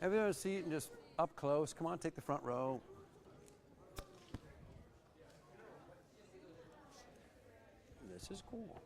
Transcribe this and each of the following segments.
Everyone have a seat and just up close. Come on, take the front row. This is cool.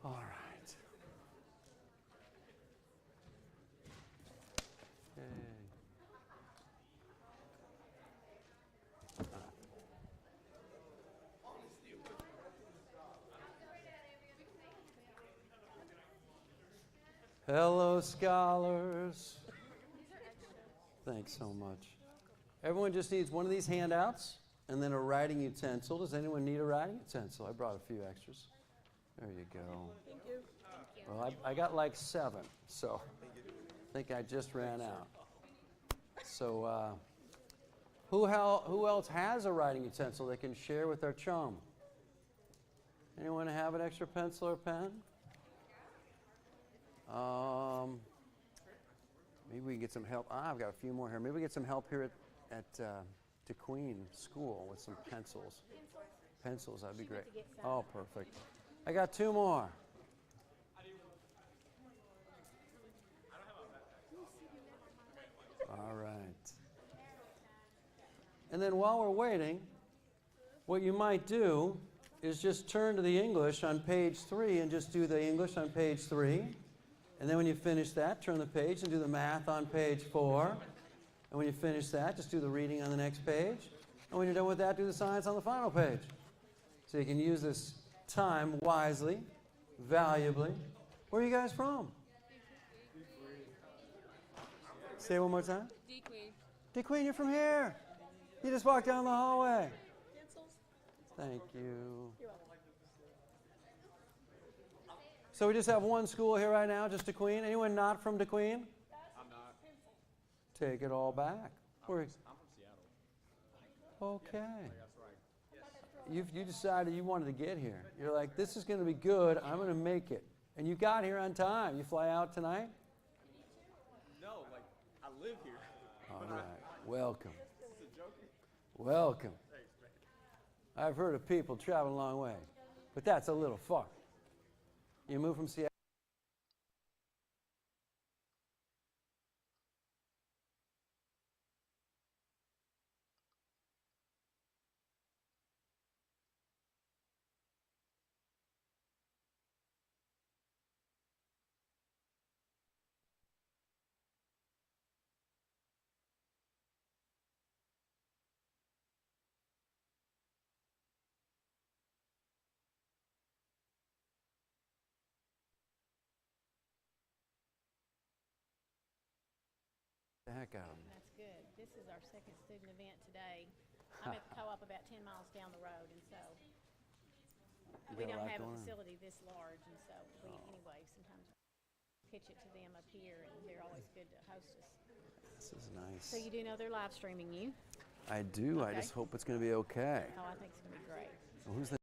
All right. Yay. Hello, scholars. Thanks so much. Everyone just needs one of these handouts and then a writing utensil. Does anyone need a writing utensil? I brought a few extras. There you go. Thank you. Well, I got like 7, so I think I just ran out. So who else has a writing utensil they can share with their chum? Anyone have an extra pencil or pen? Maybe we can get some help. I've got a few more here. Maybe we get some help here at DeQueen School with some pencils. Pencils, that'd be great. Oh, perfect. I got 2 more. All right. And then while we're waiting, what you might do is just turn to the English on page 3 and just do the English on page 3. And then when you finish that, turn the page and do the math on page 4. And when you finish that, just do the reading on the next page. And when you're done with that, do the science on the final page. So you can use this time wisely, valuably. Where are you guys from? Say it one more time. DeQueen. DeQueen, you're from here. You just walked down the hallway. Thank you. So we just have one school here right now, just DeQueen. Anyone not from DeQueen? I'm not. Take it all back. I'm from Seattle. Okay. That's right. You decided you wanted to get here. You're like, this is going to be good. I'm going to make it. And you got here on time. You fly out tonight? No, like, I live here. All right. Welcome. This is a joke. Welcome. Thanks, man. I've heard of people traveling a long way, but that's a little far. You moved from Seattle? The heck out of me. That's good. This is our second student event today. I'm at the co-op about 10 miles down the road, and so we got a don't lot have a going on. facility this large, and so anyway, sometimes pitch it to them up here, and they're always good to host us. This is nice. So you do know they're live streaming you? I do. I Okay. just hope it's going to be okay. Oh, I think it's going to be great. Well, who's the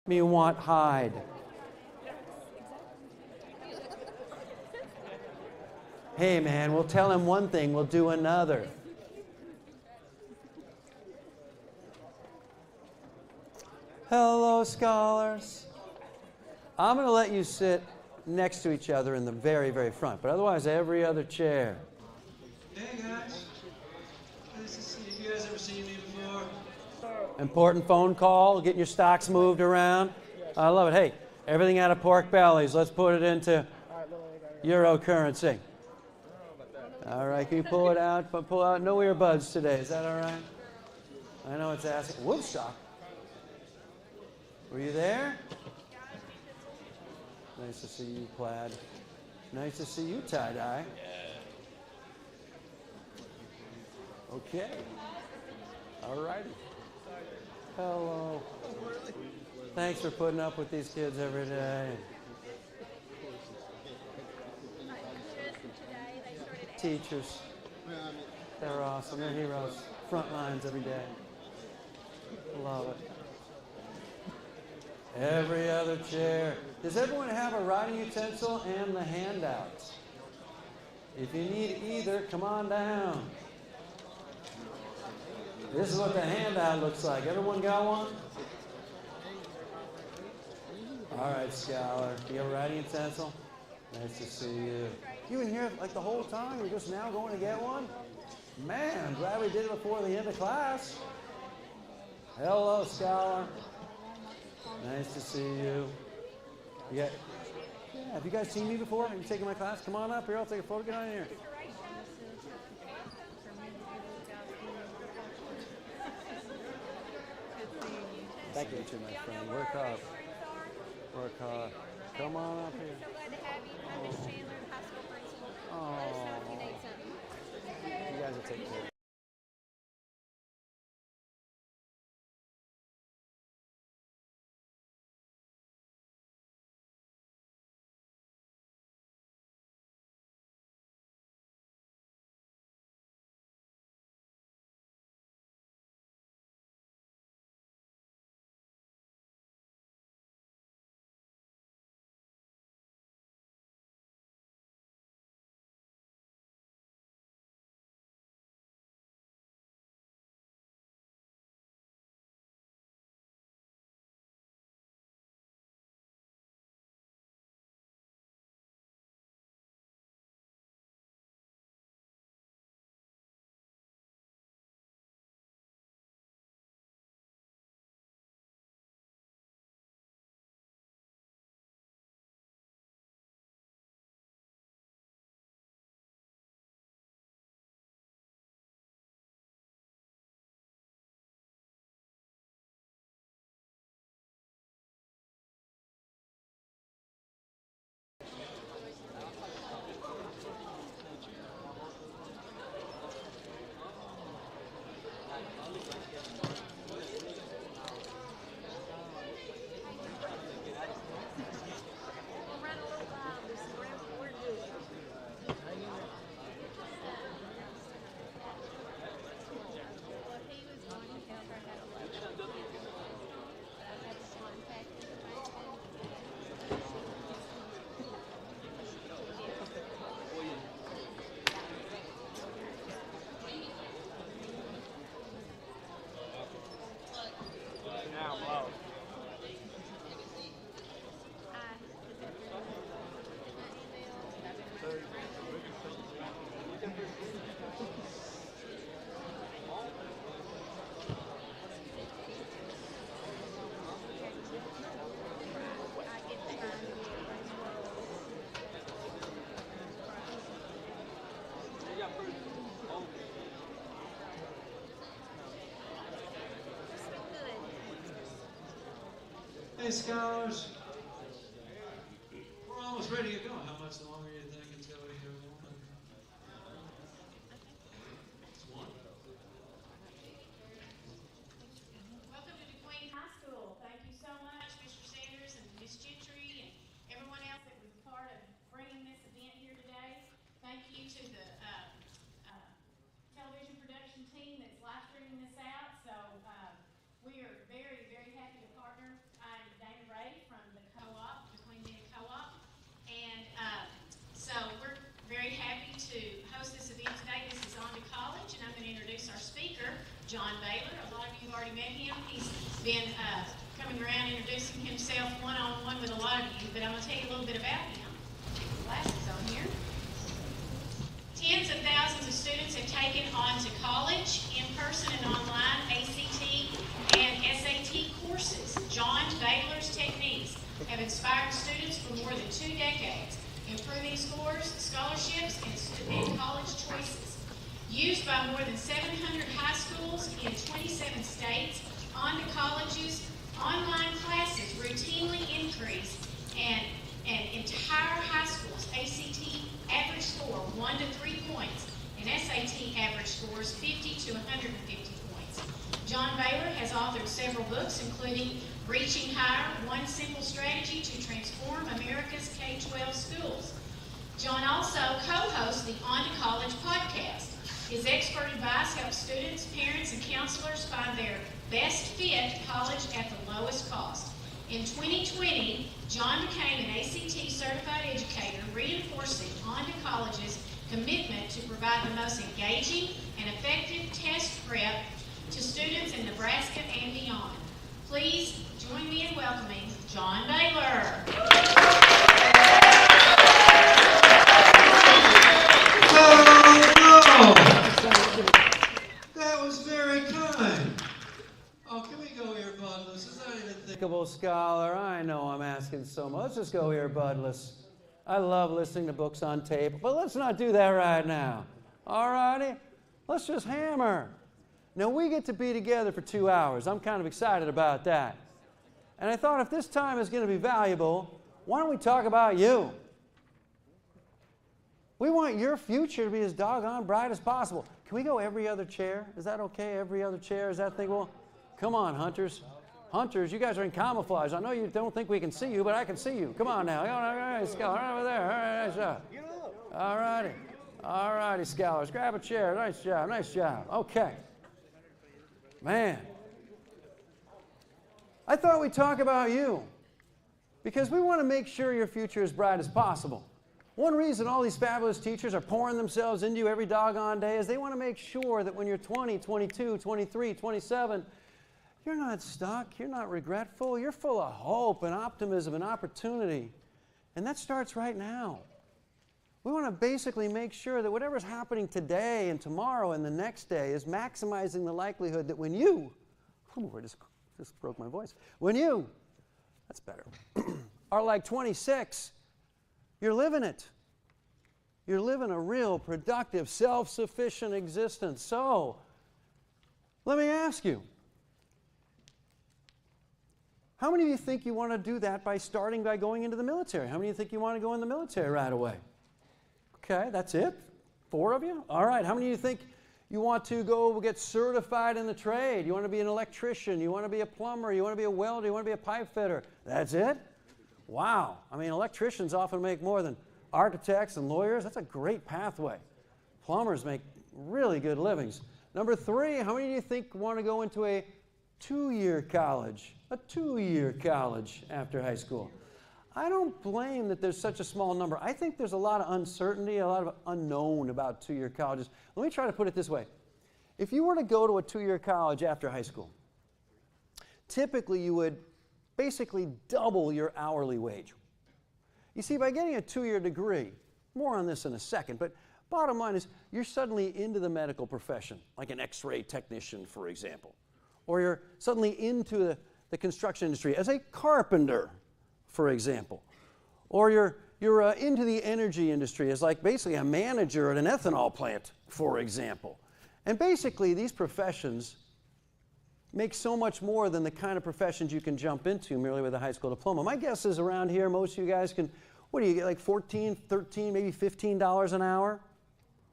Me want hide. Hey man, we'll tell him one thing, we'll do another. Hello, scholars. I'm going to let you sit next to each other in the very, very front, but otherwise every other chair. Hey guys, nice to see you. You guys ever seen me before? Important phone call, getting your stocks moved around. I love it. Hey, everything out of pork bellies, let's put it into Euro currency. All right, can you pull it out? But pull out no earbuds today. Is that all right? I know it's asking. Woodstock. Were you there? Nice to see you, Plaid. Nice to see you, tie-dye. Okay. All righty. Hello. Thanks for putting up with these kids every day. Teachers. They're awesome. They're heroes. Front lines every day. Love it. Every other chair. Does everyone have a writing utensil and the handouts? If you need either, come on down. This is what the handout looks like. Everyone got one? All right, scholar. Do you have a writing utensil? Nice to see you. You been here like the whole time? You're just now going to get one? Man, I'm glad we did it before the end of class. Hello, scholar. Nice to see you. Yeah, have you guys seen me before? Have you taken my class? Come on up here. I'll take a photo. Get on here. Thank you, too, my friend. Work hard. Work hard. Come on up here. So glad to have you. I'm Miss Chandler, the high school principal. Oh. Let us know if you need something. You guys will take care. Hey scholars, we're almost ready to go. How much longer do you think until we go on? It's one. Welcome to DeQueen High School. Thank you so much, Mr. Sanders and Ms. Gentry and everyone else that was part of bringing this event here today. Thank you to the television production team that's live streaming this out. So we are very, very happy to partner. I'm Dana John Baylor. A lot of you have already met him. He's been coming around introducing himself one-on-one with a lot of you, but I'm going to tell you a little bit about him. Glasses on here. Tens of thousands of students have taken on to college, in person and online, ACT and SAT courses. John Baylor's techniques have inspired students for more than 2 decades, improving scores, scholarships, and college choices. Used by more than 700 high schools in 27 states, On to College's online classes routinely increase and entire high school's ACT average score 1 to 3 points and SAT average scores 50 to 150 points. John Baylor has authored several books, including Reaching Higher, One Simple Strategy to Transform America's K-12 Schools. John also co-hosts the On to College podcast. His expert advice helps students, parents, and counselors find their best fit college at the lowest cost. In 2020, John became an ACT certified educator, reinforcing On to College's commitment to provide the most engaging and effective test prep to students in Nebraska and beyond. Please join me in welcoming John Baylor. That was very kind. Oh, can we go here, Budless? Is that even Thinkable scholar, I know I'm asking so much. Let's just go here, Budless. I love listening to books on tape, but let's not do that right now. All righty? Let's just hammer. Now, we get to be together for 2 hours. I'm kind of excited about that. And I thought if this time is going to be valuable, why don't we talk about you? We want your future to be as doggone bright as possible. Can we go every other chair? Is that okay? Every other chair? Is that thing? Well, come on, hunters. Hunters, you guys are in camouflage. I know you don't think we can see you, but I can see you. Come on now. All right, Scholar, right over there. All right, nice job. All righty. All righty, Scholars. Grab a chair. Nice job. Nice job. Okay. Man. I thought we'd talk about you because we want to make sure your future is bright as possible. One reason all these fabulous teachers are pouring themselves into you every doggone day is they want to make sure that when you're 20, 22, 23, 27, you're not stuck, you're not regretful, you're full of hope and optimism and opportunity. And that starts right now. We want to basically make sure that whatever's happening today and tomorrow and the next day is maximizing the likelihood that when you, I just broke my voice, when you, that's better, are like 26, you're living it. You're living a real, productive, self-sufficient existence. So, let me ask you, how many of you think you want to do that by starting by going into the military? How many of you think you want to go in the military right away? Okay, that's it? 4 of you? All right, how many of you think you want to go get certified in the trade? You want to be an electrician? You want to be a plumber? You want to be a welder? You want to be a pipe fitter? That's it? Wow. I mean, electricians often make more than architects and lawyers. That's a great pathway. Plumbers make really good livings. Number 3, how many of you think want to go into a 2-year college? A 2-year college after high school. I don't blame that there's such a small number. I think there's a lot of uncertainty, a lot of unknown about 2-year colleges. Let me try to put it this way. If you were to go to a 2-year college after high school, typically you would basically double your hourly wage. You see, by getting a 2-year degree, more on this in a second, but bottom line is you're suddenly into the medical profession, like an x-ray technician, for example. Or you're suddenly into the construction industry as a carpenter, for example. Or you're into the energy industry as like basically a manager at an ethanol plant, for example. And basically these professions make so much more than the kind of professions you can jump into merely with a high school diploma. My guess is around here most of you guys can, what do you get, like $14, $13, maybe $15 an hour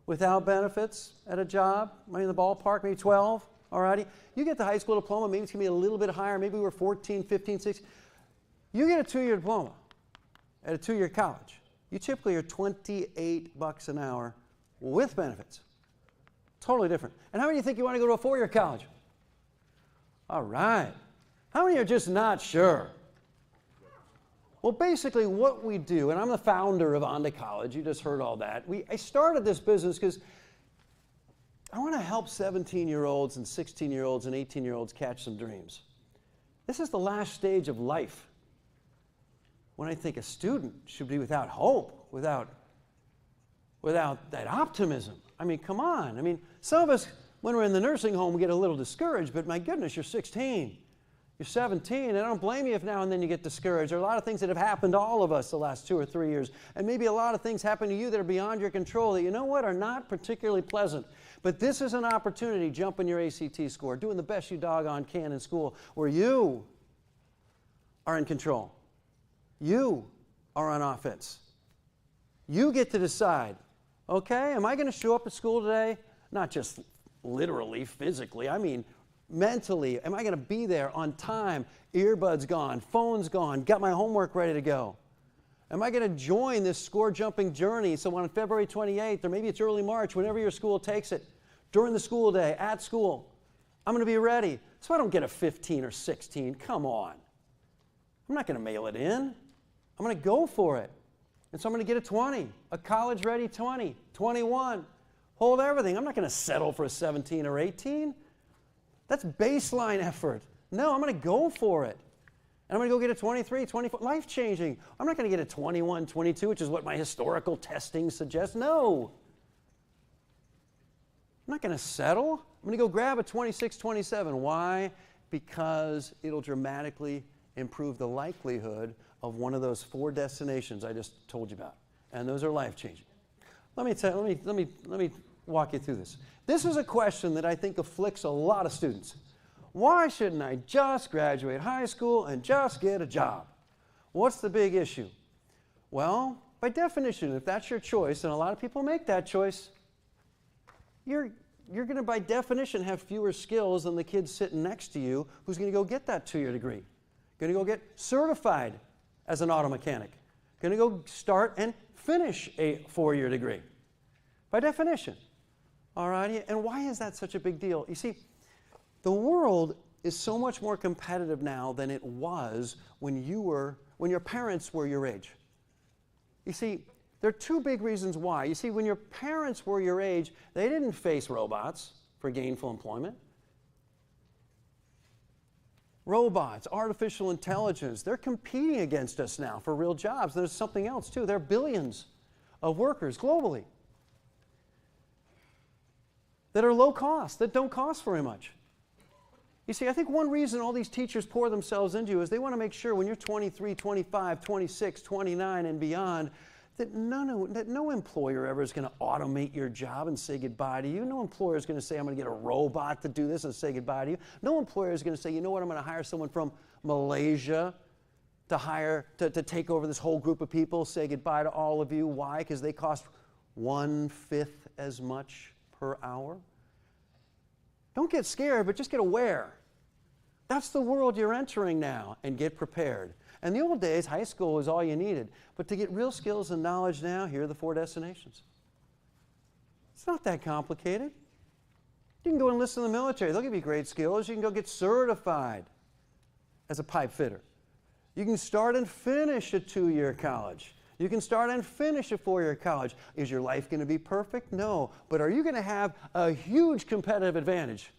without benefits at a job? Maybe in the ballpark, maybe 12, all righty? You get the high school diploma, maybe it's going to be a little bit higher, maybe we're 14, 15, 16. You get a 2-year diploma at a 2-year college. You typically are $28 an hour with benefits. Totally different. And how many of you think you want to go to a 4-year college? All right. How many are just not sure? Well, basically what we do, and I'm the founder of On to College, you just heard all that. I started this business because I want to help 17-year-olds and 16-year-olds and 18-year-olds catch some dreams. This is the last stage of life when I think a student should be without hope, without that optimism. I mean, come on. I mean, some of us, when we're in the nursing home, we get a little discouraged, but my goodness, you're 16. You're 17, and I don't blame you if now and then you get discouraged. There are a lot of things that have happened to all of us the last 2 or 3 years, and maybe a lot of things happen to you that are beyond your control that, you know what, are not particularly pleasant. But this is an opportunity, jumping your ACT score, doing the best you doggone can in school, where you are in control. You are on offense. You get to decide, okay, am I going to show up at school today? Not just literally, physically, I mean mentally. Am I going to be there on time? Earbuds gone, phone's gone, got my homework ready to go. Am I going to join this score-jumping journey so on February 28th, or maybe it's early March, whenever your school takes it, during the school day, at school, I'm going to be ready so I don't get a 15 or 16. Come on. I'm not going to mail it in. I'm going to go for it. And so I'm going to get a 20, a college-ready 20, 21. Hold everything. I'm not going to settle for a 17 or 18. That's baseline effort. No, I'm going to go for it. And I'm going to go get a 23, 24, life-changing. I'm not going to get a 21, 22, which is what my historical testing suggests. No. I'm not going to settle. I'm going to go grab a 26, 27. Why? Because it'll dramatically improve the likelihood of one of those 4 destinations I just told you about. And those are life-changing. Let me walk you through this. This is a question that I think afflicts a lot of students. Why shouldn't I just graduate high school and just get a job? What's the big issue? Well, by definition, if that's your choice, and a lot of people make that choice, you're going to, by definition, have fewer skills than the kid sitting next to you who's going to go get that 2-year degree, going to go get certified as an auto mechanic, going to go start and finish a 4-year degree. By definition. All right? And why is that such a big deal? You see, the world is so much more competitive now than it was when your parents were your age. You see, there are 2 big reasons why. You see, when your parents were your age, they didn't face robots for gainful employment. Robots, artificial intelligence, they're competing against us now for real jobs. There's something else, too. There are billions of workers globally that are low cost, that don't cost very much. You see, I think one reason all these teachers pour themselves into you is they want to make sure when you're 23, 25, 26, 29, and beyond, that no employer ever is going to automate your job and say goodbye to you. No employer is going to say, I'm going to get a robot to do this and say goodbye to you. No employer is going to say, you know what, I'm going to hire someone from Malaysia to take over this whole group of people, say goodbye to all of you. Why? Because they cost 1/5 as much per hour. Don't get scared, but just get aware. That's the world you're entering now, and get prepared. In the old days, high school was all you needed. But to get real skills and knowledge now, here are the 4 destinations. It's not that complicated. You can go enlist in the military. They'll give you great skills. You can go get certified as a pipe fitter. You can start and finish a 2-year college. You can start and finish a 4-year college. Is your life going to be perfect? No. But are you going to have a huge competitive advantage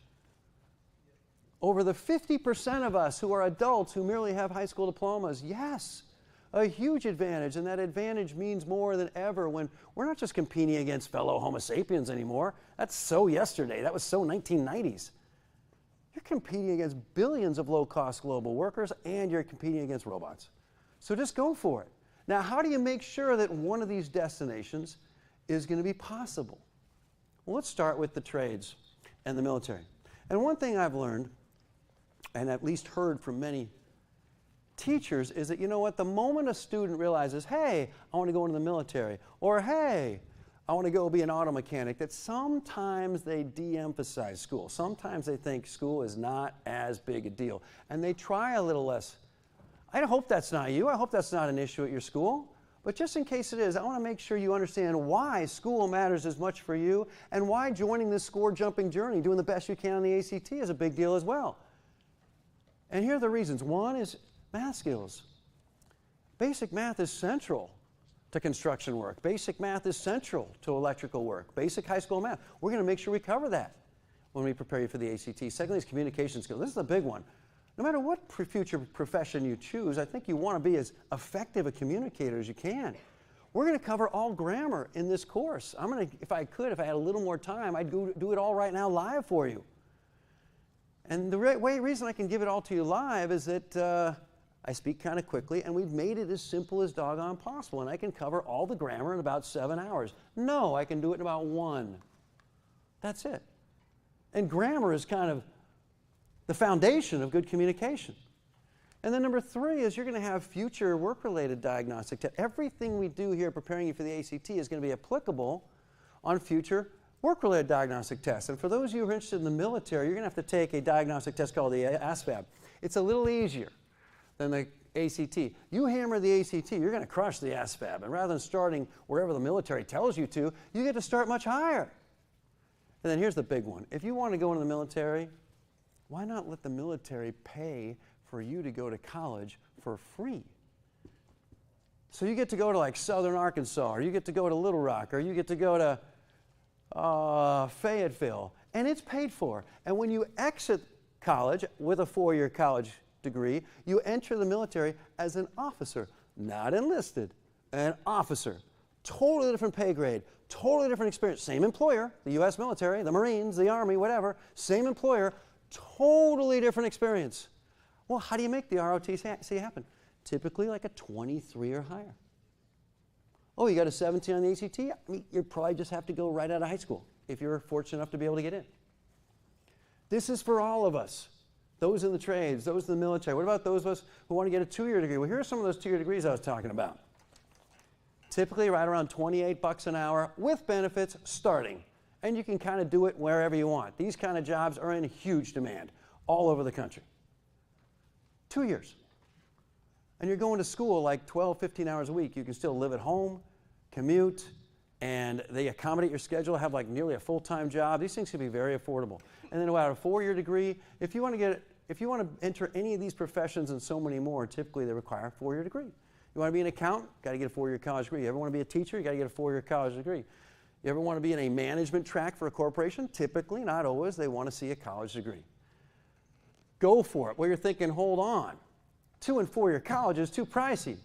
over the 50% of us who are adults who merely have high school diplomas? Yes, a huge advantage. And that advantage means more than ever when we're not just competing against fellow Homo sapiens anymore. That's so yesterday. That was so 1990s. You're competing against billions of low-cost global workers, and you're competing against robots. So just go for it. Now, how do you make sure that one of these destinations is going to be possible? Well, let's start with the trades and the military. And one thing I've learned, and at least heard from many teachers, is that, you know what, the moment a student realizes, hey, I want to go into the military, or hey, I want to go be an auto mechanic, that sometimes they de-emphasize school. Sometimes they think school is not as big a deal, and they try a little less. I hope that's not you. I hope that's not an issue at your school. But just in case it is, I want to make sure you understand why school matters as much for you, and why joining this score-jumping journey, doing the best you can on the ACT, is a big deal as well. And here are the reasons. One is math skills. Basic math is central to construction work. Basic math is central to electrical work. Basic high school math. We're going to make sure we cover that when we prepare you for the ACT. Secondly is communication skills. This is a big one. No matter what future profession you choose, I think you want to be as effective a communicator as you can. We're going to cover all grammar in this course. I'm going to, if I had a little more time, I'd go do it all right now live for you. And the reason I can give it all to you live is that I speak kind of quickly, and we've made it as simple as doggone possible, and I can cover all the grammar in about 7 hours. No, I can do it in about 1. That's it. And grammar is kind of the foundation of good communication. And then number 3 is you're going to have future work-related diagnostic tests. Everything we do here preparing you for the ACT is going to be applicable on future work-related diagnostic tests. And for those of you who are interested in the military, you're going to have to take a diagnostic test called the ASVAB. It's a little easier than the ACT. You hammer the ACT, you're going to crush the ASVAB. And rather than starting wherever the military tells you to, you get to start much higher. And then here's the big one. If you want to go into the military, why not let the military pay for you to go to college for free? So you get to go to like Southern Arkansas, or you get to go to Little Rock, or you get to go to Fayetteville, and it's paid for. And when you exit college with a 4-year college degree, you enter the military as an officer, not enlisted, an officer. Totally different pay grade, totally different experience. Same employer, the U.S. military, the Marines, the Army, whatever, same employer, totally different experience. Well, how do you make the ROTC happen? Typically like a 23 or higher. Oh, you got a 17 on the ACT? I mean, you probably just have to go right out of high school if you're fortunate enough to be able to get in. This is for all of us. Those in the trades, those in the military. What about those of us who want to get a 2-year degree? Well, here are some of those 2-year degrees I was talking about. Typically right around $28 an hour with benefits starting. And you can kind of do it wherever you want. These kind of jobs are in huge demand all over the country. 2 years. And you're going to school like 12, 15 hours a week. You can still live at home, commute, and they accommodate your schedule, have like nearly a full-time job. These things can be very affordable. And then about a 4-year degree, if you want to enter any of these professions and so many more, typically they require a 4-year degree. You want to be an accountant? Got to get a 4-year college degree. You ever want to be a teacher? You got to get a 4-year college degree. You ever want to be in a management track for a corporation? Typically, not always, they want to see a college degree. Go for it. Well, you're thinking, hold on. 2- and 4-year college is too pricey.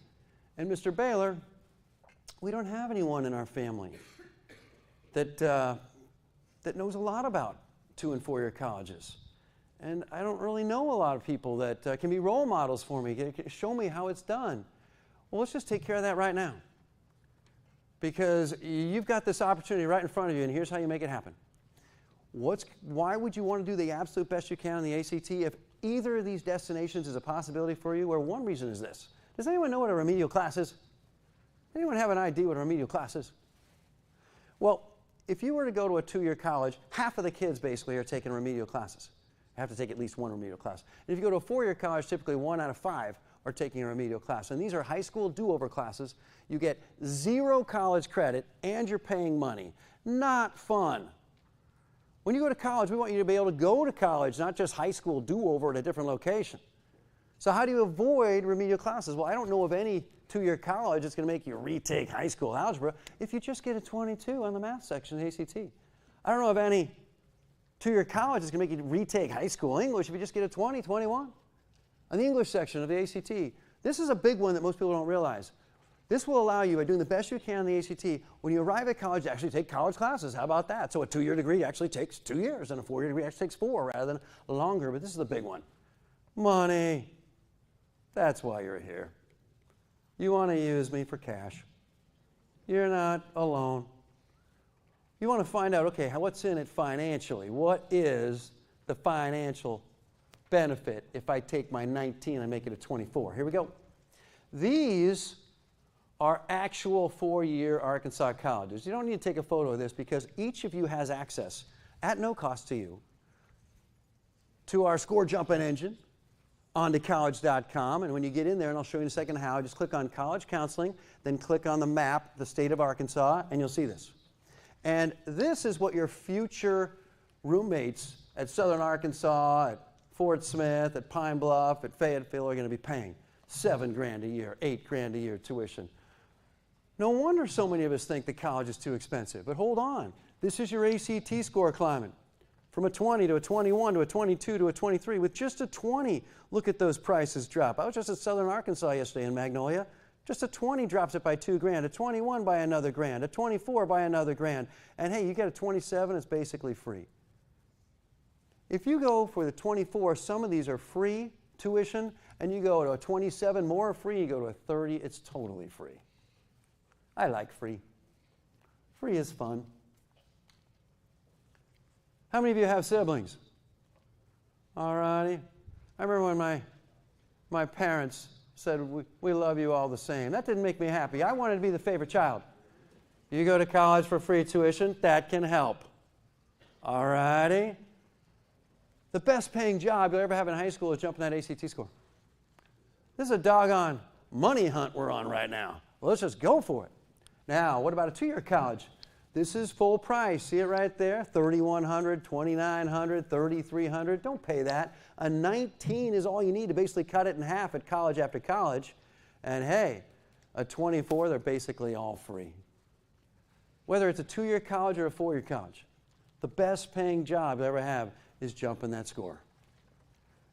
And Mr. Baylor, we don't have anyone in our family that knows a lot about 2- and 4-year colleges. And I don't really know a lot of people that can be role models for me, can show me how it's done. Well, let's just take care of that right now. Because you've got this opportunity right in front of you, and here's how you make it happen. Why would you want to do the absolute best you can on the ACT if either of these destinations is a possibility for you? Or one reason is this. Does anyone know what a remedial class is? Anyone have an idea what a remedial class is? Well, if you were to go to a 2-year college, half of the kids basically are taking remedial classes. You have to take at least one remedial class. And if you go to a 4-year college, typically 1 out of 5 are taking a remedial class. And these are high school do-over classes. You get 0 college credit and you're paying money. Not fun. When you go to college, we want you to be able to go to college, not just high school do-over at a different location. So how do you avoid remedial classes? Well, I don't know of any 2-year college that's going to make you retake high school algebra if you just get a 22 on the math section of the ACT. I don't know of any 2-year college that's going to make you retake high school English if you just get a 20, 21 on the English section of the ACT. This is a big one that most people don't realize. This will allow you, by doing the best you can on the ACT, when you arrive at college, to actually take college classes. How about that? So a 2-year degree actually takes 2 years, and a 4-year degree actually takes 4 rather than longer. But this is the big one. Money. That's why you're here. You want to use me for cash. You're not alone. You want to find out, okay, what's in it financially? What is the financial benefit if I take my 19 and make it a 24? Here we go. These are actual 4-year Arkansas colleges. You don't need to take a photo of this because each of you has access, at no cost to you, to our score jumping engine onto college.com. And when you get in there, and I'll show you in a second how, just click on college counseling, then click on the map, the state of Arkansas, and you'll see this. And this is what your future roommates at Southern Arkansas, at Fort Smith, at Pine Bluff, at Fayetteville are going to be paying. $7 grand a year, $8 grand a year tuition. No wonder so many of us think that college is too expensive. But hold on. This is your ACT score climbing. From a 20 to a 21 to a 22 to a 23. With just a 20, look at those prices drop. I was just at Southern Arkansas yesterday in Magnolia. Just a 20 drops it by $2,000, a 21 by another grand, a 24 by another grand. And hey, you get a 27, it's basically free. If you go for the 24, some of these are free tuition, and you go to a 27, more free, you go to a 30, it's totally free. I like free. Free is fun. How many of you have siblings? All righty. I remember when my parents said, we love you all the same. That didn't make me happy. I wanted to be the favorite child. You go to college for free tuition, that can help. All righty. The best paying job you'll ever have in high school is jumping that ACT score. This is a doggone money hunt we're on right now. Well, let's just go for it. Now, what about a two-year college? This is full price. See it right there? $3,100, $2,900, $3,300. Don't pay that. A 19 is all you need to basically cut it in half at college after college. And hey, a 24, they're basically all free. Whether it's a two-year college or a four-year college, the best paying job you'll ever have is jumping that score.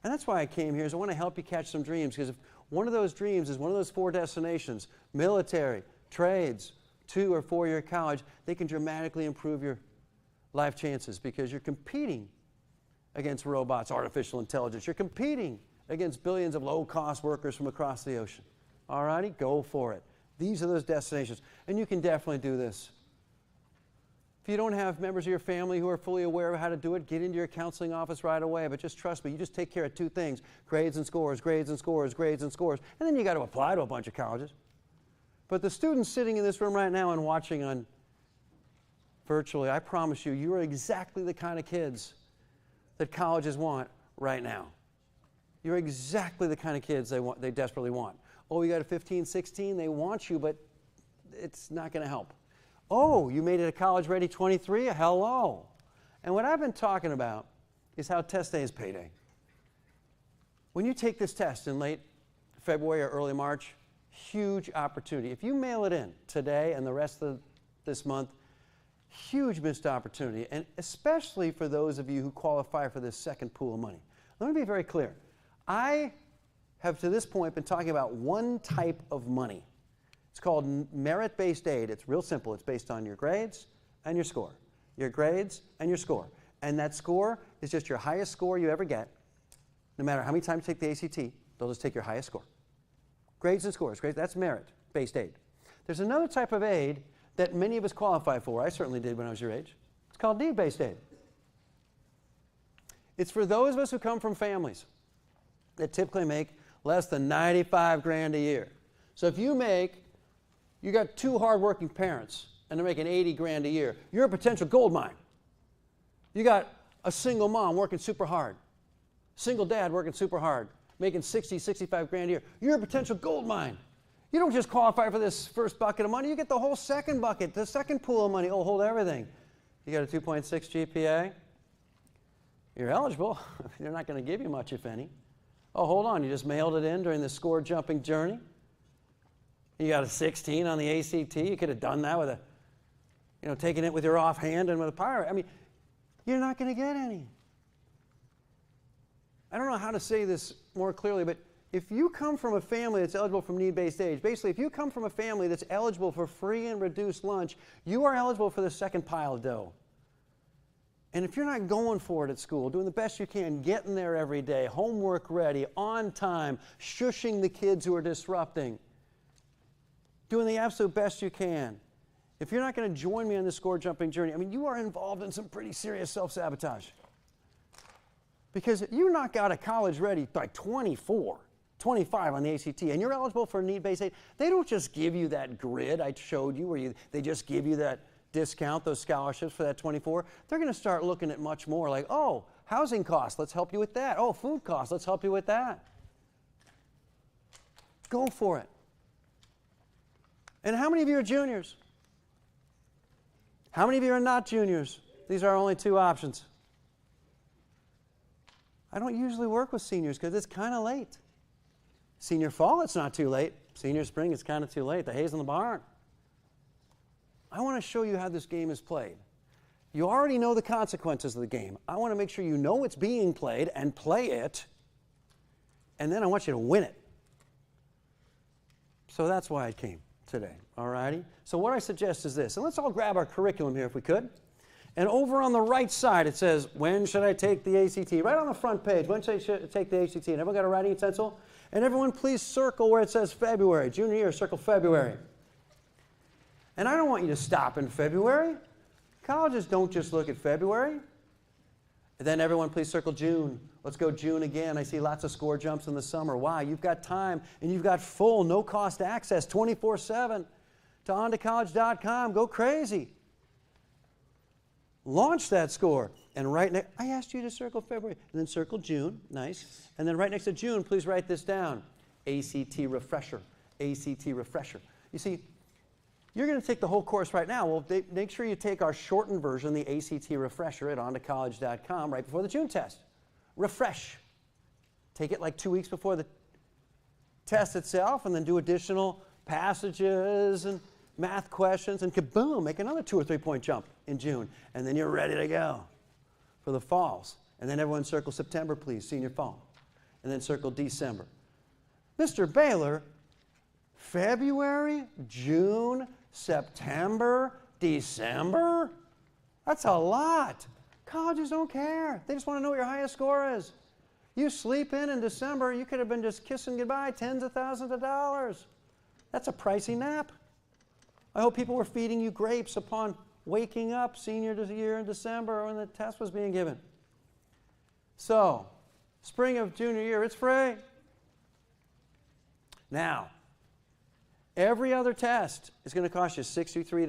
And that's why I came here, is I want to help you catch some dreams, because if one of those dreams is one of those four destinations, military, trades, 2- or 4-year college, they can dramatically improve your life chances, because you're competing against robots, artificial intelligence. You're competing against billions of low-cost workers from across the ocean. All righty? Go for it. These are those destinations. And you can definitely do this. If you don't have members of your family who are fully aware of how to do it, get into your counseling office right away. But just trust me, you just take care of two things: grades and scores, grades and scores, grades and scores. And then you got to apply to a bunch of colleges. But the students sitting in this room right now and watching on virtually, I promise you, you are exactly the kind of kids that colleges want right now. You're exactly the kind of kids they desperately want. Oh, you got a 15, 16, they want you, but it's not going to help. Oh, you made it a college-ready 23? Hello. And what I've been talking about is how test day is payday. When you take this test in late February or early March, huge opportunity. If you mail it in today and the rest of this month, huge missed opportunity, and especially for those of you who qualify for this second pool of money. Let me be very clear. I have to this point been talking about one type of money. It's called merit-based aid. It's real simple. It's based on your grades and your score. Your grades and your score. And that score is just your highest score you ever get. No matter how many times you take the ACT, they'll just take your highest score. Grades and scores. Grades, that's merit-based aid. There's another type of aid that many of us qualify for. I certainly did when I was your age. It's called need-based aid. It's for those of us who come from families that typically make less than 95 grand a year. So if you got two hardworking parents and they're making 80 grand a year, you're a potential gold mine. You got a single mom working super hard, single dad working super hard, making 60, 65 grand a year. You're a potential gold mine. You don't just qualify for this first bucket of money, you get the whole second bucket, the second pool of money. Oh, hold everything. You got a 2.6 GPA, you're eligible. They're not going to give you much, if any. Oh, hold on, you just mailed it in during the score jumping journey. You got a 16 on the ACT. You could have done that with taking it with your offhand and with a pirate. I mean, you're not going to get any. I don't know how to say this more clearly, but if you come from a family that's eligible for need-based aid, basically if you come from a family that's eligible for free and reduced lunch, you are eligible for the second pile of dough. And if you're not going for it at school, doing the best you can, getting there every day, homework ready, on time, shushing the kids who are disrupting, doing the absolute best you can. If you're not going to join me on this score jumping journey, I mean, you are involved in some pretty serious self-sabotage. Because you knock out a college ready by 24, 25 on the ACT, and you're eligible for need-based aid, they don't just give you that grid I showed you, where they just give you that discount, those scholarships for that 24. They're going to start looking at much more, like, oh, housing costs, let's help you with that. Oh, food costs, let's help you with that. Go for it. And how many of you are juniors? How many of you are not juniors? These are our only two options. I don't usually work with seniors because it's kind of late. Senior fall, it's not too late. Senior spring, it's kind of too late. The hay's in the barn. I want to show you how this game is played. You already know the consequences of the game. I want to make sure you know it's being played and play it, and then I want you to win it. So that's why I came today, all righty? So what I suggest is this, and let's all grab our curriculum here if we could. And over on the right side it says, when should I take the ACT? Right on the front page, when should I take the ACT? And everyone got a writing utensil? And everyone please circle where it says February. Junior year, circle February. And I don't want you to stop in February. Colleges don't just look at February. And then everyone please circle June. Let's go June again. I see lots of score jumps in the summer. Why? You've got time and you've got full, no-cost access 24/7 to ontocollege.com. Go crazy. Launch that score. And right next, I asked you to circle February. And then circle June. Nice. And then right next to June, please write this down. ACT refresher. ACT refresher. You see, you're going to take the whole course right now. Well, make sure you take our shortened version, the ACT refresher, at ontocollege.com right before the June test. Refresh. Take it like 2 weeks before the test itself, and then do additional passages and math questions, and kaboom, make another 2 or 3 point jump in June. And then you're ready to go for the falls. And then everyone circle September, please, senior fall. And then circle December. Mr. Baylor, February, June, September, December? That's a lot. Colleges don't care. They just want to know what your highest score is. You sleep in December, you could have been just kissing goodbye tens of thousands of dollars. That's a pricey nap. I hope people were feeding you grapes upon waking up senior year in December when the test was being given. So, spring of junior year, it's free. Now, every other test is going to cost you $63.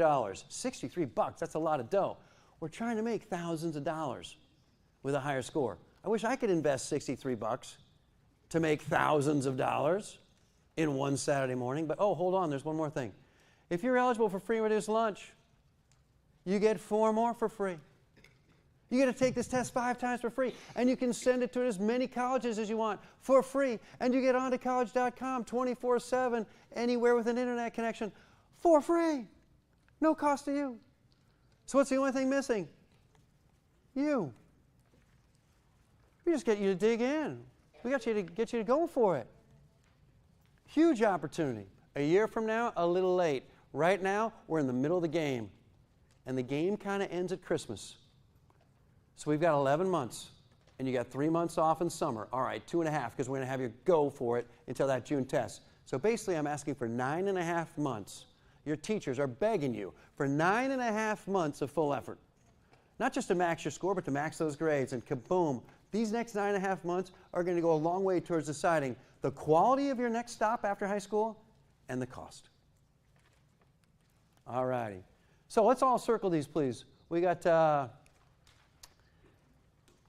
$63, that's a lot of dough. We're trying to make thousands of dollars with a higher score. I wish I could invest $63 to make thousands of dollars in one Saturday morning, but oh, hold on, there's one more thing. If you're eligible for free and reduced lunch, you get 4 more for free. You get to take this test 5 times for free, and you can send it to as many colleges as you want for free, and you get ontocollege.com 24/7 anywhere with an internet connection for free. No cost to you. So what's the only thing missing? You. We just get you to dig in. We got you to get you to go for it. Huge opportunity. A year from now, a little late. Right now, we're in the middle of the game. And the game kind of ends at Christmas. So we've got 11 months. And you got 3 months off in summer. All right, 2.5, because we're going to have you go for it until that June test. So basically, I'm asking for 9.5 months. Your teachers are begging you for 9.5 months of full effort. Not just to max your score, but to max those grades. And kaboom, these next 9.5 months are going to go a long way towards deciding the quality of your next stop after high school and the cost. All righty. So let's all circle these, please. We got,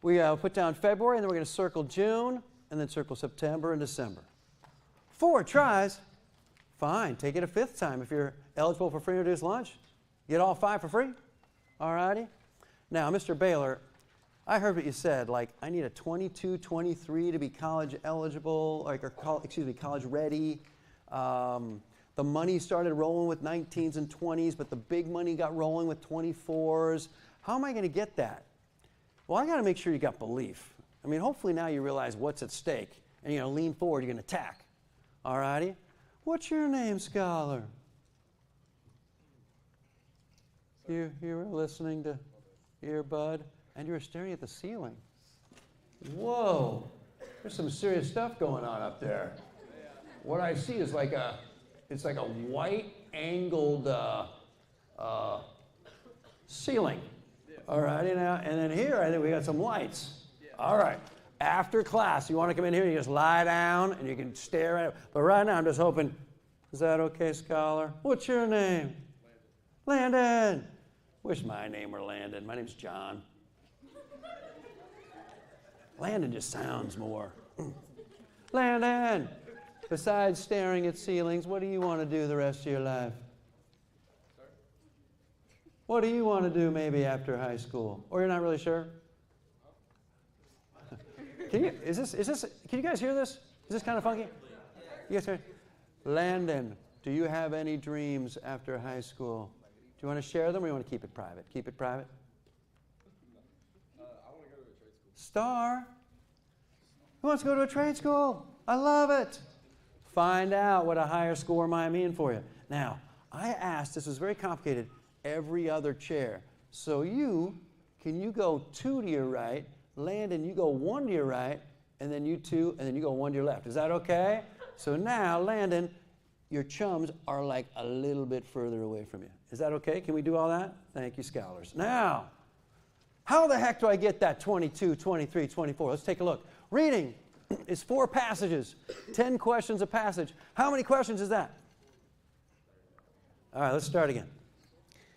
we put down February, and then we're going to circle June, and then circle September and December. 4 tries. Fine. Take it a 5th time. If you're eligible for free and reduced lunch, get all 5 for free. All righty. Now, Mr. Baylor, I heard what you said, like, I need a 22, 23 to be college eligible, like, or college ready. The money started rolling with 19s and 20s, but the big money got rolling with 24s. How am I going to get that? Well, I got to make sure you got belief. I mean, hopefully now you realize what's at stake, and you're going to lean forward, you're going to attack. All righty? What's your name, scholar? You were listening to Earbud, and you were staring at the ceiling. Whoa, there's some serious stuff going on up there. What I see is like it's like a white angled ceiling. All righty now, and then here I think we got some lights. All right. After class, you want to come in here, you just lie down and you can stare at it. But right now, I'm just hoping, is that okay, scholar? What's your name? Landon. Wish my name were Landon. My name's John. Landon just sounds more. Landon, besides staring at ceilings, what do you want to do the rest of your life? What do you want to do maybe after high school? Or you're not really sure? Can you guys hear this? Is this kind of funky? You guys hear? Landon, do you have any dreams after high school? you want to share them or you want to keep it private? Keep it private? I want to go to a trade school. Star? Who wants to go to a trade school? I love it. Find out what a higher score might mean for you. Now, I asked, this is very complicated, every other chair. So can you go 2 to your right, Landon, you go 1 to your right, and then you 2, and then you go 1 to your left. Is that okay? So now, Landon, your chums are like a little bit further away from you. Is that okay? Can we do all that? Thank you, scholars. Now, how the heck do I get that 22, 23, 24? Let's take a look. Reading is 4 passages, 10 questions a passage. How many questions is that? All right, let's start again.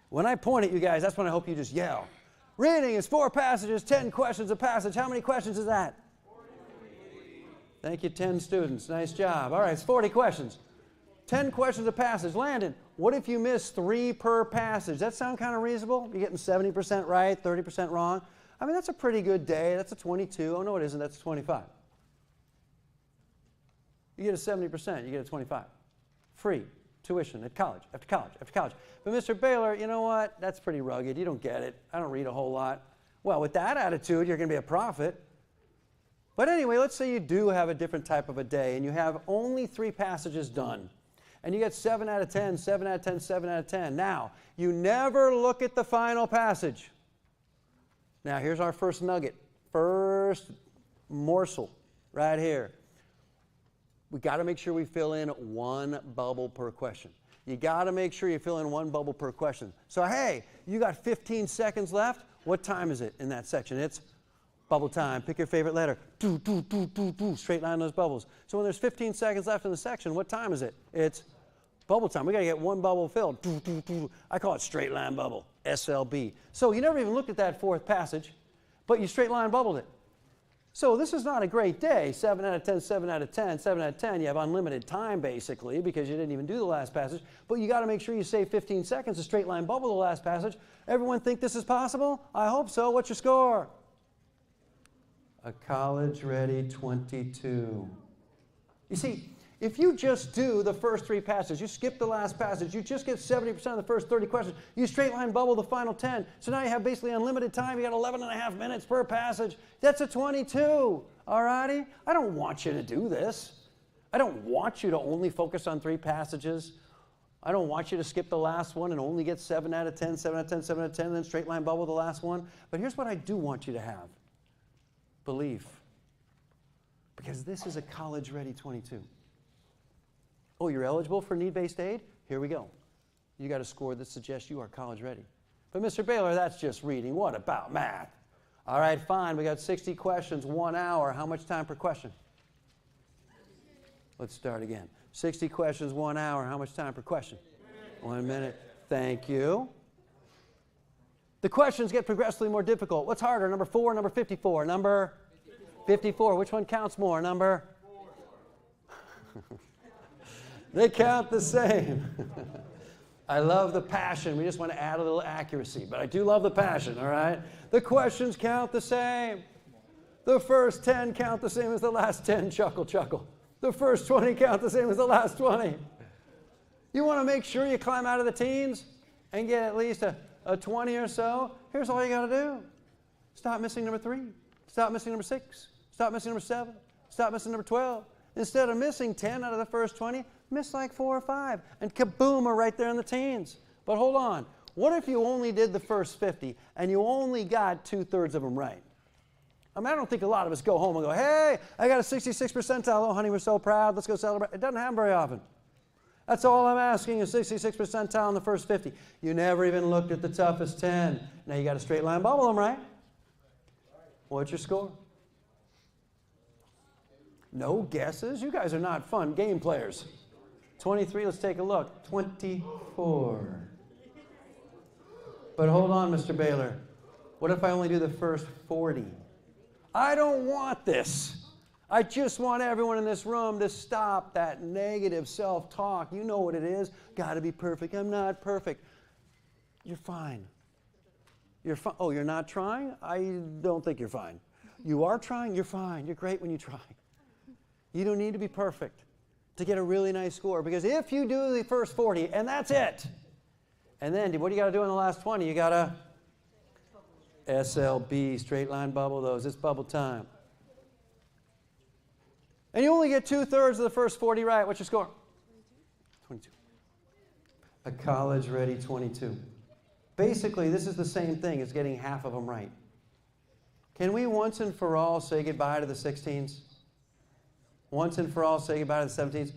When I point at you guys, that's when I hope you just yell. Reading is 4 passages, 10 questions a passage. How many questions is that? 40. Thank you, 10 students. Nice job. All right, it's 40 questions. 10 questions a passage. Landon, what if you miss 3 per passage? That sound kind of reasonable? You're getting 70% right, 30% wrong. I mean, that's a pretty good day. That's a 22. Oh, no, it isn't. That's a 25. You get a 70%. You get a 25. Free tuition at college, after college, after college. But Mr. Baylor, you know what? That's pretty rugged. You don't get it. I don't read a whole lot. Well, with that attitude, you're going to be a prophet. But anyway, let's say you do have a different type of a day and you have only 3 passages done. And you get 7 out of 10, 7 out of 10, 7 out of 10. Now, you never look at the final passage. Now, here's our first nugget, first morsel right here. We got to make sure we fill in 1 bubble per question. You got to make sure you fill in 1 bubble per question. So, hey, you got 15 seconds left. What time is it in that section? It's bubble time. Pick your favorite letter. Do, do, do, do, do. Straight line those bubbles. So when there's 15 seconds left in the section, what time is it? It's bubble time. We got to get 1 bubble filled. Do, do, do. I call it straight line bubble, SLB. So you never even looked at that 4th passage, but you straight line bubbled it. So this is not a great day. 7 out of 10, 7 out of 10, 7 out of 10. You have unlimited time, basically, because you didn't even do the last passage. But you got to make sure you save 15 seconds to straight line bubble the last passage. Everyone think this is possible? I hope so. What's your score? A college-ready 22. You see, if you just do the first 3 passages, you skip the last passage, you just get 70% of the first 30 questions, you straight line bubble the final 10. So now you have basically unlimited time. You got 11 and a half minutes per passage. That's a 22. All righty? I don't want you to do this. I don't want you to only focus on 3 passages. I don't want you to skip the last one and only get 7 out of 10, 7 out of 10, 7 out of 10, and then straight line bubble the last one. But here's what I do want you to have. Belief. Because this is a college-ready 22. Oh, you're eligible for need-based aid? Here we go. You got a score that suggests you are college-ready. But Mr. Baylor, that's just reading. What about math? All right, fine. We got 60 questions, 1 hour. How much time per question? Let's start again. 60 questions, 1 hour. How much time per question? 1 minute. Thank you. The questions get progressively more difficult. What's harder, number 4 or number 54? Number 54. Which one counts more? Number 4. They count the same. I love the passion. We just want to add a little accuracy, but I do love the passion, all right? The questions count the same. The first 10 count the same as the last 10. Chuckle, chuckle. The first 20 count the same as the last 20. You want to make sure you climb out of the teens and get at least a 20 or so? Here's all you got to do. Stop missing number 3. Stop missing number 6. Stop missing number 7. Stop missing number 12. Instead of missing 10 out of the first 20, miss like 4 or 5. And kaboom, are right there in the teens. But hold on. What if you only did the first 50 and you only got 2/3 of them right? I mean, I don't think a lot of us go home and go, hey, I got a 66 percentile. Oh, honey, we're so proud. Let's go celebrate. It doesn't happen very often. That's all I'm asking is 66 percentile in the first 50. You never even looked at the toughest 10. Now you got a straight line bubble them, right? What's your score? No guesses? You guys are not fun game players. 23, let's take a look. 24. But hold on, Mr. Baylor. What if I only do the first 40? I don't want this. I just want everyone in this room to stop that negative self-talk. You know what it is. Got to be perfect. I'm not perfect. You're fine. You're fine. Oh, you're not trying? I don't think you're fine. You are trying? You're fine. You're great when you try. You don't need to be perfect to get a really nice score, because if you do the first 40 and that's it, And then what do you got to do in the last 20? You got to SLB, straight line bubble those. It's bubble time. And you only get 2/3 of the first 40 right. What's your score? 22. A college-ready 22. Basically, this is the same thing as getting half of them right. Can we once and for all say goodbye to the 16s? Once and for all say goodbye to the 17s?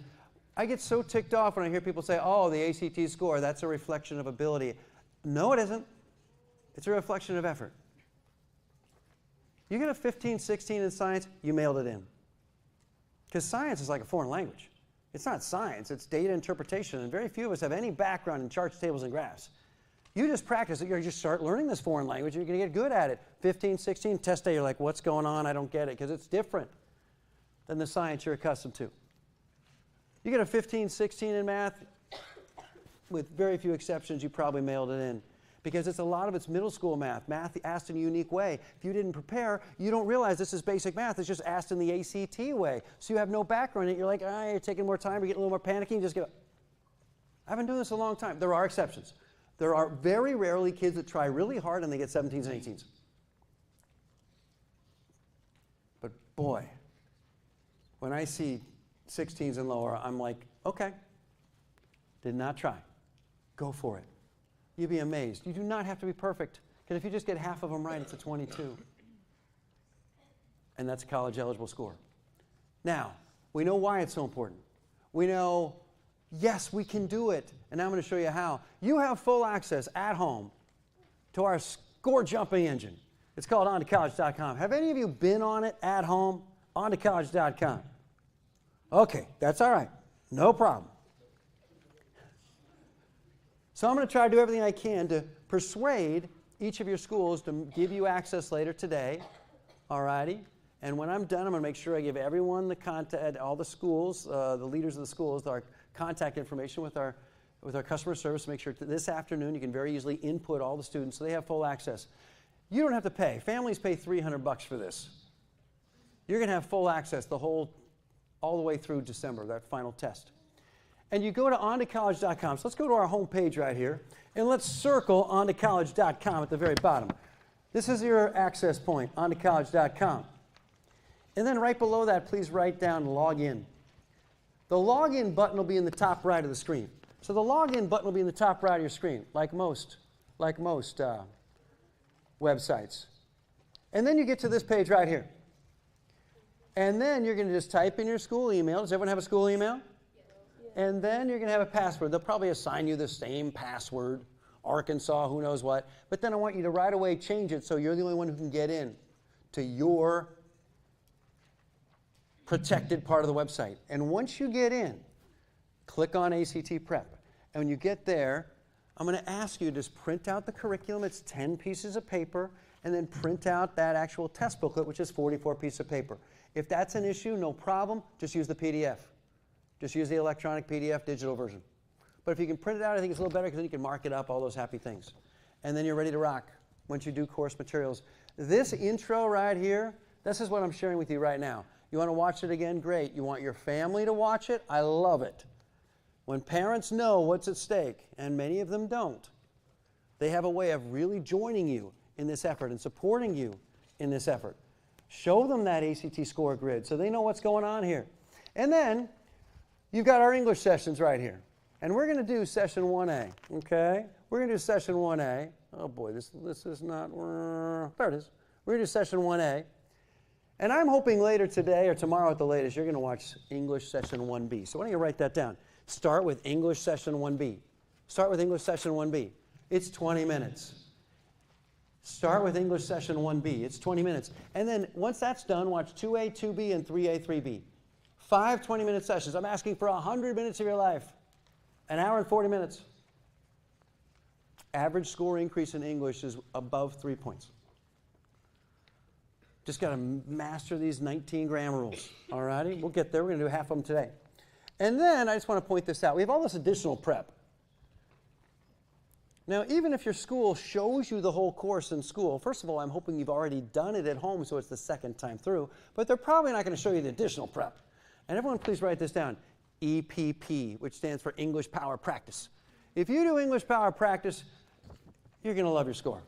I get so ticked off when I hear people say, oh, the ACT score, that's a reflection of ability. No, it isn't. It's a reflection of effort. You get a 15, 16 in science, you mailed it in. Because science is like a foreign language. It's not science, it's data interpretation, and very few of us have any background in charts, tables, and graphs. You just practice it, you just start learning this foreign language, and you're going to get good at it. 15, 16, test day, you're like, what's going on? I don't get it, because it's different than the science you're accustomed to. You get a 15, 16 in math, with very few exceptions, you probably mailed it in. Because it's a lot of it's middle school math, math asked in a unique way. If you didn't prepare, you don't realize this is basic math. It's just asked in the ACT way. So you have no background in it. You're like, you're taking more time, you're getting a little more panicky, and just go. I've been doing this a long time. There are exceptions. There are very rarely kids that try really hard and they get 17s and 18s. But boy, when I see 16s and lower, I'm like, okay, did not try. Go for it. You'd be amazed. You do not have to be perfect, because if you just get half of them right, it's a 22. And that's a college-eligible score. Now, we know why it's so important. We know, yes, we can do it, and now I'm going to show you how. You have full access at home to our score jumping engine. It's called ontocollege.com. Have any of you been on it at home? Ontocollege.com. Okay, that's all right. No problem. So I'm going to try to do everything I can to persuade each of your schools to give you access later today, all righty? And when I'm done, I'm going to make sure I give everyone the contact, all the schools, the leaders of the schools, our contact information with our customer service to make sure that this afternoon you can very easily input all the students so they have full access. You don't have to pay. Families pay $300 for this. You're going to have full access all the way through December, that final test. And you go to ontocollege.com. So let's go to our home page right here, and let's circle ontocollege.com at the very bottom. This is your access point, ontocollege.com. And then right below that, please write down login. The login button will be in the top right of the screen. So the login button will be in the top right of your screen, like most websites. And then you get to this page right here. And then you're going to just type in your school email. Does everyone have a school email? And then you're going to have a password. They'll probably assign you the same password, Arkansas, who knows what. But then I want you to right away change it so you're the only one who can get in to your protected part of the website. And once you get in, click on ACT Prep. And when you get there, I'm going to ask you to just print out the curriculum. It's 10 pieces of paper, and then print out that actual test booklet, which is 44 pieces of paper. If that's an issue, no problem. Just use the PDF. Just use the electronic PDF digital version. But if you can print it out, I think it's a little better because then you can mark it up, all those happy things. And then you're ready to rock once you do course materials. This intro right here, this is what I'm sharing with you right now. You want to watch it again? Great. You want your family to watch it? I love it. When parents know what's at stake, and many of them don't, they have a way of really joining you in this effort and supporting you in this effort. Show them that ACT score grid so they know what's going on here. And then you've got our English sessions right here. And we're going to do session 1A, okay? We're going to do session 1A. Oh boy, this is not, there it is. We're going to do session 1A. And I'm hoping later today or tomorrow at the latest, you're going to watch English session 1B. So why don't you write that down? Start with English session 1B. Start with English session 1B. It's 20 minutes. Start with English session 1B. It's 20 minutes. And then once that's done, watch 2A, 2B, and 3A, 3B. 5 20-minute sessions. I'm asking for 100 minutes of your life. An hour and 40 minutes. Average score increase in English is above 3 points. Just got to master these 19 grammar rules. All righty? We'll get there. We're going to do half of them today. And then I just want to point this out. We have all this additional prep. Now, even if your school shows you the whole course in school, first of all, I'm hoping you've already done it at home, so it's the second time through, but they're probably not going to show you the additional prep. And everyone, please write this down. EPP, which stands for English Power Practice. If you do English Power Practice, you're going to love your score.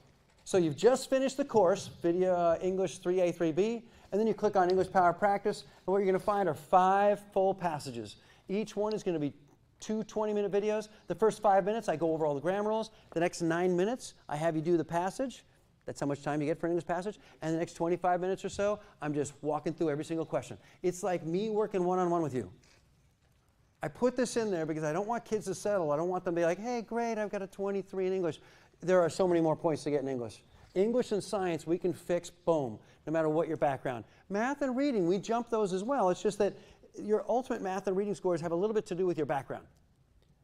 So you've just finished the course, Video English 3A, 3B, and then you click on English Power Practice, and what you're going to find are 5 full passages. Each one is going to be 2 20-minute videos. The first 5 minutes, I go over all the grammar rules. The next 9 minutes, I have you do the passage. That's how much time you get for an English passage. And the next 25 minutes or so, I'm just walking through every single question. It's like me working one-on-one with you. I put this in there because I don't want kids to settle. I don't want them to be like, hey, great, I've got a 23 in English. There are so many more points to get in English. English and science, we can fix, boom, no matter what your background. Math and reading, we jump those as well. It's just that your ultimate math and reading scores have a little bit to do with your background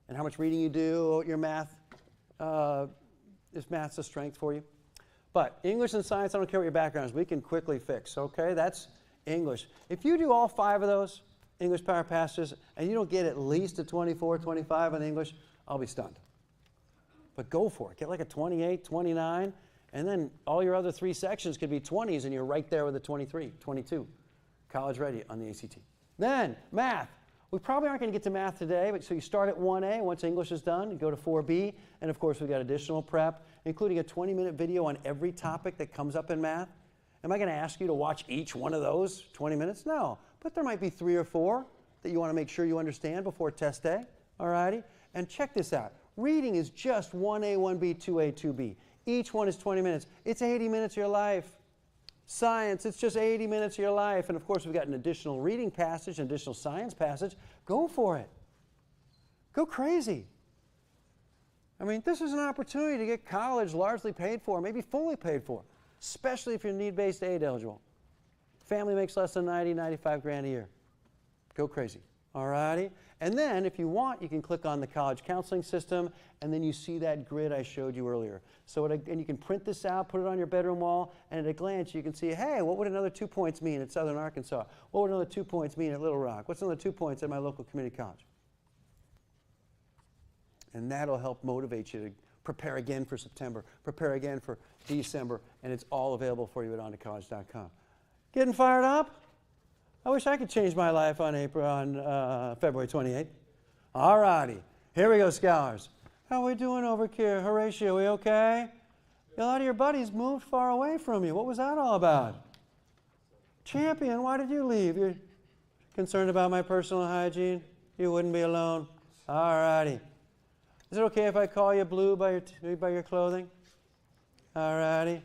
and how much reading you do, your math, if math's a strength for you. But English and science, I don't care what your background is, we can quickly fix, okay? That's English. If you do all 5 of those English Power Passages and you don't get at least a 24, 25 on English, I'll be stunned. But go for it. Get like a 28, 29, and then all your other 3 sections could be 20s, and you're right there with a 23, 22. College ready on the ACT. Then, math. We probably aren't going to get to math today, but so you start at 1A. Once English is done, you go to 4B. And, of course, we've got additional prep, including a 20-minute video on every topic that comes up in math. Am I going to ask you to watch each one of those 20 minutes? No. But there might be 3 or 4 that you want to make sure you understand before test day. All righty? And check this out. Reading is just 1A, 1B, 2A, 2B. Each one is 20 minutes. It's 80 minutes of your life. Science, it's just 80 minutes of your life. And of course, we've got an additional reading passage, an additional science passage. Go for it. Go crazy. I mean, this is an opportunity to get college largely paid for, maybe fully paid for, especially if you're need-based aid eligible. Family makes less than 90, 95 grand a year. Go crazy. All righty? And then, if you want, you can click on the college counseling system, and then you see that grid I showed you earlier. So, and you can print this out, put it on your bedroom wall, and at a glance, you can see, hey, what would another 2 points mean at Southern Arkansas? What would another 2 points mean at Little Rock? What's another 2 points at my local community college? And that'll help motivate you to prepare again for September, prepare again for December, and it's all available for you at ontocollege.com. Getting fired up? I wish I could change my life on February 28th. All righty. Here we go, scholars. How are we doing over here? Horatio, we okay? A lot of your buddies moved far away from you. What was that all about? Champion, why did you leave? You're concerned about my personal hygiene? You wouldn't be alone. All righty. Is it okay if I call you Blue by your clothing? All righty.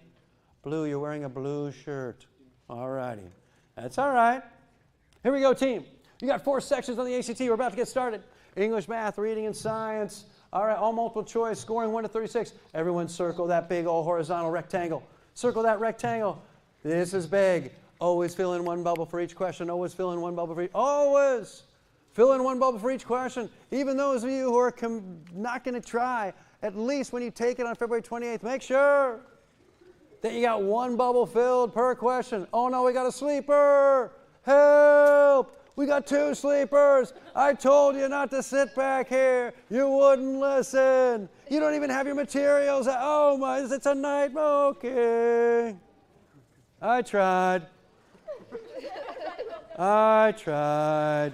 Blue, you're wearing a blue shirt. All righty. That's all right. Here we go, team. You got 4 sections on the ACT. We're about to get started. English, math, reading, and science. All right, all multiple choice, scoring 1 to 36. Everyone circle that big old horizontal rectangle. Circle that rectangle. This is big. Always fill in 1 bubble for each question. Always fill in 1 bubble for each. Always fill in 1 bubble for each question. Even those of you who are not going to try, at least when you take it on February 28th, make sure that you got 1 bubble filled per question. Oh no, we got a sleeper. Help! We got 2 sleepers. I told you not to sit back here. You wouldn't listen. You don't even have your materials. Oh my, it's a nightmare. Okay. I tried. I tried.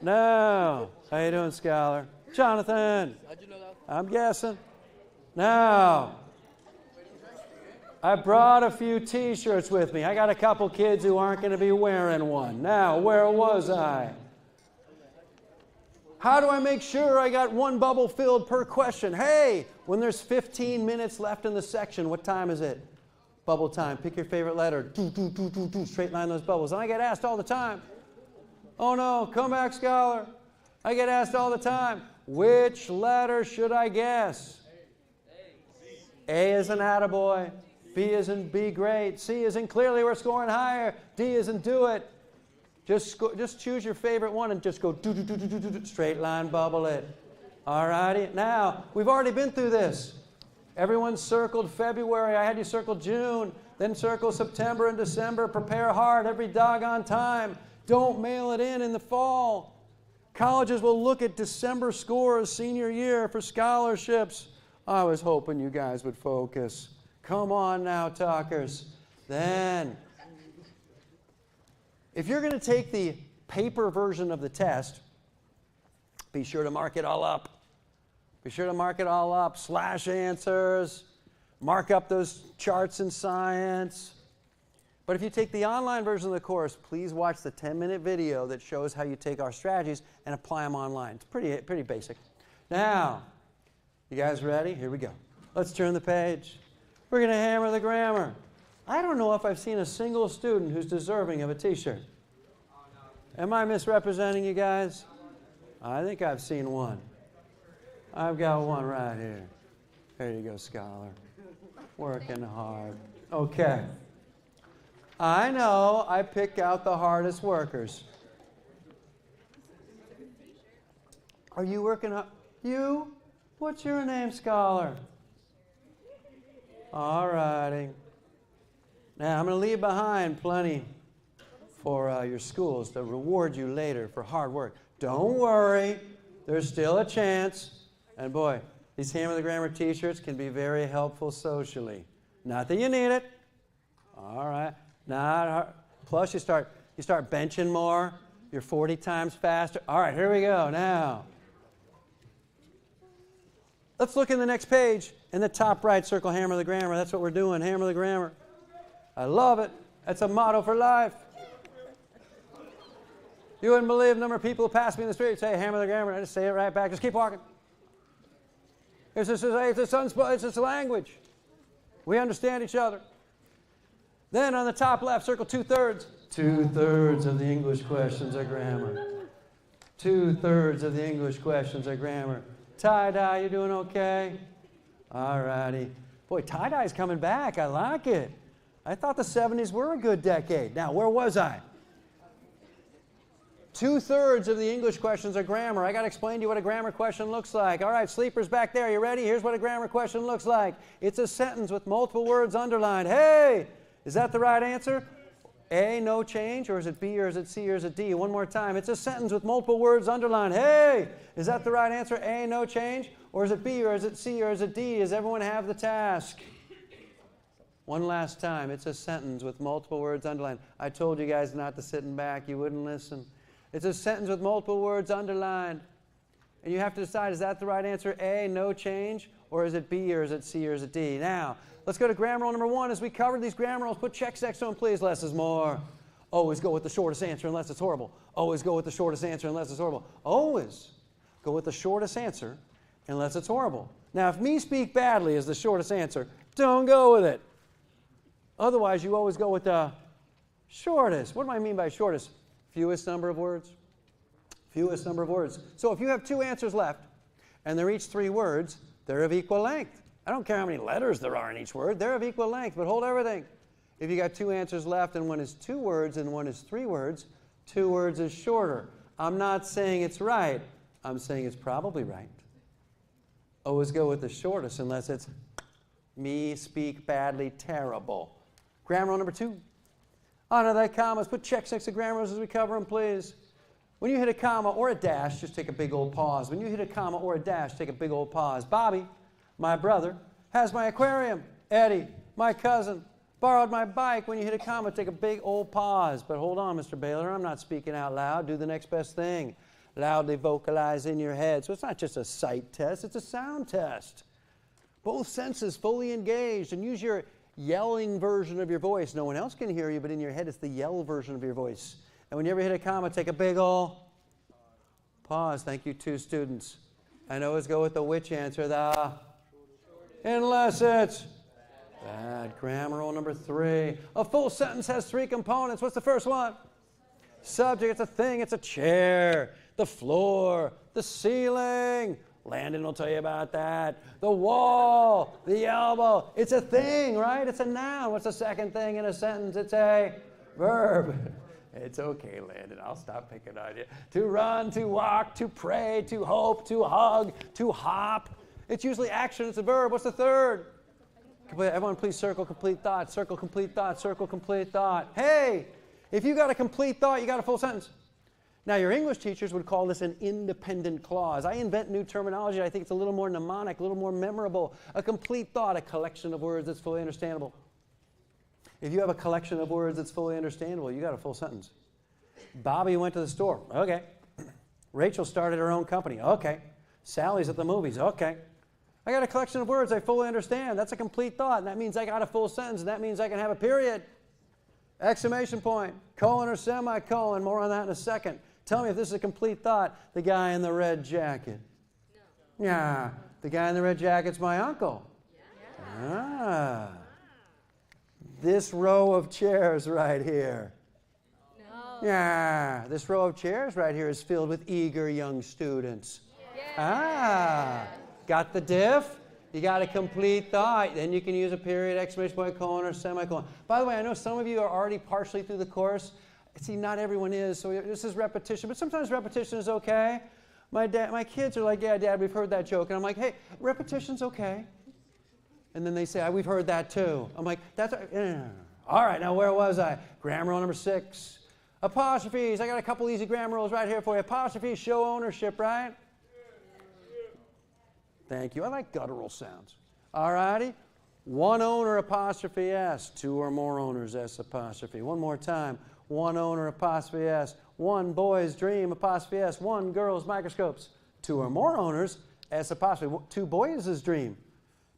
No. How you doing, Scholar? Jonathan. How'd you know that? I'm guessing. Now. I brought a few T-shirts with me. I got a couple kids who aren't going to be wearing one. Now, where was I? How do I make sure I got 1 bubble filled per question? Hey, when there's 15 minutes left in the section, what time is it? Bubble time. Pick your favorite letter. Do, straight line those bubbles. And I get asked all the time. Oh no, come back, Scholar. I get asked all the time, which letter should I guess? A is an attaboy. B is in be great. C is in clearly we're scoring higher. D is in do it. Just choose your favorite one and just go do, straight line bubble it. All righty. Now, we've already been through this. Everyone circled February. I had you circle June. Then circle September and December. Prepare hard every doggone time. Don't mail it in the fall. Colleges will look at December scores senior year for scholarships. I was hoping you guys would focus. Come on now, talkers. Then, if you're going to take the paper version of the test, be sure to mark it all up. Be sure to mark it all up. Slash answers. Mark up those charts in science. But if you take the online version of the course, please watch the 10-minute video that shows how you take our strategies and apply them online. It's pretty basic. Now, you guys ready? Here we go. Let's turn the page. We're going to hammer the grammar. I don't know if I've seen a single student who's deserving of a t-shirt. Am I misrepresenting you guys? I think I've seen one. I've got one right here. There you go, scholar. Working hard. Okay. I know I pick out the hardest workers. Are you working up? You? What's your name, scholar? All righty. Now, I'm going to leave behind plenty for your schools to reward you later for hard work. Don't worry. There's still a chance. And boy, these Hammer the Grammar t-shirts can be very helpful socially. Not that you need it. All right. Not hard. Plus, you start benching more. You're 40 times faster. All right, here we go. Now, let's look in the next page. In the top right, circle Hammer the Grammar. That's what we're doing, Hammer the Grammar. I love it. That's a motto for life. You wouldn't believe the number of people who pass me in the street say Hammer the Grammar. I just say it right back. Just keep walking. It's a language. We understand each other. Then on the top left, circle 2/3. 2/3 of the English questions are grammar. 2/3 of the English questions are grammar. Tie-dye, you doing okay? All righty. Boy, tie-dye's coming back. I like it. I thought the 70s were a good decade. Now, where was I? 2/3 of the English questions are grammar. I got to explain to you what a grammar question looks like. All right, sleepers back there, you ready? Here's what a grammar question looks like. It's a sentence with multiple words underlined. Hey! Is that the right answer? A, no change, or is it B, or is it C, or is it D? One more time. It's a sentence with multiple words underlined. Hey! Is that the right answer? A, no change, or is it B, or is it C, or is it D? Does everyone have the task? One last time. It's a sentence with multiple words underlined. I told you guys not to sit in back. You wouldn't listen. It's a sentence with multiple words underlined. And you have to decide, is that the right answer? A, no change, or is it B, or is it C, or is it D? Now, let's go to grammar rule number 1. As we covered these grammar rules, put checks next to them, please. Less is more. Always go with the shortest answer unless it's horrible. Always go with the shortest answer unless it's horrible. Always go with the shortest answer unless it's horrible. Now, if me speak badly is the shortest answer, don't go with it. Otherwise, you always go with the shortest. What do I mean by shortest? Fewest number of words. Fewest number of words. So if you have 2 answers left, and they're each 3 words, they're of equal length. I don't care how many letters there are in each word. They're of equal length, but hold everything. If you got 2 answers left and one is 2 words and one is 3 words, 2 words is shorter. I'm not saying it's right. I'm saying it's probably right. Always go with the shortest unless it's me speak badly terrible. Grammar rule number 2. Honor thy commas. Put checks next to grammar rules as we cover them, please. When you hit a comma or a dash, just take a big old pause. When you hit a comma or a dash, take a big old pause. Bobby, my brother, has my aquarium. Eddie, my cousin, borrowed my bike. When you hit a comma, take a big old pause. But hold on, Mr. Baylor, I'm not speaking out loud. Do the next best thing. Loudly vocalize in your head. So it's not just a sight test, it's a sound test. Both senses fully engaged, and use your yelling version of your voice. No one else can hear you, but in your head it's the yell version of your voice. And when you ever hit a comma, take a big ol' pause. Thank you, 2 students. And always go with the which answer, the unless it's bad. Grammar rule number 3. A full sentence has 3 components. What's the first one? Subject. It's a thing. It's a chair. The floor. The ceiling. Landon will tell you about that. The wall. The elbow. It's a thing, right? It's a noun. What's the second thing in a sentence? It's a verb. It's okay, Landon. I'll stop picking on you. To run, to walk, to pray, to hope, to hug, to hop. It's usually action. It's a verb. What's the third? Everyone please circle complete thought. Circle complete thought. Circle complete thought. Hey, if you got a complete thought, you got a full sentence. Now, your English teachers would call this an independent clause. I invent new terminology. I think it's a little more mnemonic, a little more memorable. A complete thought, a collection of words that's fully understandable. If you have a collection of words that's fully understandable, you got a full sentence. Bobby went to the store. Okay. Rachel started her own company. Okay. Sally's at the movies. Okay. I got a collection of words I fully understand. That's a complete thought, and that means I got a full sentence, and that means I can have a period. Exclamation point, colon or semicolon. More on that in a second. Tell me if this is a complete thought. The guy in the red jacket. No. Yeah. The guy in the red jacket's my uncle. Yeah. Ah. This row of chairs right here. No. Yeah. This row of chairs right here is filled with eager young students. Yeah. Ah. Got the diff? You got a complete thought. Then you can use a period, exclamation point, colon, or semicolon. By the way, I know some of you are already partially through the course. See, not everyone is, so this is repetition. But sometimes repetition is okay. My kids are like, yeah, Dad, we've heard that joke. And I'm like, hey, repetition's okay. And then they say, we've heard that too. I'm like, that's... All right, now where was I? Grammar rule number 6. Apostrophes. I got a couple easy grammar rules right here for you. Apostrophes show ownership, right? Thank you. I like guttural sounds. All righty. One owner, apostrophe S. Two or more owners, S apostrophe. One more time. One owner, apostrophe S. One boy's dream, apostrophe S. One girl's microscopes. Two or more owners, S apostrophe. Two boys' dream.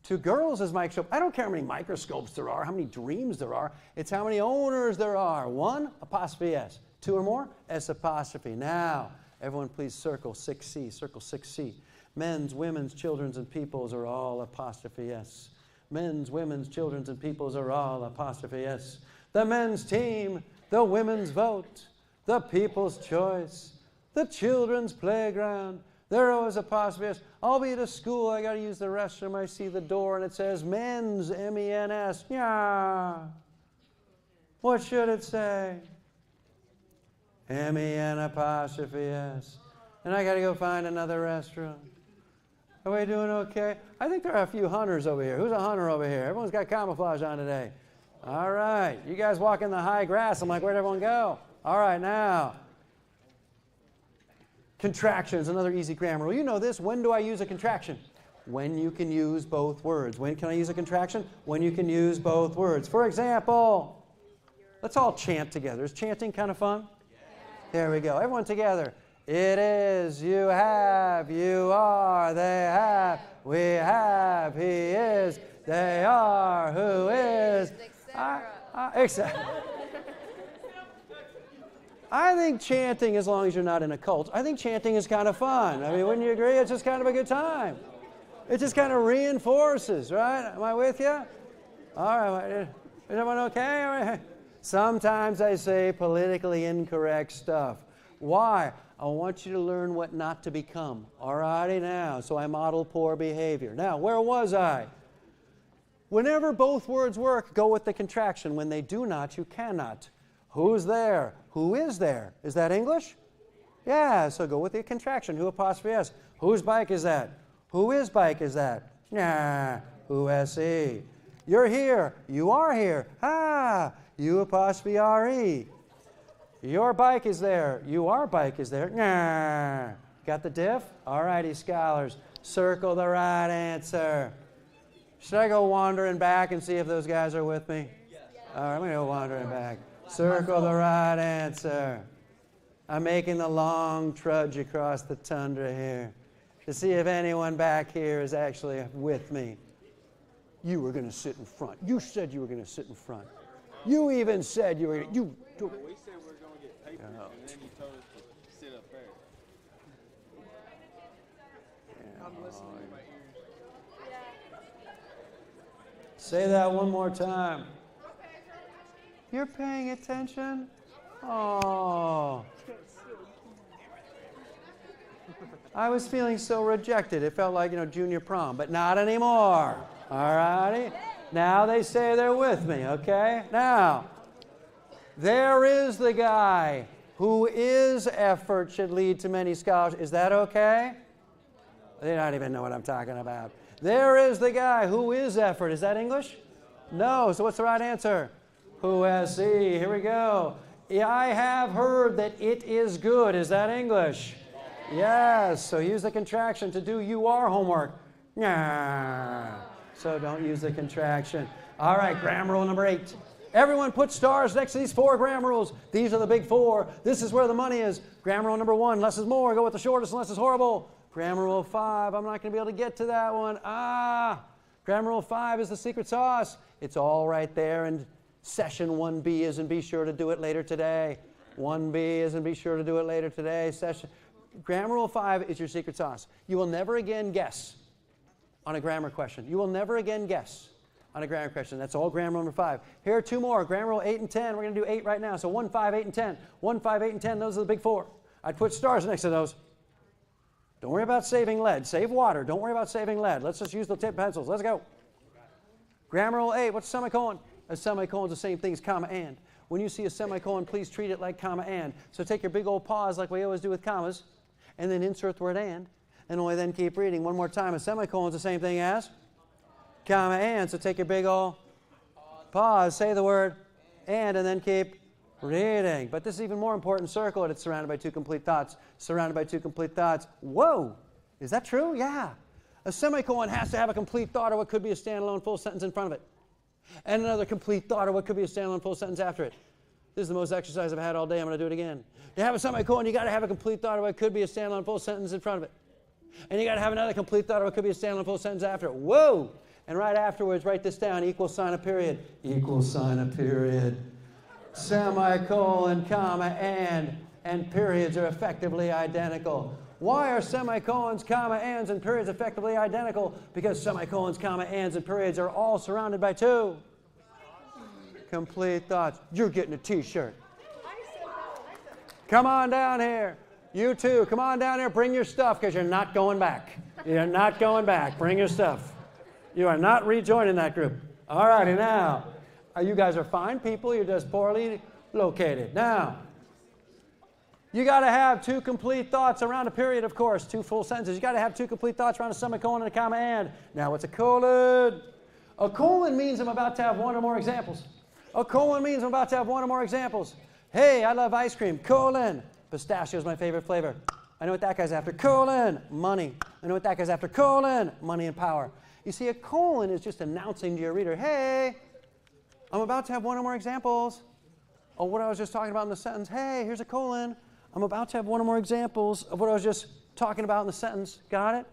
Two girls' microscope. I don't care how many microscopes there are, how many dreams there are. It's how many owners there are. One, apostrophe S. Two or more, S apostrophe. Now, everyone please circle 6C. Circle 6C. Men's, women's, children's, and people's are all apostrophe S. Men's, women's, children's, and people's are all apostrophe S. The men's team, the women's vote, the people's choice, the children's playground, they're always apostrophe S. I'll be at a school, I got to use the restroom, I see the door, and it says men's, M-E-N-S. Yeah. What should it say? M-E-N apostrophe S. And I got to go find another restroom. Are we doing okay? I think there are a few hunters over here. Who's a hunter over here? Everyone's got camouflage on today. All right. You guys walk in the high grass. I'm like, where'd everyone go? All right, now. Contractions, another easy grammar rule. You know this. When do I use a contraction? When you can use both words. When can I use a contraction? When you can use both words. For example, let's all chant together. Is chanting kind of fun? There we go. Everyone together. It is, you have, you are, they have, we have, he is, they are, who is, etc. I think chanting, as long as you're not in a cult, I think chanting is kind of fun. I mean, wouldn't you agree? It's just kind of a good time. It just kind of reinforces, right? Am I with you? All right. Is everyone okay? Sometimes I say politically incorrect stuff. Why? I want you to learn what not to become. All righty now. So I model poor behavior. Now, where was I? Whenever both words work, go with the contraction. When they do not, you cannot. Who's there? Who is there? Is that English? Yeah, so go with the contraction. Who apostrophe S? Whose bike is that? Who is bike is that? Nah, who S-E? You're here. You are here. Ah, you apostrophe R-E. Your bike is there. Your bike is there. Nah. Got the diff? All righty, scholars. Circle the right answer. Should I go wandering back and see if those guys are with me? Yes. All right, I'm going to go wandering back. Circle the right answer. I'm making the long trudge across the tundra here to see if anyone back here is actually with me. You were going to sit in front. You said you were going to sit in front. You even said you were going to... We said we're going to get papers, and then you told us to sit up there. Yeah. I'm listening to my ears. Say that one more time. You're paying attention? Oh. I was feeling so rejected. It felt like, junior prom, but not anymore. All righty? Now they say they're with me, okay? Now, there is the guy who is effort should lead to many scholars. Is that okay? They don't even know what I'm talking about. There is the guy who is effort. Is that English? No. So what's the right answer? Who has see? Here we go. I have heard that it is good. Is that English? Yes. So use the contraction to do you are homework. Yeah. So don't use the contraction. All right, grammar rule number 8. Everyone put stars next to these 4 grammar rules. These are the big 4. This is where the money is. Grammar rule number 1, less is more. Go with the shortest and less is horrible. Grammar rule 5, I'm not going to be able to get to that one. Grammar rule 5 is the secret sauce. It's all right there in session 1B, as in be sure to do it later today. 1B, as in be sure to do it later today. Grammar rule 5 is your secret sauce. You will never again guess on a grammar question. You will never again guess on a grammar question. That's all grammar number 5. Here are 2 more. Grammar rule 8 and 10. We're going to do 8 right now. So 1, 5, 8, and 10. 1, 5, 8, and 10. Those are the big 4. I'd put stars next to those. Don't worry about saving lead. Save water. Don't worry about saving lead. Let's just use the tip pencils. Let's go. Grammar rule 8. What's a semicolon? A semicolon is the same thing as comma and. When you see a semicolon, please treat it like comma and. So take your big old pause like we always do with commas, and then insert the word and only then keep reading. One more time. A semicolon is the same thing as comma and. So take your big old pause, say the word and then keep reading. But this is even more important. Circle it. It's surrounded by 2 complete thoughts. Surrounded by 2 complete thoughts. Whoa! Is that true? Yeah. A semicolon has to have a complete thought or what could be a standalone full sentence in front of it. And another complete thought or what could be a standalone full sentence after it. This is the most exercise I've had all day. I'm going to do it again. To have a semicolon, you got to have a complete thought or what could be a standalone full sentence in front of it. And you got to have another complete thought or what could be a standalone full sentence after it. Whoa! And right afterwards, write this down. Equal sign of period. Equal sign of period. Semicolon, comma, and periods are effectively identical. Why are semicolons, comma, ands, and periods effectively identical? Because semicolons, comma, ands, and periods are all surrounded by 2 complete thoughts. You're getting a T-shirt. Come on down here. You too. Come on down here. Bring your stuff because you're not going back. You're not going back. Bring your stuff. You are not rejoining that group. All righty, now. You guys are fine people. You're just poorly located. Now, you got to have 2 complete thoughts around a period, of course. 2 full sentences. You got to have 2 complete thoughts around a semicolon and a comma and. Now, what's a colon? A colon means I'm about to have 1 or more examples. A colon means I'm about to have 1 or more examples. Hey, I love ice cream. Colon. Pistachio is my favorite flavor. I know what that guy's after. Colon. Money. I know what that guy's after. Colon. Money and power. You see, a colon is just announcing to your reader, hey, I'm about to have 1 or more examples of what I was just talking about in the sentence. Hey, here's a colon. I'm about to have 1 or more examples of what I was just talking about in the sentence. Got it?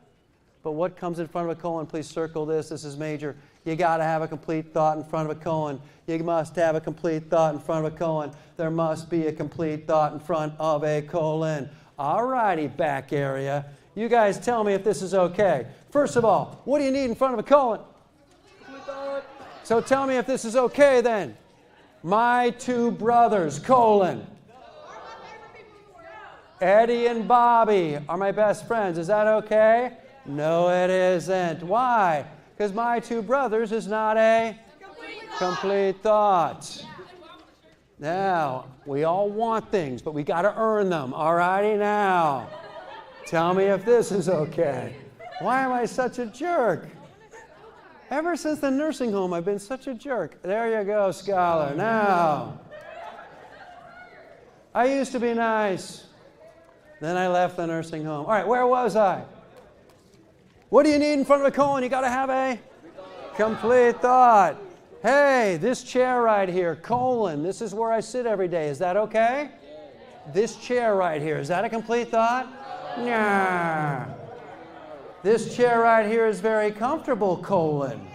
But what comes in front of a colon? Please circle this. This is major. You got to have a complete thought in front of a colon. You must have a complete thought in front of a colon. There must be a complete thought in front of a colon. All righty, back area. You guys tell me if this is okay. First of all, what do you need in front of a colon? So tell me if this is okay then. My 2 brothers, colon. Eddie and Bobby are my best friends. Is that okay? No, it isn't. Why? Because my 2 brothers is not a complete thought. Now, we all want things, but we got to earn them. All righty now. Tell me if this is okay. Why am I such a jerk? Ever since the nursing home, I've been such a jerk. There you go, scholar. Now, I used to be nice. Then I left the nursing home. All right, where was I? What do you need in front of a colon? You got to have a complete thought. Hey, this chair right here, colon, this is where I sit every day. Is that okay? This chair right here, is that a complete thought? Nah. This chair right here is very comfortable, colon.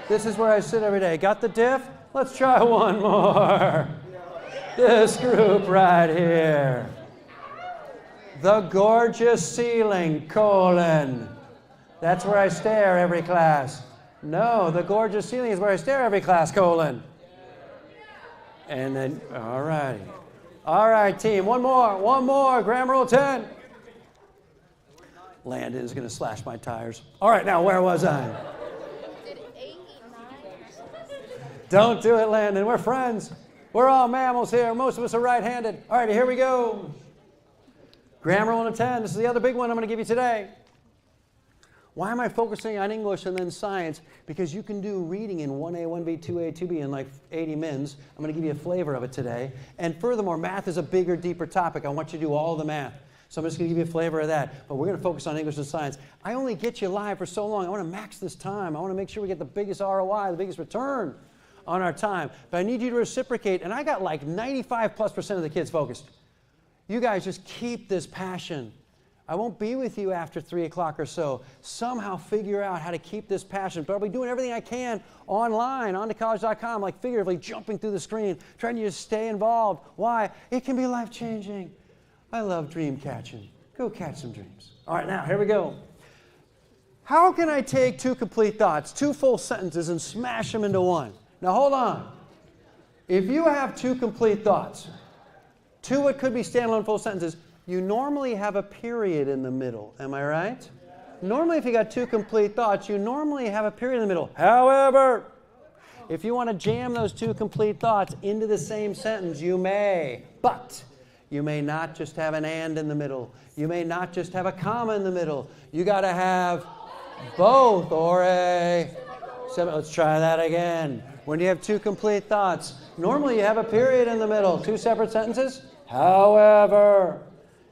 This is where I sit every day. Got the diff? Let's try one more. This group right here. The gorgeous ceiling, colon. That's where I stare every class. No, the gorgeous ceiling is where I stare every class, colon. And then, all righty. All right, team, one more. Grammar rule 10. Landon is going to slash my tires. All right, now, where was I? Did 8 eat 9? Don't do it, Landon. We're friends. We're all mammals here. Most of us are right-handed. All right, here we go. Grammar rule 10. This is the other big one I'm going to give you today. Why am I focusing on English and then science? Because you can do reading in 1A, 1B, 2A, 2B in like 80 mins. I'm going to give you a flavor of it today. And furthermore, math is a bigger, deeper topic. I want you to do all the math. So I'm just going to give you a flavor of that. But we're going to focus on English and science. I only get you live for so long. I want to max this time. I want to make sure we get the biggest ROI, the biggest return on our time. But I need you to reciprocate. And I got like 95+% of the kids focused. You guys just keep this passion I won't be with you after 3 o'clock or so. Somehow figure out how to keep this passion. But I'll be doing everything I can online, ontocollege.com, like figuratively jumping through the screen, trying to just stay involved. Why? It can be life-changing. I love dream catching. Go catch some dreams. All right, now, here we go. How can I take 2 complete thoughts, 2 full sentences, and smash them into one? Now, hold on. If you have 2 complete thoughts, 2 what could be standalone full sentences, you normally have a period in the middle. Am I right? Normally, if you got 2 complete thoughts, you normally have a period in the middle. However, if you want to jam those 2 complete thoughts into the same sentence, you may. But you may not just have an and in the middle. You may not just have a comma in the middle. You got to have both or a... Let's try that again. When you have 2 complete thoughts, normally you have a period in the middle. 2 separate sentences. However,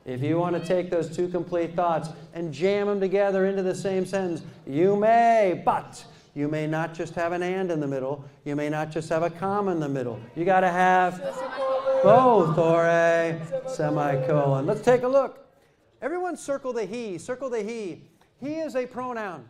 if you want to take those 2 complete thoughts and jam them together into the same sentence, you may, but you may not just have an and in the middle. You may not just have a comma in the middle. You got to have both or a semicolon. Let's take a look. Everyone circle the he. Circle the he. He is a pronoun.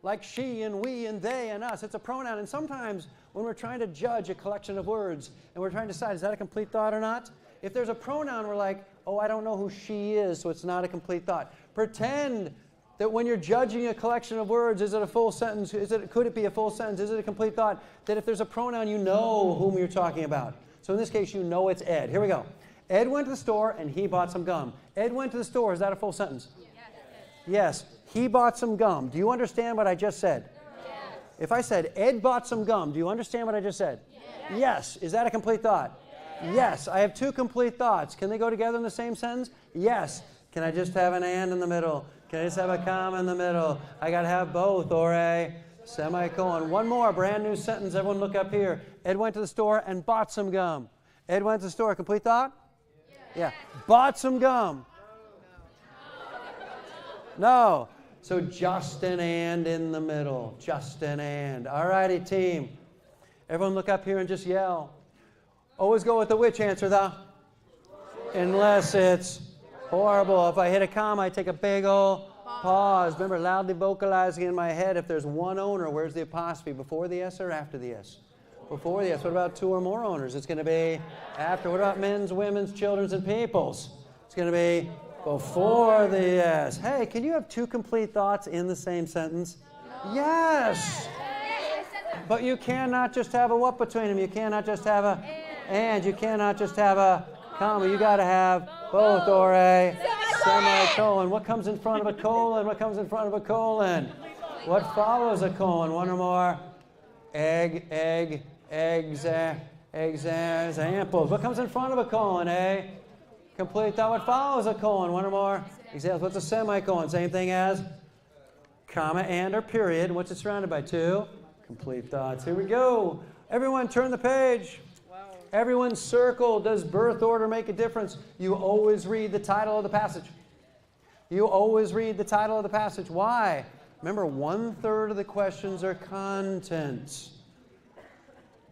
Like she and we and they and us. It's a pronoun. And sometimes when we're trying to judge a collection of words and we're trying to decide, is that a complete thought or not? If there's a pronoun, we're like, oh, I don't know who she is, so it's not a complete thought. Pretend that when you're judging a collection of words, is it a full sentence? Could it be a full sentence? Is it a complete thought? That if there's a pronoun, you know whom you're talking about. So in this case, you know it's Ed. Here we go. Ed went to the store and he bought some gum. Ed went to the store. Is that a full sentence? Yes. He bought some gum. Do you understand what I just said? Yes. If I said, Ed bought some gum, do you understand what I just said? Yes. Is that a complete thought? Yes. I have 2 complete thoughts. Can they go together in the same sentence? Yes. Can I just have an and in the middle? Can I just have a comma in the middle? I got to have both or a semicolon. One more brand new sentence. Everyone look up here. Ed went to the store and bought some gum. Ed went to the store. Complete thought? Yeah. Bought some gum. No. So just an and in the middle. Just an and. All righty, team. Everyone look up here and just yell. Always go with the which answer, the? Unless it's horrible. If I hit a comma, I take a big ol' pause. Remember, loudly vocalizing in my head. If there's one owner, where's the apostrophe? Before the S or after the S? Before the S. What about 2 or more owners? It's going to be after. What about men's, women's, children's, and people's? It's going to be before the S. Hey, can you have 2 complete thoughts in the same sentence? No. Yes. But you cannot just have a what between them. You cannot just have a and. You cannot just have a comma. You got to have both or a semicolon. What comes in front of a colon? What comes in front of a colon? What follows a colon? 1 or more. Egg, egg, examples. What comes in front of a colon? A complete thought. What follows a colon? 1 or more. Examples. What's a semicolon? Same thing as comma and or period. What's it surrounded by? 2 complete thoughts. Here we go. Everyone turn the page. Everyone circle. Does birth order make a difference? You always read the title of the passage. You always read the title of the passage. Why? Remember, 1/3 of the questions are content.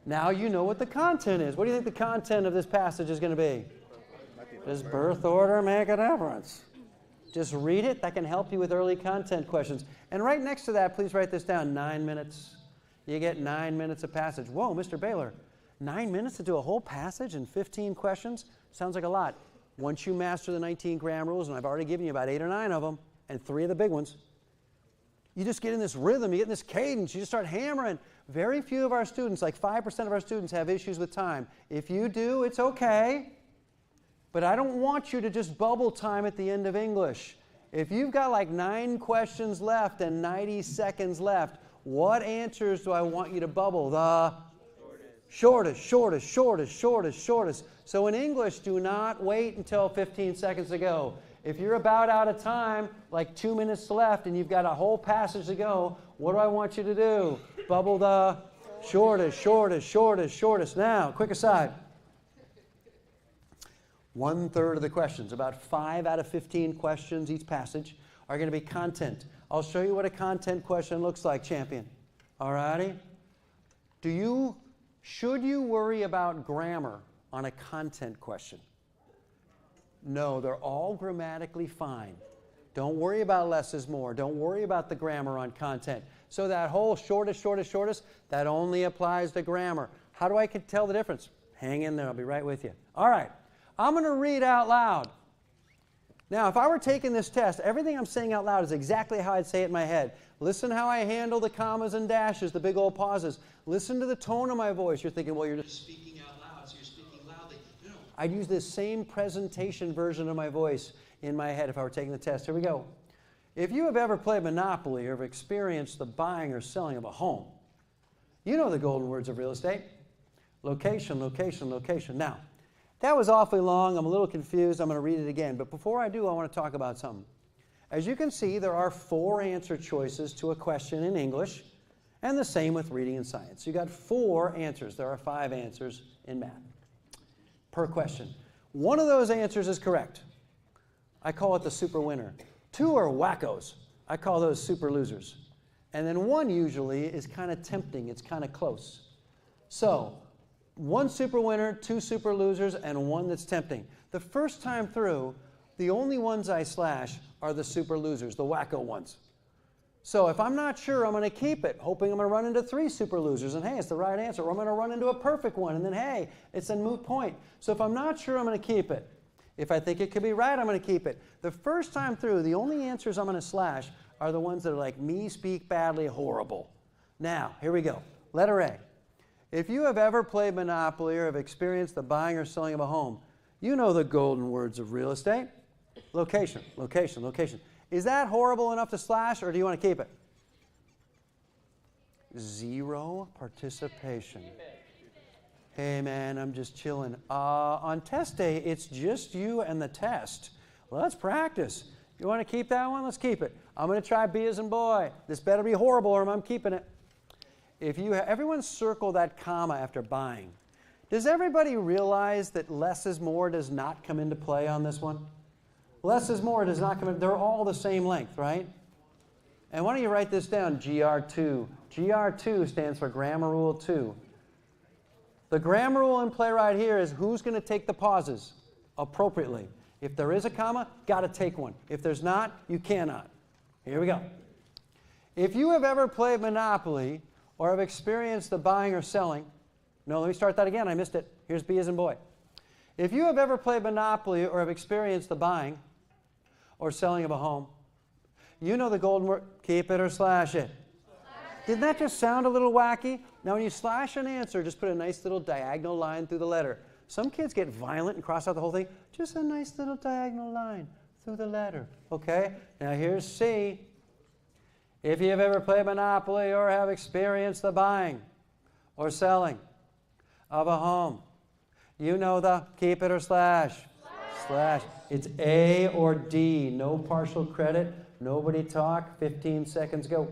Now you know what the content is. What do you think the content of this passage is going to be? Does birth order make a difference? Just read it. That can help you with early content questions. And right next to that, please write this down, 9 minutes. You get 9 minutes of passage. Whoa, Mr. Baylor, 9 minutes to do a whole passage and 15 questions? Sounds like a lot. Once you master the 19 gram rules, and I've already given you about 8 or 9 of them, and 3 of the big ones, you just get in this rhythm, you get in this cadence, you just start hammering. Very few of our students, like 5% of our students, have issues with time. If you do, it's okay. But I don't want you to just bubble time at the end of English. If you've got like 9 questions left and 90 seconds left, what answers do I want you to bubble? The shortest, shortest, shortest, shortest, shortest. So in English, do not wait until 15 seconds to go. If you're about out of time, like 2 minutes left, and you've got a whole passage to go, what do I want you to do? Bubble the shortest, shortest, shortest, shortest. Now, quick aside. 1/3 of the questions, about 5 out of 15 questions each passage, are going to be content. I'll show you what a content question looks like, champion. All righty? Should you worry about grammar on a content question? No, they're all grammatically fine. Don't worry about less is more. Don't worry about the grammar on content. So that whole shortest, that only applies to grammar. How do I tell the difference? Hang in there. I'll be right with you. All right. I'm going to read out loud. Now, if I were taking this test, everything I'm saying out loud is exactly how I'd say it in my head. Listen how I handle the commas and dashes, the big old pauses. Listen to the tone of my voice. You're thinking, well, you're just Speaking out loud, so you're speaking loudly. No. I'd use this same presentation version of my voice in my head if I were taking the test. Here we go. If you have ever played Monopoly or have experienced the buying or selling of a home, you know the golden words of real estate. Location, location, location. Now, that was awfully long. I'm a little confused. I'm going to read it again. But before I do, I want to talk about something. As you can see, there are 4 answer choices to a question in English, and the same with reading and science. You got 4 answers. There are 5 answers in math per question. One of those answers is correct. I call it the super winner. 2 are wackos. I call those super losers. And then 1 usually is kind of tempting. It's kind of close. So 1 super winner, 2 super losers, and 1 that's tempting. The first time through, the only ones I slash are the super losers, the wacko ones. So if I'm not sure, I'm going to keep it, hoping I'm going to run into 3 super losers, and hey, it's the right answer. Or I'm going to run into a perfect one, and then hey, it's a moot point. So if I'm not sure, I'm going to keep it. If I think it could be right, I'm going to keep it. The first time through, the only answers I'm going to slash are the ones that are like me speak badly, horrible. Now, here we go. Letter A. If you have ever played Monopoly or have experienced the buying or selling of a home, you know the golden words of real estate. Location, location, location. Is that horrible enough to slash, or do you want to keep it? 0 participation. Hey, man, I'm just chilling. On test day, it's just you and the test. Well, let's practice. You want to keep that one? Let's keep it. I'm going to try B as in boy. This better be horrible or I'm keeping it. If you everyone circle that comma after buying. Does everybody realize that less is more does not come into play on this one? Less is more does not come in. They're all the same length, right? And why don't you write this down, GR2. GR2 stands for Grammar Rule 2. The grammar rule in play right here is who's going to take the pauses appropriately. If there is a comma, got to take one. If there's not, you cannot. Here we go. If you have ever played Monopoly or have experienced the buying or selling, no, let me start that again. I missed it. Here's B as in boy. If you have ever played Monopoly or have experienced the buying or selling of a home, you know the golden word, keep it or slash it. Didn't that just sound a little wacky? Now, when you slash an answer, just put a nice little diagonal line through the letter. Some kids get violent and cross out the whole thing. Just a nice little diagonal line through the letter. Okay? Now, here's C. If you've ever played Monopoly or have experienced the buying or selling of a home, you know the keep it or slash. Slash. It's A or D. No partial credit. Nobody talk. 15 seconds, go.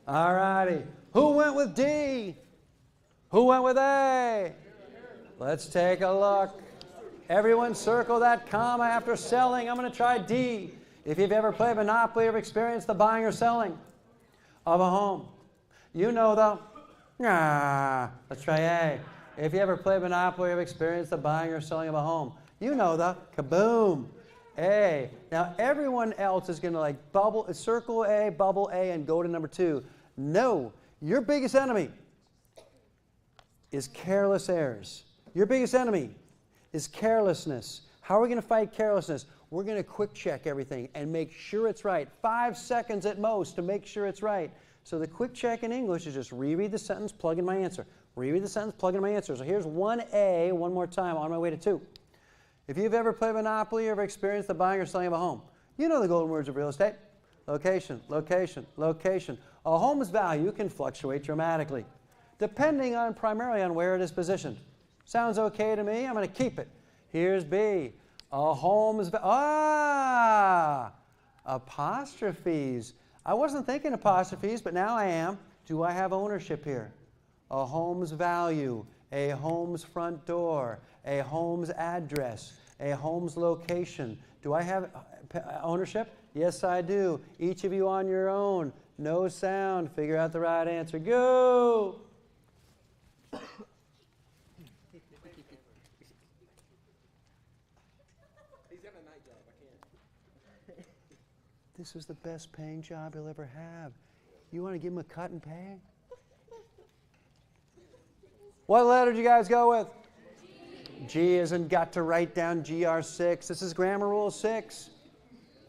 All righty. Who went with D? Who went with A? Let's take a look. Everyone circle that comma after selling. I'm going to try D. If you've ever played Monopoly or experienced the buying or selling of a home, you know the Let's try A. If you ever played Monopoly or have experienced the buying or selling of a home, you know the kaboom. A. Now everyone else is going to like circle A, bubble A, and go to number 2. No, your biggest enemy is careless errors. Your biggest enemy is carelessness. How are we going to fight carelessness? We're going to quick check everything and make sure it's right. 5 seconds at most to make sure it's right. So the quick check in English is just reread the sentence, plug in my answer. Reread the sentence, plug in my answer. So here's 1A, one more time, on my way to 2. If you've ever played Monopoly or ever experienced the buying or selling of a home, you know the golden words of real estate. Location, location, location. A home's value can fluctuate dramatically, depending on primarily on where it is positioned. Sounds okay to me? I'm going to keep it. Here's B. A home's apostrophes. I wasn't thinking apostrophes, but now I am. Do I have ownership here? a home's value, a home's front door, a home's address, a home's location. Do I have ownership? Yes, I do. Each of you on your own. No sound. Figure out the right answer. Go! This is the best paying job you'll ever have. You want to give him a cut and pay? What letter did you guys go with? G isn't got to write down GR6. This is grammar rule 6.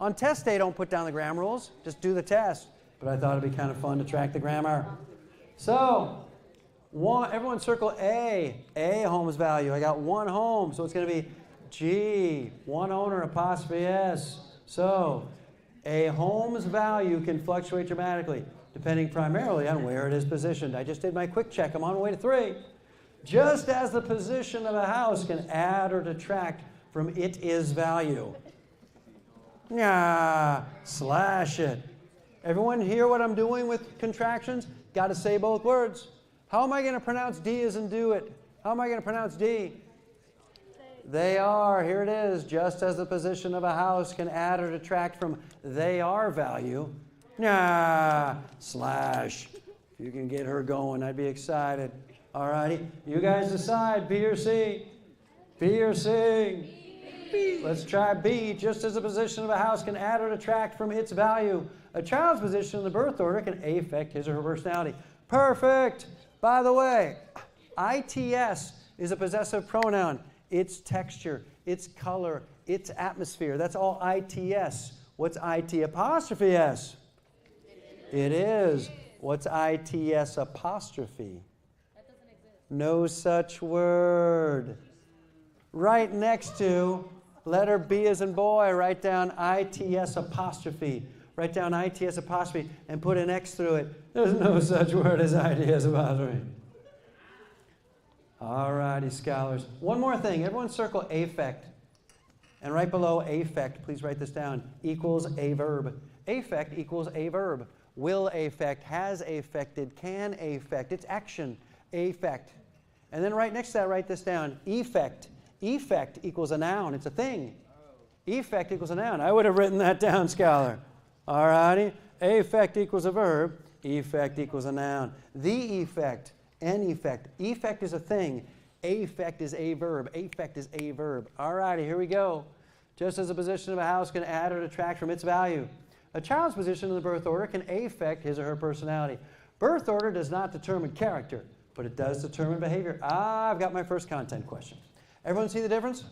On test day, don't put down the grammar rules. Just do the test. But I thought it'd be kind of fun to track the grammar. So, everyone circle A. A, home's value. I got one home, so it's going to be G, one owner, apostrophe S. So, a home's value can fluctuate dramatically, depending primarily on where it is positioned. I just did my quick check. I'm on my way to 3. Just as the position of a house can add or detract from it is value. Slash it. Everyone hear what I'm doing with contractions? Got to say both words. How am I going to pronounce D as in do it? How am I going to pronounce D? They are. Here it is. Just as the position of a house can add or detract from they are value. Slash. If you can get her going, I'd be excited. All righty. You guys decide, B or C? B or C? B. Let's try B. Just as the position of a house can add or detract from its value, a child's position in the birth order can affect his or her personality. Perfect. By the way, ITS is a possessive pronoun. Its texture, its color, its atmosphere. That's all ITS. What's IT apostrophe S? It is. What's ITS apostrophe? That doesn't exist. No such word. Right next to letter B as in boy, write down ITS apostrophe. Write down ITS apostrophe and put an X through it. There's no such word as ITS apostrophe. All righty, scholars. One more thing. Everyone circle affect. And right below affect, please write this down, equals a verb. Affect equals a verb. Will affect, has affected, can affect. It's action. Affect. And then right next to that, write this down, effect. Effect equals a noun. It's a thing. Effect equals a noun. I would have written that down, scholar. All righty. Affect equals a verb. Effect equals a noun. The effect. An effect. Effect is a thing. Affect is a verb. Affect is a verb. All righty, here we go. Just as the position of a house can add or detract from its value, a child's position in the birth order can affect his or her personality. Birth order does not determine character, but it does determine behavior. I've got my first content question. Everyone see the difference?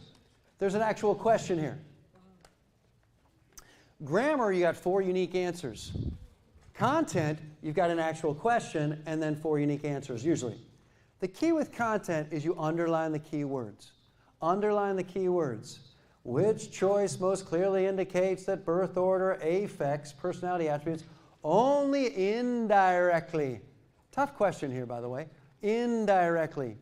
There's an actual question here. Grammar, you got 4 unique answers. Content, you've got an actual question and then 4 unique answers, usually. The key with content is you underline the key words. Underline the key words. Which choice most clearly indicates that birth order affects personality attributes only indirectly? Tough question here, by the way. Indirectly.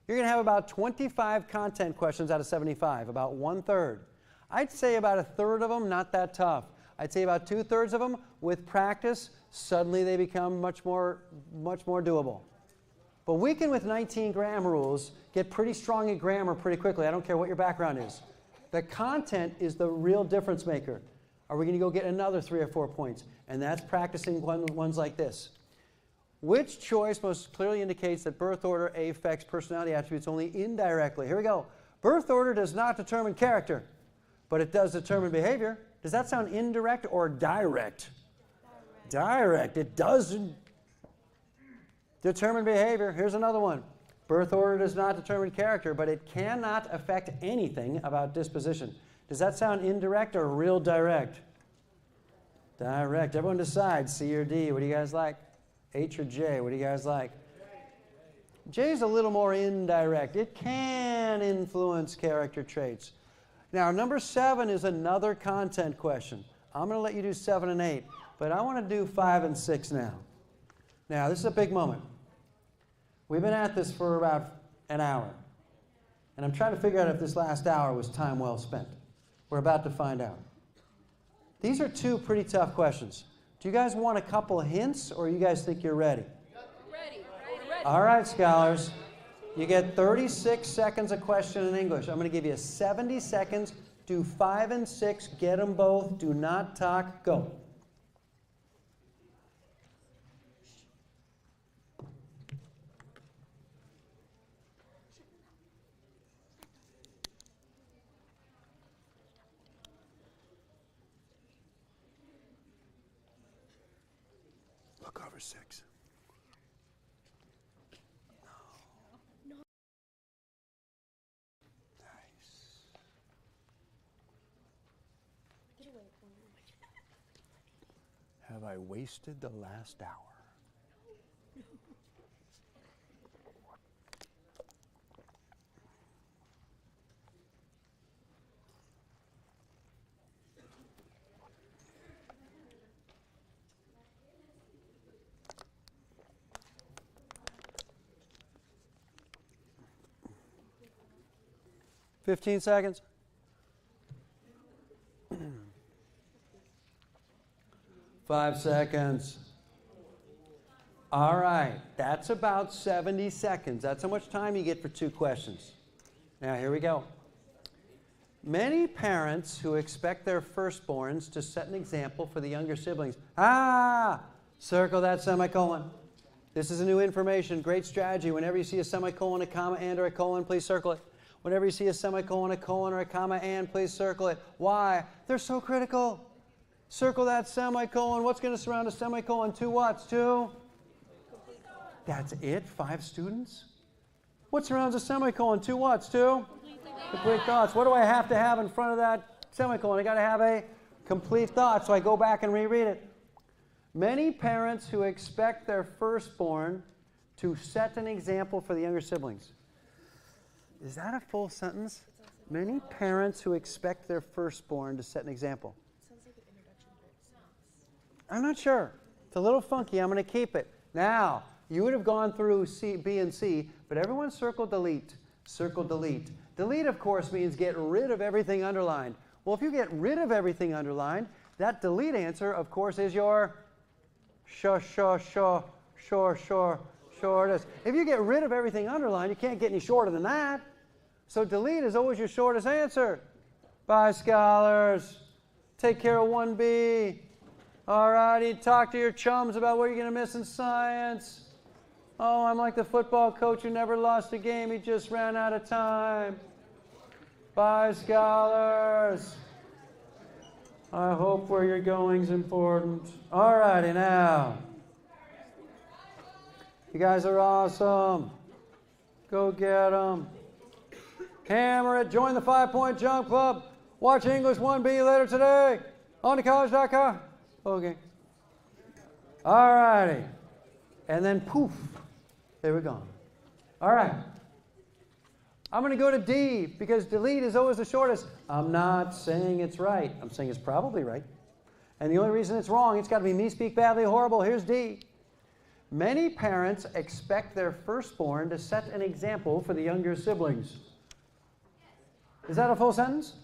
You're going to have about 25 content questions out of 75, about 1/3. I'd say about 1/3 of them, not that tough. I'd say about 2/3 of them, with practice, suddenly they become much more doable. But we can, with 19 grammar rules, get pretty strong at grammar pretty quickly. I don't care what your background is. The content is the real difference maker. Are we going to go get another 3 or 4 points? And that's practicing ones like this. Which choice most clearly indicates that birth order affects personality attributes only indirectly? Here we go. Birth order does not determine character, but it does determine behavior. Does that sound indirect or direct? Direct. It does determine behavior. Here's another one. Birth order does not determine character, but it cannot affect anything about disposition. Does that sound indirect or real direct? Direct. Everyone decides, C or D. What do you guys like? H or J? What do you guys like? J is a little more indirect. It can influence character traits. Now, number 7 is another content question. I'm going to let you do 7 and 8, but I want to do 5 and 6 now. Now, this is a big moment. We've been at this for about an hour, and I'm trying to figure out if this last hour was time well spent. We're about to find out. These are 2 pretty tough questions. Do you guys want a couple hints, or you guys think you're ready? Ready. All right, scholars. You get 36 seconds a question in English. I'm going to give you 70 seconds. Do 5 and 6. Get them both. Do not talk. Go. Look over 6. Have I wasted the last hour? Fifteen seconds. 5 seconds. All right, that's about 70 seconds. That's how much time you get for 2 questions. Now, here we go. Many parents who expect their firstborns to set an example for the younger siblings. Circle that semicolon. This is a new information, great strategy. Whenever you see a semicolon, a comma, and, or a colon, please circle it. Whenever you see a semicolon, a colon, or a comma, and, please circle it. Why? They're so critical. Circle that semicolon. What's going to surround a semicolon? 2 whats? 2? That's it? 5 students? What surrounds a semicolon? 2 whats? 2? Complete thoughts. What do I have to have in front of that semicolon? I got to have a complete thought, so I go back and reread it. Many parents who expect their firstborn to set an example for the younger siblings. Is that a full sentence? Many parents who expect their firstborn to set an example. I'm not sure. It's a little funky. I'm going to keep it. Now, you would have gone through C, B, and C, but everyone circle delete. Circle delete. Delete, of course, means get rid of everything underlined. Well, if you get rid of everything underlined, that delete answer, of course, is your shortest. If you get rid of everything underlined, you can't get any shorter than that. So delete is always your shortest answer. Bye, scholars. Take care of 1B. All righty, talk to your chums about what you're going to miss in science. Oh, I'm like the football coach who never lost a game. He just ran out of time. Bye, scholars. I hope where you're going is important. All righty, now. You guys are awesome. Go get them. Hammer it. Join the 5-Point Jump Club. Watch English 1B later today. On to college.com. Okay. All righty. And then poof. There we go. All right. I'm going to go to D because delete is always the shortest. I'm not saying it's right. I'm saying it's probably right. And the only reason it's wrong, it's got to be me speak badly horrible. Here's D. Many parents expect their firstborn to set an example for the younger siblings. Is that a full sentence?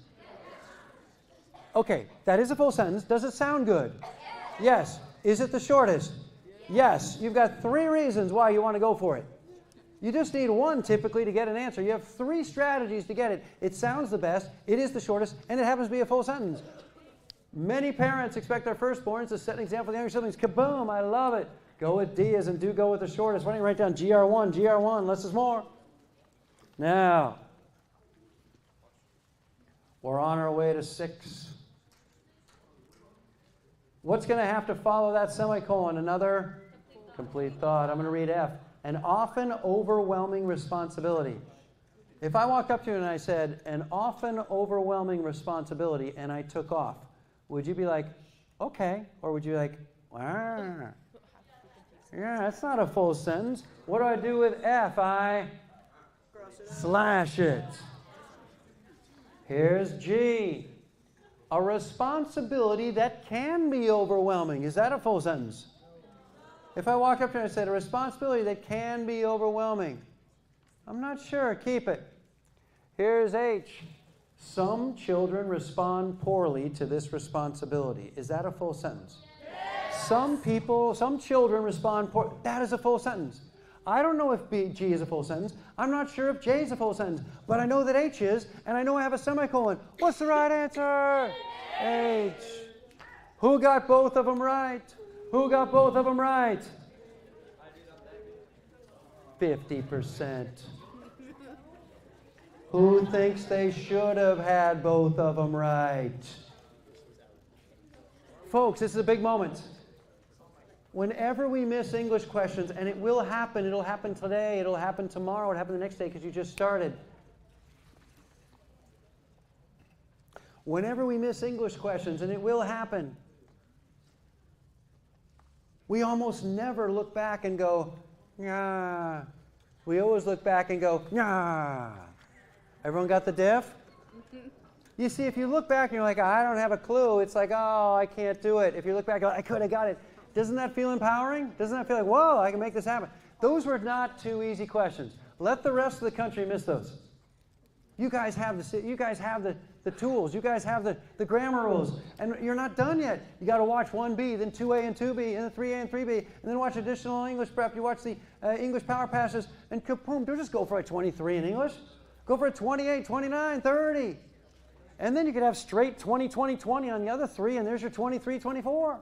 Okay, that is a full sentence. Does it sound good? Yes. Is it the shortest? Yes. You've got 3 reasons why you want to go for it. You just need 1 typically to get an answer. You have 3 strategies to get it. It sounds the best, it is the shortest, and it happens to be a full sentence. Many parents expect their firstborns to set an example for the younger siblings. Kaboom, I love it. Go with D as in do go with the shortest. Why don't you write down GR1, GR1, less is more. Now, we're on our way to 6. What's going to have to follow that semicolon? Another complete thought. I'm going to read F. An often overwhelming responsibility. If I walked up to you and I said, an often overwhelming responsibility, and I took off, would you be like, okay? Or would you be like, wow? Yeah, that's not a full sentence. What do I do with F? I slash it. Here's G. A responsibility that can be overwhelming. Is that a full sentence? If I walk up to you and I said, a responsibility that can be overwhelming. I'm not sure. Keep it. Here's H. Some children respond poorly to this responsibility. Is that a full sentence? Yes. Some children respond poorly. That is a full sentence. I don't know if G is a full sentence. I'm not sure if J is a full sentence. But I know that H is, and I know I have a semicolon. What's the right answer? H. Who got both of them right? Who got both of them right? 50%. Who thinks they should have had both of them right? Folks, this is a big moment. Whenever we miss English questions, and it will happen, it'll happen today, it'll happen tomorrow, it'll happen the next day because you just started. Whenever we miss English questions, and it will happen, we almost never look back and go, yeah. We always look back and go, yeah. Everyone got the diff? You see, if you look back and you're like, I don't have a clue, it's like, oh, I can't do it. If you look back and go, I could have got it. Doesn't that feel empowering? Doesn't that feel like, whoa, I can make this happen? Those were not 2 easy questions. Let the rest of the country miss those. You guys have the tools. You guys have the grammar rules. And you're not done yet. You got to watch 1B, then 2A and 2B, and then 3A and 3B, and then watch additional English prep. You watch the English power passes, and kaboom, don't just go for a 23 in English. Go for a 28, 29, 30. And then you could have straight 20, 20, 20 on the other 3, and there's your 23, 24.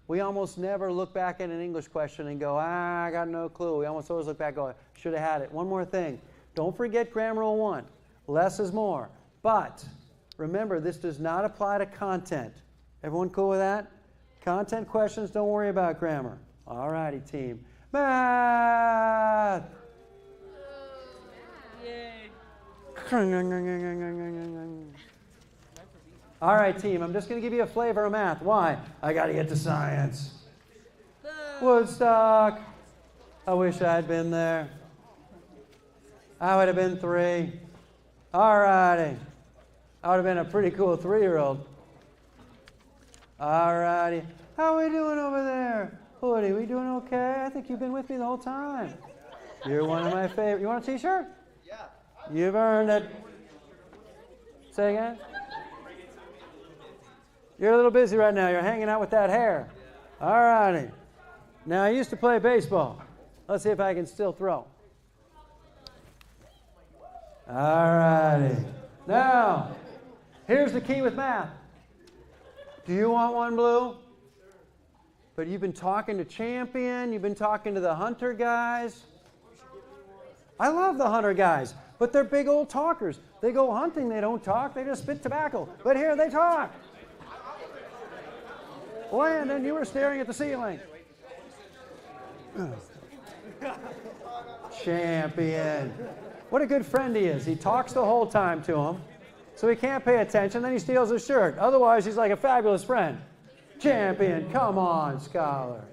We almost never look back at an English question and go, I got no clue. We almost always look back and go, should have had it. One more thing. Don't forget grammar rule 1. Less is more. But remember, this does not apply to content. Everyone cool with that? Content questions, don't worry about grammar. All righty, team. Math! Yay. All right, team, I'm just going to give you a flavor of math. Why? I got to get to science. Woodstock. I wish I had been there. I would have been 3. All righty. I would have been a pretty cool 3-year-old. All righty. How are we doing over there? Woody, we doing okay? I think you've been with me the whole time. You're one of my favorite. You want a t-shirt? Yeah. You've earned it. Say again? You're a little busy right now. You're hanging out with that hair. All righty. Now, I used to play baseball. Let's see if I can still throw. All righty. Now, here's the key with math. Do you want one, Blue? But you've been talking to Champion. You've been talking to the Hunter guys. I love the Hunter guys, but they're big old talkers. They go hunting. They don't talk. They just spit tobacco. But here they talk. Landon, you were staring at the ceiling. Champion. What a good friend he is. He talks the whole time to him, so he can't pay attention. Then he steals his shirt. Otherwise, he's like a fabulous friend. Champion, come on, scholar.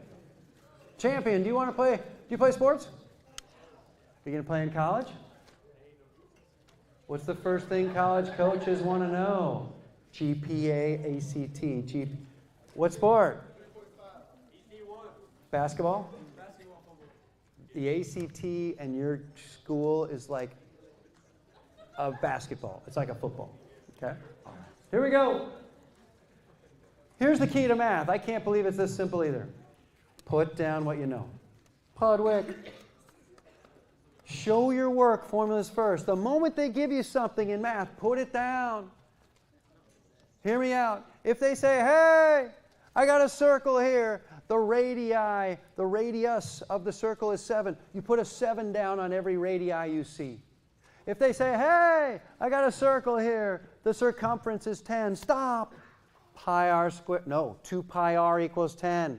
Champion, do you want to play? Do you play sports? Are you going to play in college? What's the first thing college coaches want to know? GPA, ACT. What sport? Basketball? The ACT and your school is like a basketball. It's like a football. Okay? Here we go. Here's the key to math. I can't believe it's this simple either. Put down what you know. Pudwick. Show your work formulas first. The moment they give you something in math, put it down. Hear me out. If they say, hey, I got a circle here. The radius of the circle is 7. You put a 7 down on every radii you see. If they say, hey, I got a circle here. The circumference is 10. Stop. Pi r squared. No, 2 pi r equals 10.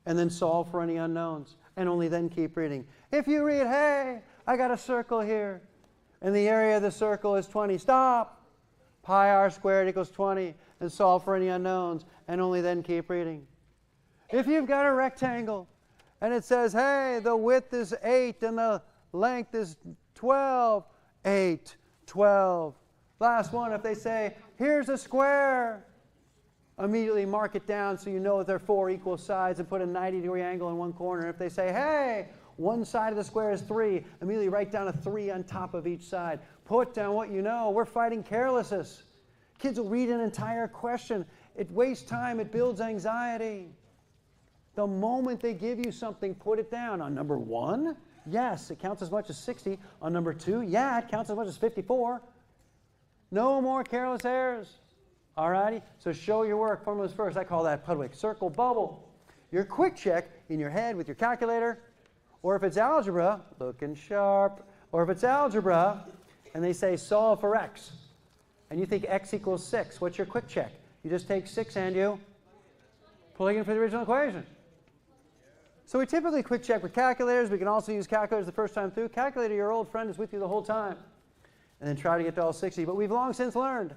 And then solve for any unknowns. And only then keep reading. If you read, hey, I got a circle here. And the area of the circle is 20. Stop. Pi r squared equals 20. And solve for any unknowns. And only then keep reading. If you've got a rectangle and it says, hey, the width is 8 and the length is 12, 8, 12. Last one, if they say, here's a square, immediately mark it down so you know that there are 4 equal sides and put a 90-degree angle in one corner. If they say, hey, one side of the square is 3, immediately write down a 3 on top of each side. Put down what you know. We're fighting carelessness. Kids will read an entire question. It wastes time. It builds anxiety. The moment they give you something, put it down. On number 1, yes, it counts as much as 60. On number 2, yeah, it counts as much as 54. No more careless errors. All righty? So show your work. Formulas first. I call that Pudwick. Circle, bubble. Your quick check in your head with your calculator. Or if it's algebra, looking sharp. Or if it's algebra, and they say solve for x, and you think x equals 6, what's your quick check? You just take 6 and you plug in for the original equation. So we typically quick check with calculators. We can also use calculators the first time through. Calculator, your old friend, is with you the whole time. And then try to get to all 60. But we've long since learned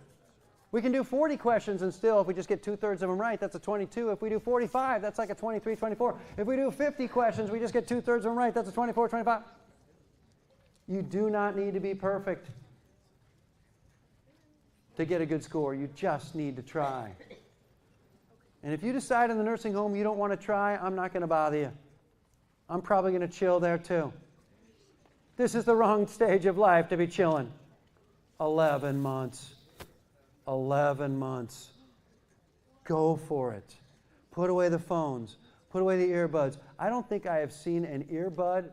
we can do 40 questions and still, if we just get 2/3 of them right, that's a 22. If we do 45, that's like a 23, 24. If we do 50 questions, we just get 2/3 of them right, that's a 24, 25. You do not need to be perfect to get a good score. You just need to try. And if you decide in the nursing home you don't want to try, I'm not going to bother you. I'm probably going to chill there too. This is the wrong stage of life to be chilling. 11 months. 11 months. Go for it. Put away the phones. Put away the earbuds. I don't think I have seen an earbud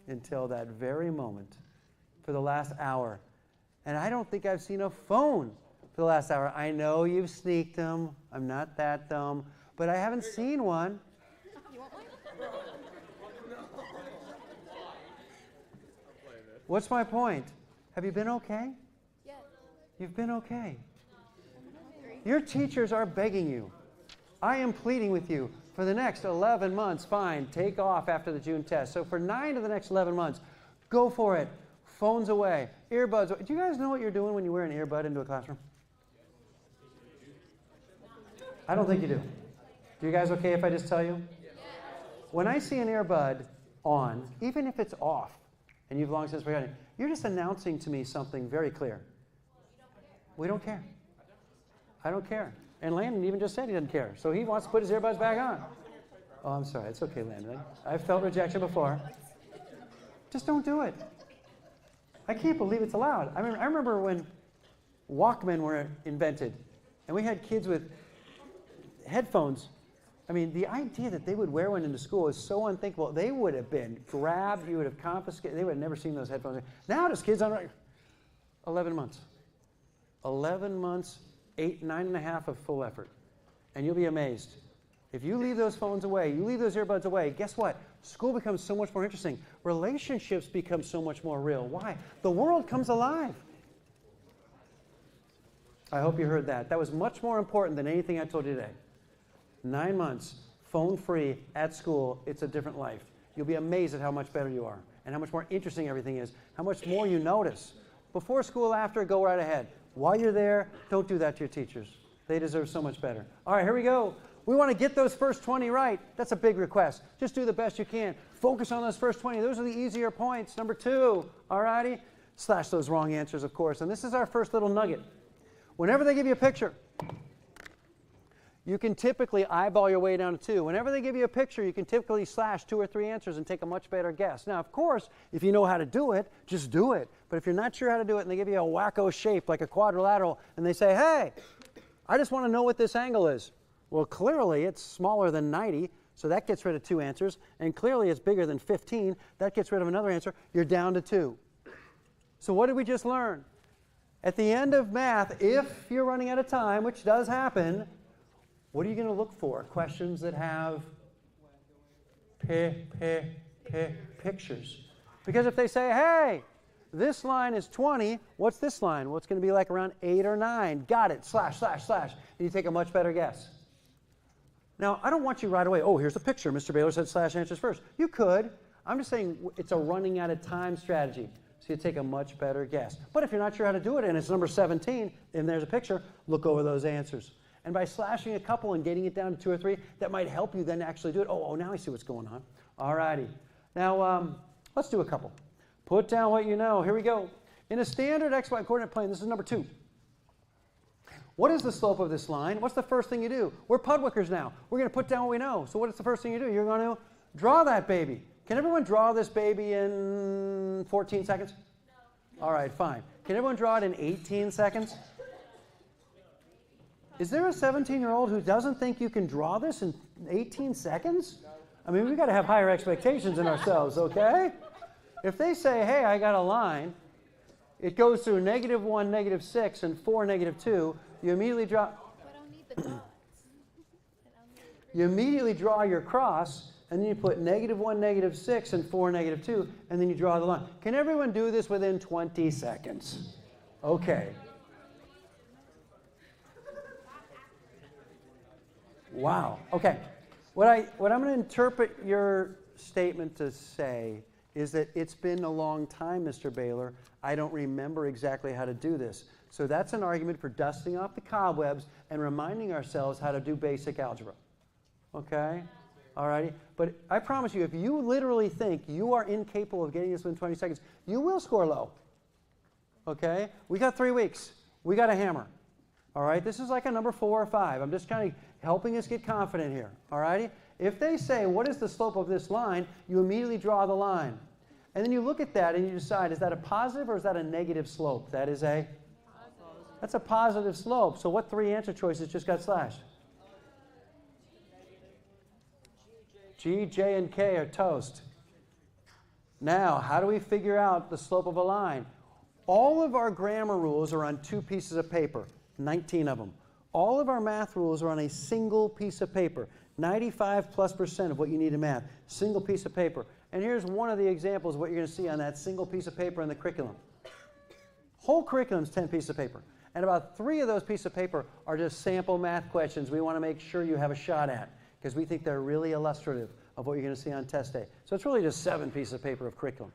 until that very moment for the last hour. And I don't think I've seen a phone for the last hour. I know you've sneaked them. I'm not that dumb. But I haven't seen one. You want one? What's my point? Have you been okay? Yes. You've been okay. Your teachers are begging you. I am pleading with you for the next 11 months. Fine, take off after the June test. So for 9 of the next 11 months, go for it. Phones away, earbuds away. Do you guys know what you're doing when you wear an earbud into a classroom? I don't think you do. Do you guys okay if I just tell you? When I see an earbud on, even if it's off, and you've long since forgotten it, you're just announcing to me something very clear. We don't care. I don't care. And Landon even just said he doesn't care. So he wants to put his earbuds back on. Oh, I'm sorry. It's okay, Landon. I've felt rejection before. Just don't do it. I can't believe it's allowed. I remember when Walkman were invented, and we had kids with headphones. I mean, the idea that they would wear one into school is so unthinkable. They would have been grabbed. You would have confiscated. They would have never seen those headphones. Now there's kids on 11 months. 11 months, 9.5 of full effort. And you'll be amazed. If you leave those phones away, you leave those earbuds away, guess what? School becomes so much more interesting. Relationships become so much more real. Why? The world comes alive. I hope you heard that. That was much more important than anything I told you today. 9 months, phone-free, at school, it's a different life. You'll be amazed at how much better you are and how much more interesting everything is, how much more you notice. Before school, after, go right ahead. While you're there, don't do that to your teachers. They deserve so much better. All right, here we go. We want to get those first 20 right. That's a big request. Just do the best you can. Focus on those first 20. Those are the easier points. Number 2, all righty? Slash those wrong answers, of course. And this is our first little nugget. Whenever they give you a picture, you can typically eyeball your way down to 2. Whenever they give you a picture, you can typically slash 2 or 3 answers and take a much better guess. Now, of course, if you know how to do it, just do it. But if you're not sure how to do it and they give you a wacko shape like a quadrilateral and they say, hey, I just want to know what this angle is. Well, clearly it's smaller than 90, so that gets rid of 2 answers. And clearly it's bigger than 15. That gets rid of another answer. You're down to 2. So what did we just learn? At the end of math, if you're running out of time, which does happen, what are you going to look for? Questions that have pictures. Because if they say, hey, this line is 20, what's this line? Well, it's going to be like around 8 or 9. Got it, slash, slash, slash. And you take a much better guess. Now, I don't want you right away, oh, here's a picture. Mr. Baylor said slash answers first. You could. I'm just saying it's a running out of time strategy. So you take a much better guess. But if you're not sure how to do it and it's number 17 and there's a picture, look over those answers. And by slashing a couple and getting it down to 2 or 3, that might help you then actually do it. Oh, now I see what's going on. All righty. Now, let's do a couple. Put down what you know. Here we go. In a standard XY coordinate plane, this is number 2. What is the slope of this line? What's the first thing you do? We're Pudwickers now. We're going to put down what we know. So what is the first thing you do? You're going to draw that baby. Can everyone draw this baby in 14 seconds? No. All right, fine. Can everyone draw it in 18 seconds? Is there a 17-year-old who doesn't think you can draw this in 18 seconds? I mean, we've got to have higher expectations in ourselves, okay? If they say, hey, I got a line, it goes through -1, -6, and 4, -2, you immediately draw... But I don't need the dots. You immediately draw your cross, and then you put -1, -6, and 4, -2, and then you draw the line. Can everyone do this within 20 seconds? Okay. Wow. Okay. What I'm going to interpret your statement to say is that it's been a long time, Mr. Baylor. I don't remember exactly how to do this. So that's an argument for dusting off the cobwebs and reminding ourselves how to do basic algebra. Okay? All righty? But I promise you, if you literally think you are incapable of getting this within 20 seconds, you will score low. Okay? We got 3 weeks. We got a hammer. All right? This is like a number 4 or 5. I'm just kind of helping us get confident here. All righty? If they say, what is the slope of this line, you immediately draw the line. And then you look at that and you decide, is that a positive or is that a negative slope? That is a? That's a positive slope. So what 3 answer choices just got slashed? G, J, and K are toast. Now, how do we figure out the slope of a line? All of our grammar rules are on 2 pieces of paper, 19 of them. All of our math rules are on a single piece of paper. 95+% of what you need in math, single piece of paper. And here's one of the examples of what you're going to see on that single piece of paper in the curriculum. Whole curriculum's 10 pieces of paper. And about 3 of those pieces of paper are just sample math questions we want to make sure you have a shot at, because we think they're really illustrative of what you're going to see on test day. So it's really just 7 pieces of paper of curriculum.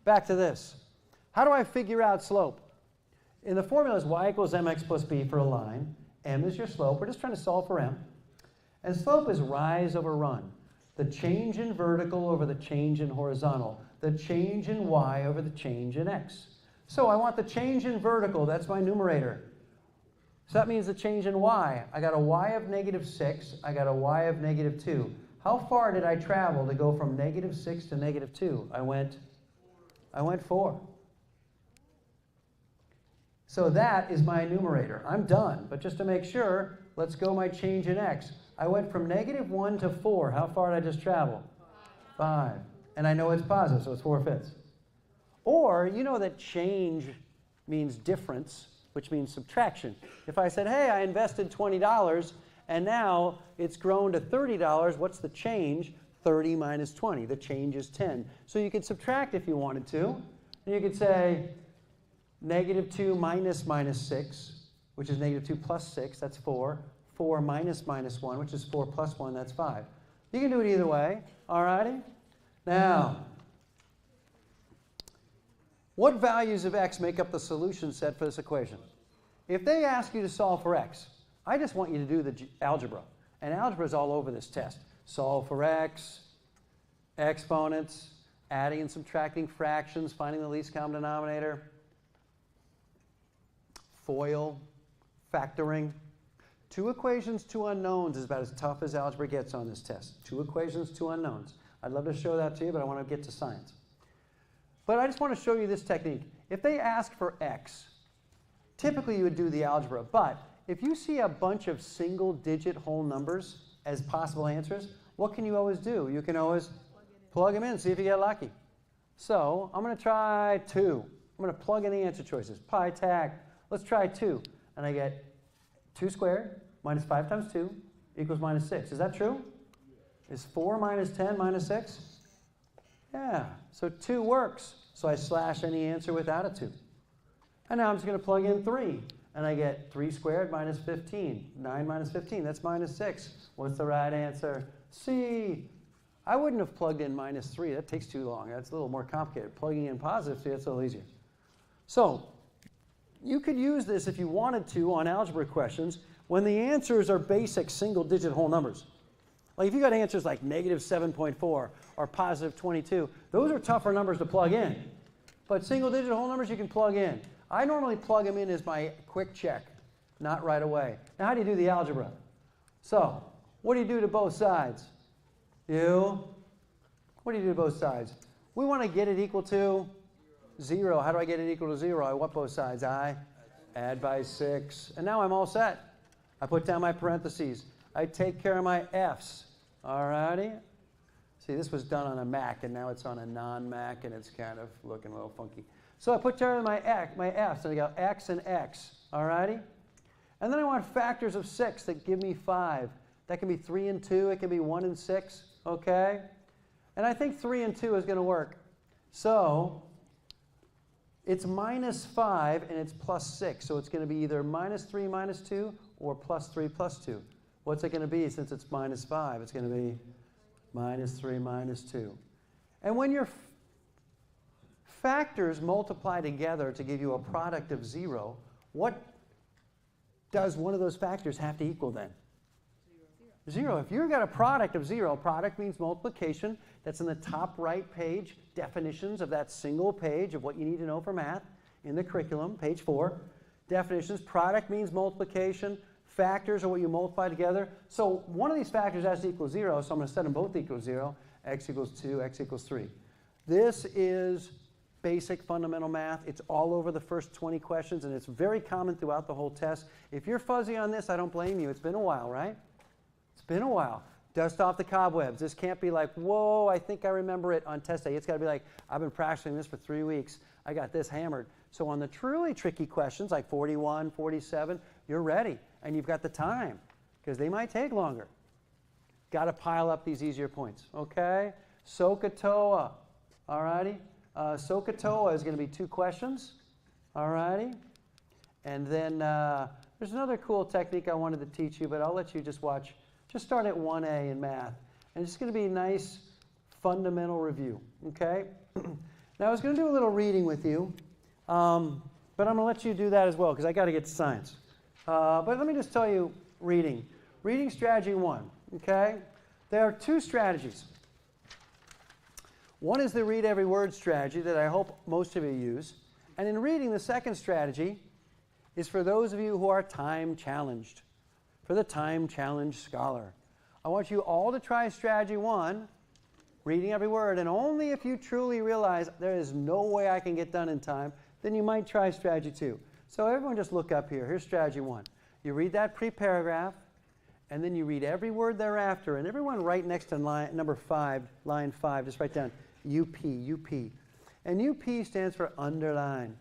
Back to this. How do I figure out slope? In the formula is y equals mx plus b for a line. M is your slope. We're just trying to solve for m. And slope is rise over run. The change in vertical over the change in horizontal. The change in y over the change in x. So I want the change in vertical. That's my numerator. So that means the change in y. I got a y of -6. I got a y of -2. How far did I travel to go from -6 to -2? I went 4. So that is my numerator. I'm done. But just to make sure, let's go my change in x. I went from -1 to 4. How far did I just travel? 5. And I know it's positive, so it's 4/5. Or, you know that change means difference, which means subtraction. If I said, hey, I invested $20, and now it's grown to $30, what's the change? 30 minus 20. The change is 10. So you could subtract if you wanted to. And you could say -2 minus -6, which is -2 plus 6, that's 4. 4 minus -1, which is 4 plus 1, that's 5. You can do it either way, all righty? Now, what values of x make up the solution set for this equation? If they ask you to solve for x, I just want you to do the algebra. And algebra is all over this test. Solve for x, exponents, adding and subtracting fractions, finding the least common denominator, FOIL, factoring. 2 equations, 2 unknowns is about as tough as algebra gets on this test. 2 equations, 2 unknowns. I'd love to show that to you, but I want to get to science. But I just want to show you this technique. If they ask for x, typically you would do the algebra. But if you see a bunch of single-digit whole numbers as possible answers, what can you always do? You can always plug them in, see if you get lucky. So I'm going to try 2. I'm going to plug in the answer choices. Pi, tag. Let's try 2. And I get 2 squared minus 5 times 2 equals -6. Is that true? Is 4 minus 10 minus 6? Yeah, so 2 works. So I slash any answer without a 2. And now I'm just going to plug in 3. And I get 3 squared minus 15. 9 minus 15, that's -6. What's the right answer? C. I wouldn't have plugged in -3. That takes too long. That's a little more complicated. Plugging in positive, see, that's a little easier. So you could use this if you wanted to on algebra questions when the answers are basic single-digit whole numbers. Like if you got answers like -7.4 or +22, those are tougher numbers to plug in. But single-digit whole numbers you can plug in. I normally plug them in as my quick check, not right away. Now how do you do the algebra? So what do you do to both sides? What do you do to both sides? We want to get it equal to 0. How do I get it equal to 0? I want both sides. I add by 6. And now I'm all set. I put down my parentheses. I take care of my F's. All righty? See, this was done on a Mac, and now it's on a non-Mac, and it's kind of looking a little funky. So I put down my F's, and I go X and X. All righty? And then I want factors of 6 that give me 5. That can be 3 and 2. It can be 1 and 6. Okay? And I think 3 and 2 is going to work. So it's minus 5 and it's plus 6. So it's going to be either minus 3 minus 2 or plus 3 plus 2. What's it going to be since it's minus 5? It's going to be minus 3 minus 2. And when your factors multiply together to give you a product of 0, what does one of those factors have to equal then? 0. If you've got a product of 0, product means multiplication. That's in the top right page, definitions of that single page of what you need to know for math in the curriculum, page 4. Definitions, product means multiplication. Factors are what you multiply together. So one of these factors has to equal 0, so I'm going to set them both equal 0. X equals 2, x equals 3. This is basic fundamental math. It's all over the first 20 questions, and it's very common throughout the whole test. If you're fuzzy on this, I don't blame you. It's been a while, right? It's been a while. Dust off the cobwebs. This can't be like, whoa, I think I remember it on test day. It's got to be like, I've been practicing this for 3 weeks. I got this hammered. So on the truly tricky questions, like 41, 47, you're ready, and you've got the time, because they might take longer. Got to pile up these easier points, okay? SOHCAHTOA, all righty? SOHCAHTOA is going to be 2 questions, all righty? And then there's another cool technique I wanted to teach you, but I'll let you just watch. Just start at 1A in math. And it's going to be a nice fundamental review, okay? Now I was going to do a little reading with you, but I'm going to let you do that as well, because I got to get to science. But let me just tell you reading. Reading strategy 1, okay? There are 2 strategies. One is the read every word strategy that I hope most of you use. And in reading, the second strategy is for those of you who are time challenged, for the time challenged scholar. I want you all to try strategy 1, reading every word, and only if you truly realize there is no way I can get done in time, then you might try strategy 2. So everyone just look up here. Here's strategy 1. You read that pre-paragraph, and then you read every word thereafter, and everyone right next to line number 5, line 5, just write down UP, UP. And UP stands for underline.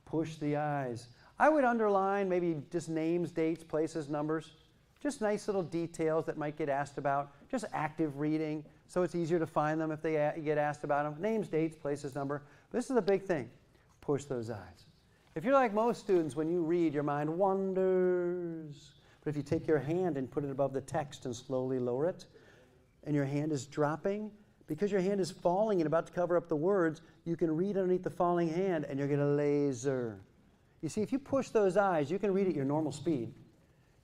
Push the eyes. I would underline maybe just names, dates, places, numbers. Just nice little details that might get asked about. Just active reading, so it's easier to find them if they get asked about them. Names, dates, places, number. But this is the big thing. Push those eyes. If you're like most students, when you read, your mind wanders. But if you take your hand and put it above the text and slowly lower it, and your hand is dropping, because your hand is falling and about to cover up the words, you can read underneath the falling hand, and you're going to laser. You see, if you push those eyes, you can read at your normal speed.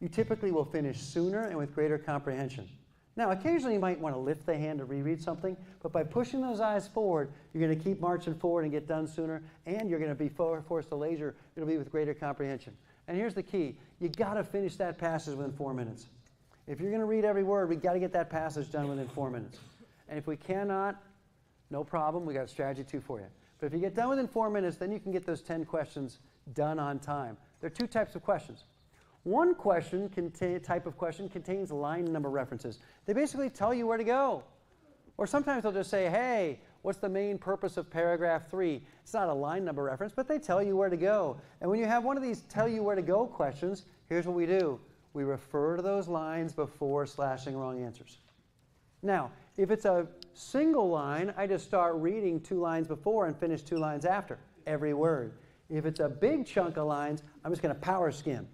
You typically will finish sooner and with greater comprehension. Now, occasionally you might want to lift the hand to reread something, but by pushing those eyes forward, you're going to keep marching forward and get done sooner, and you're going to be forced to laser. It'll be with greater comprehension. And here's the key. You got to finish that passage within 4 minutes. If you're going to read every word, we got to get that passage done within 4 minutes. And if we cannot, no problem. We got strategy 2 for you. But if you get done within 4 minutes, then you can get those 10 questions done on time. There are 2 types of questions. One type of question contains line number references. They basically tell you where to go. Or sometimes they'll just say, hey, what's the main purpose of paragraph 3? It's not a line number reference, but they tell you where to go. And when you have one of these tell you where to go questions, here's what we do. We refer to those lines before slashing wrong answers. Now, if it's a single line, I just start reading 2 lines before and finish 2 lines after every word. If it's a big chunk of lines, I'm just going to power skim,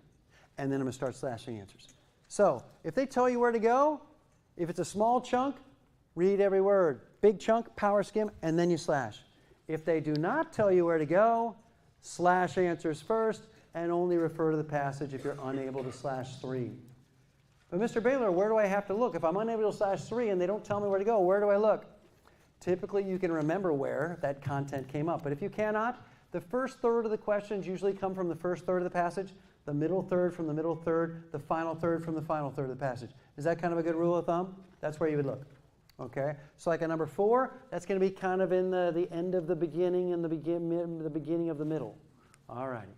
and then I'm going to start slashing answers. So if they tell you where to go, if it's a small chunk, read every word. Big chunk, power skim, and then you slash. If they do not tell you where to go, slash answers first, and only refer to the passage if you're unable to slash 3. But Mr. Baylor, where do I have to look? If I'm unable to slash 3 and they don't tell me where to go, where do I look? Typically, you can remember where that content came up. But if you cannot, the first third of the questions usually come from the first third of the passage, the middle third from the middle third, the final third from the final third of the passage. Is that kind of a good rule of thumb? That's where you would look. Okay? So like a number 4, that's going to be kind of in the end of the beginning and the beginning of the middle. All righty.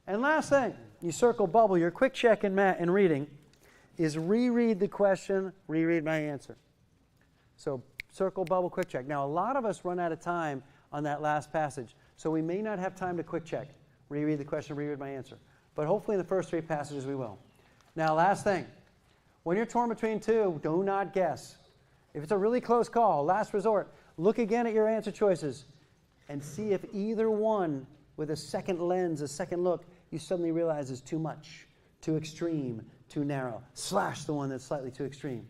And last thing, you circle bubble. Your quick check in reading is reread the question, reread my answer. So circle bubble quick check. Now, a lot of us run out of time on that last passage, so we may not have time to quick check. Reread the question, reread my answer. But hopefully in the first 3 passages we will. Now, last thing. When you're torn between two, do not guess. If it's a really close call, last resort, look again at your answer choices and see if either one, with a second lens, a second look, you suddenly realize is too much, too extreme, too narrow. Slash the one that's slightly too extreme.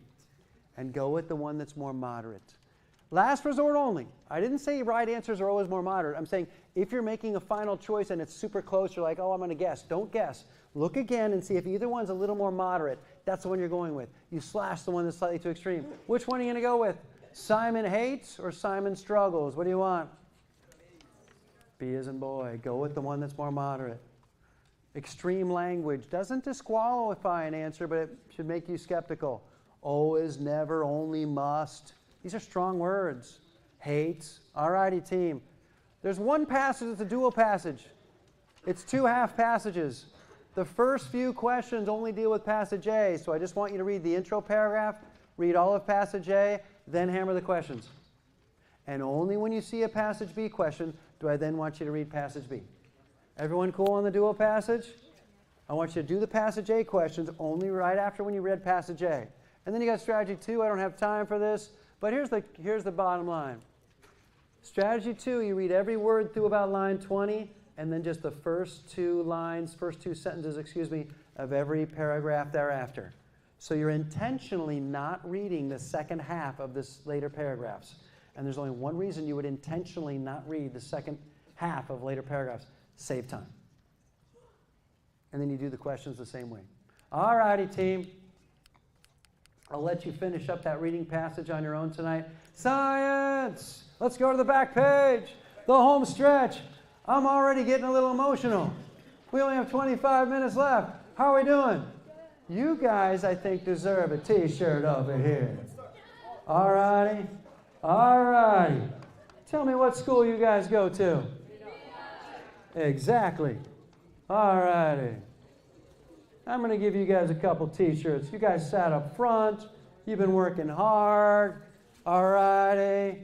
And go with the one that's more moderate. Last resort only. I didn't say right answers are always more moderate. I'm saying if you're making a final choice and it's super close, you're like, oh, I'm going to guess. Don't guess. Look again and see if either one's a little more moderate. That's the one you're going with. You slash the one that's slightly too extreme. Which one are you going to go with? Simon hates or Simon struggles? What do you want? B as in boy. Go with the one that's more moderate. Extreme language doesn't disqualify an answer, but it should make you skeptical. Always, never, only, must. These are strong words. Hates. All righty, team. There's one passage that's a dual passage. It's 2 half passages. The first few questions only deal with passage A, so I just want you to read the intro paragraph, read all of passage A, then hammer the questions. And only when you see a passage B question do I then want you to read passage B. Everyone cool on the dual passage? I want you to do the passage A questions only right after when you read passage A. And then you got strategy 2. I don't have time for this, but here's the bottom line. Strategy 2, you read every word through about line 20, and then just the first 2 sentences, of every paragraph thereafter. So you're intentionally not reading the second half of this later paragraphs. And there's only one reason you would intentionally not read the second half of later paragraphs. Save time. And then you do the questions the same way. All righty, team. I'll let you finish up that reading passage on your own tonight. Science! Let's go to the back page. The home stretch. I'm already getting a little emotional. We only have 25 minutes left. How are we doing? You guys, I think, deserve a t-shirt over here. All righty. All righty. Tell me what school you guys go to. Exactly. All righty. I'm going to give you guys a couple t-shirts. You guys sat up front. You've been working hard. All righty.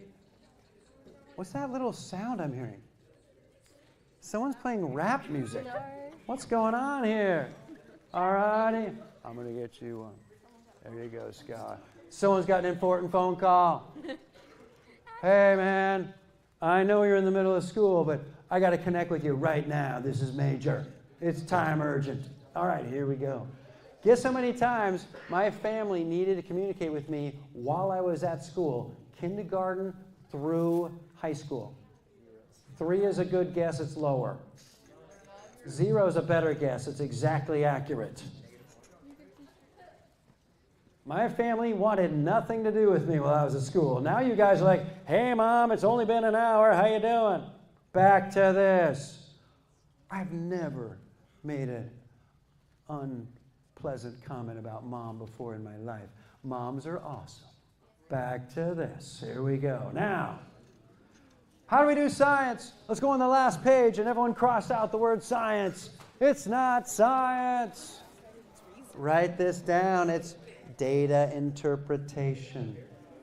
What's that little sound I'm hearing? Someone's playing rap music. What's going on here? All righty. I'm going to get you one. There you go, Scott. Someone's got an important phone call. Hey, man. I know you're in the middle of school, but I got to connect with you right now. This is major. It's time urgent. All right, here we go. Guess how many times my family needed to communicate with me while I was at school, kindergarten through high school? 3 is a good guess, it's lower. 0 is a better guess, it's exactly accurate. My family wanted nothing to do with me while I was at school. Now you guys are like, hey, Mom, it's only been an hour, how you doing? Back to this. I've never made an unpleasant comment about Mom before in my life. Moms are awesome. Back to this. Here we go. Now, how do we do science? Let's go on the last page and everyone cross out the word science. It's not science. Write this down. It's data interpretation.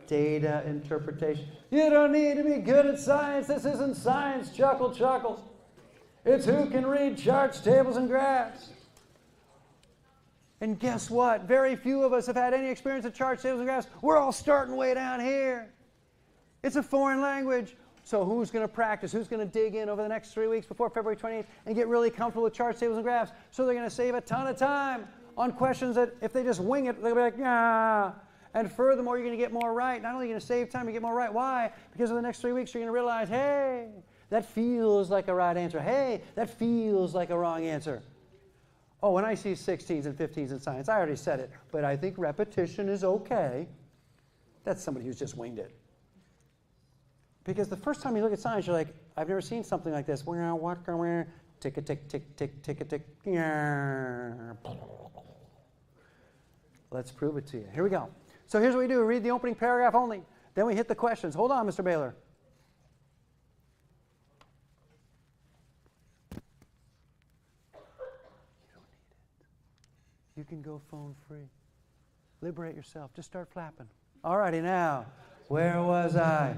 Data interpretation. You don't need to be good at science. This isn't science. Chuckle, chuckle. It's who can read charts, tables, and graphs. And guess what? Very few of us have had any experience with charts, tables, and graphs. We're all starting way down here. It's a foreign language. So who's going to practice? Who's going to dig in over the next 3 weeks before February 28th and get really comfortable with charts, tables, and graphs? So they're going to save a ton of time on questions that if they just wing it, they'll be like, yeah. And furthermore, you're going to get more right. Not only are you going to save time, you get more right. Why? Because over the next 3 weeks, you're going to realize, hey, that feels like a right answer. Hey, that feels like a wrong answer. Oh, when I see 16s and 15s in science, I already said it, but I think repetition is okay. That's somebody who's just winged it. Because the first time you look at science, you're like, I've never seen something like this. Tick a tick, tick, tick, tick a tick. Let's prove it to you. Here we go. So here's what we do. We read the opening paragraph only. Then we hit the questions. Hold on, Mr. Baylor. You can go phone free. Liberate yourself. Just start flapping. All righty, now, where was I?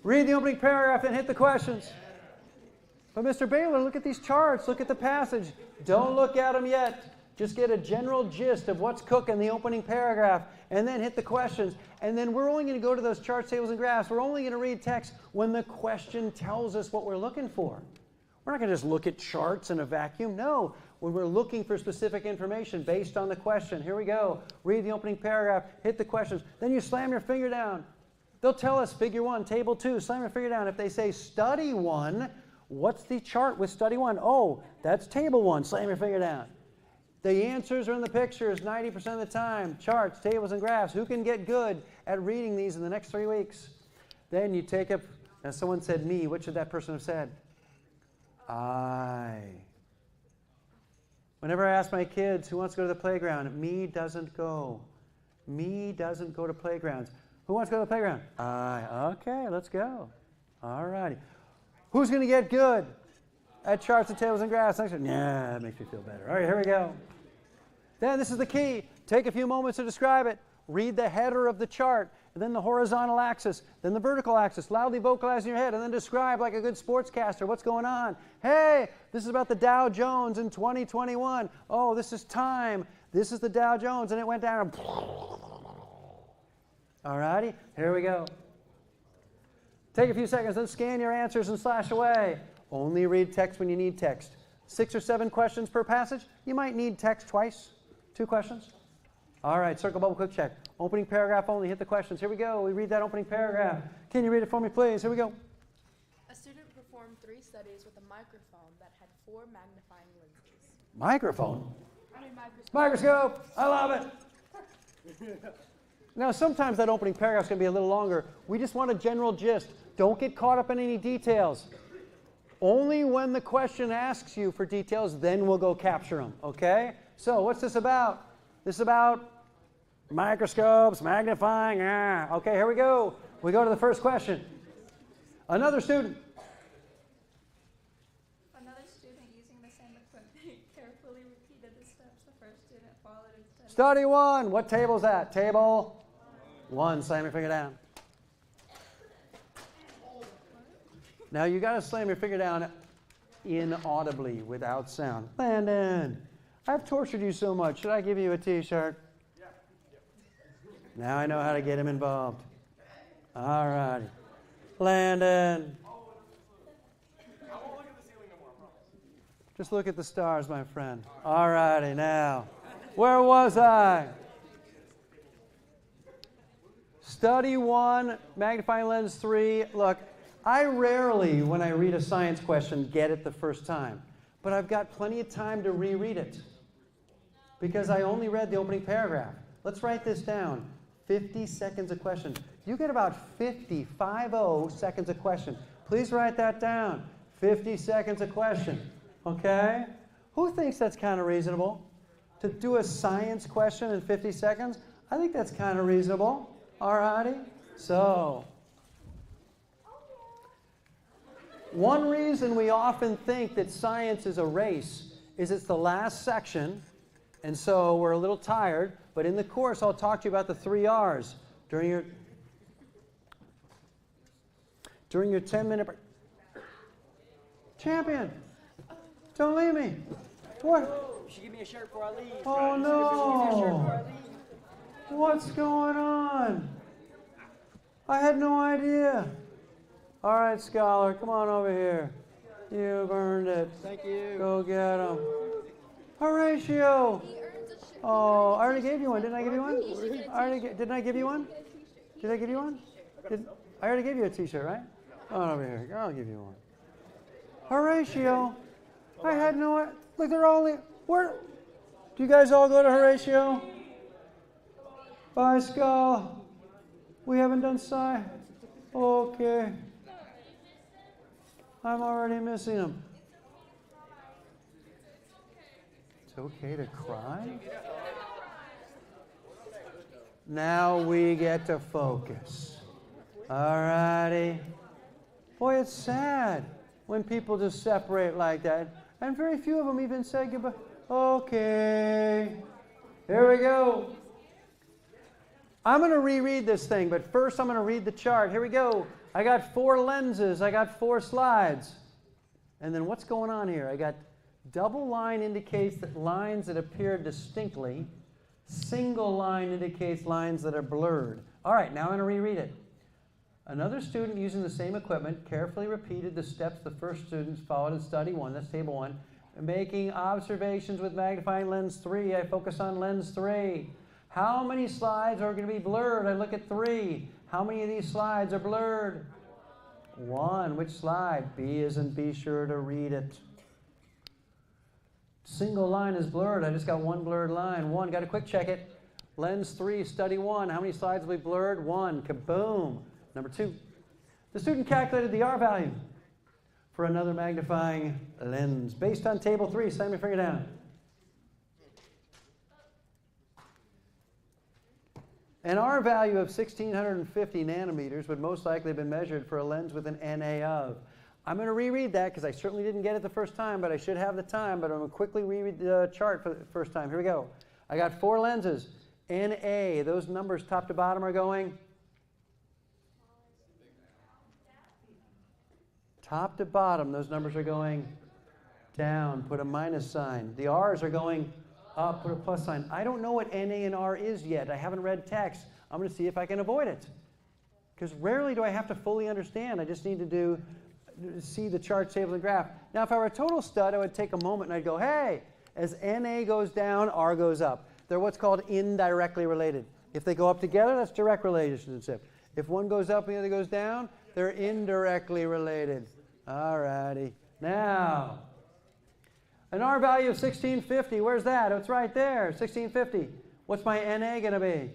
Read the opening paragraph and hit the questions. But Mr. Baylor, look at these charts. Look at the passage. Don't look at them yet. Just get a general gist of what's cooking in the opening paragraph, and then hit the questions. And then we're only going to go to those charts, tables, and graphs. We're only going to read text when the question tells us what we're looking for. We're not going to just look at charts in a vacuum. No, when we're looking for specific information based on the question. Here we go. Read the opening paragraph, hit the questions. Then you slam your finger down. They'll tell us figure 1, table 2, slam your finger down. If they say study 1, what's the chart with study 1? Oh, that's table 1, slam your finger down. The answers are in the pictures 90% of the time. Charts, tables, and graphs. Who can get good at reading these in the next 3 weeks? Then you take up, now someone said me. What should that person have said? I. Whenever I ask my kids who wants to go to the playground, me doesn't go. Me doesn't go to playgrounds. Who wants to go to the playground? I. Okay, let's go. All righty. Who's going to get good at charts and tables and graphs? Yeah, that makes me feel better. All right, here we go. Then this is the key. Take a few moments to describe it. Read the header of the chart, and then the horizontal axis, then the vertical axis. Loudly vocalize in your head, and then describe like a good sportscaster what's going on. Hey, this is about the Dow Jones in 2021. Oh, this is time. This is the Dow Jones, and it went down. All righty, here we go. Take a few seconds, then scan your answers and slash away. Only read text when you need text. 6 or 7 questions per passage. You might need text twice. 2 questions. All right, circle, bubble, quick check. Opening paragraph only. Hit the questions. Here we go. We read that opening paragraph. Can you read it for me, please? Here we go. A student performed 3 studies with a microphone that had 4 magnifying lenses. Microphone? Microscope. Microscope. I love it. Now, sometimes that opening paragraph is going to be a little longer. We just want a general gist. Don't get caught up in any details. Only when the question asks you for details, then we'll go capture them, okay? So what's this about? This is about microscopes, magnifying. Okay, here we go. We go to the first question. Another student. Another student using the same equipment carefully repeated the steps the first student followed in study. Study 1. What table is that? Table 1. Slam your finger down. Now you got to slam your finger down inaudibly without sound. Landon, I've tortured you so much. Should I give you a T-shirt? Yeah. Now I know how to get him involved. All righty. Landon. Just look at the stars, my friend. All righty, now. Where was I? Study 1, magnifying lens 3. Look, I rarely, when I read a science question, get it the first time. But I've got plenty of time to reread it because I only read the opening paragraph. Let's write this down. 50 seconds a question. You get about 50 seconds a question. Please write that down. 50 seconds a question. Okay? Who thinks that's kind of reasonable? To do a science question in 50 seconds? I think that's kind of reasonable. All righty? So, one reason we often think that science is a race is it's the last section, and so we're a little tired, but in the course I'll talk to you about the 3 R's during your 10-minute break. Champion, don't leave me. What? You should give me a shirt before I leave. Oh no. What's going on? I had no idea. All right, Scholar, come on over here. You've earned it. Thank you. Go get him. Horatio. Oh, I already gave you one. Didn't I give you one? Didn't I give you one? Did I give you one? I already gave you a T-shirt, right? Come on over here. I'll give you one. Horatio. I had no idea. Look, they're all in. Where? Do you guys all go to Horatio? Bye, Skull. We haven't done Psi. Okay. I'm already missing him. It's okay to cry? Now we get to focus. All righty. Boy, it's sad when people just separate like that. And very few of them even say goodbye. Okay. Here we go. I'm going to reread this thing, but first I'm going to read the chart. Here we go. I got 4 lenses. I got 4 slides. And then what's going on here? I got double line indicates that lines that appear distinctly. Single line indicates lines that are blurred. All right, now I'm going to reread it. Another student using the same equipment carefully repeated the steps the first students followed in study 1, that's table 1. Making observations with magnifying lens 3, I focus on lens 3. How many slides are going to be blurred? I look at 3. How many of these slides are blurred? 1. Which slide? B isn't, be sure to read it. Single line is blurred. I just got 1 blurred line. 1. Got to quick check it. Lens 3, study 1. How many slides will be blurred? 1. Kaboom. Number 2. The student calculated the R value for another magnifying lens based on table 3. Slam your finger down. An R value of 1650 nanometers would most likely have been measured for a lens with an NA of. I'm going to reread that because I certainly didn't get it the first time, but I should have the time. But I'm going to quickly reread the chart for the first time. Here we go. I got 4 lenses. NA, those numbers top to bottom are going top to bottom. Those numbers are going down. Put a minus sign. The R's are going up. Put a plus sign. I don't know what NA and R is yet. I haven't read text. I'm going to see if I can avoid it. Because rarely do I have to fully understand. I just need to see the chart, table, and graph. Now, if I were a total stud, I would take a moment and I'd go, hey, as NA goes down, R goes up. They're what's called indirectly related. If they go up together, that's direct relationship. If one goes up and the other goes down, they're indirectly related. All righty. Now, an R value of 1650, where's that? It's right there, 1650. What's my NA going to be?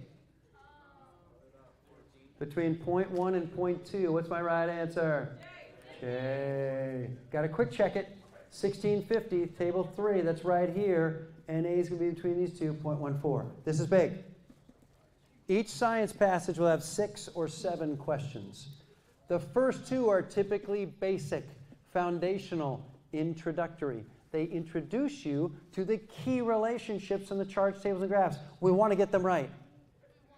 Between 0.1 and 0.2. What's my right answer? Okay. Got to quick check it. 1650, table 3, that's right here. NA is going to be between these two, 0.14. This is big. Each science passage will have 6 or 7 questions. The first 2 are typically basic, foundational, introductory. They introduce you to the key relationships in the charts, tables, and graphs. We want to get them right.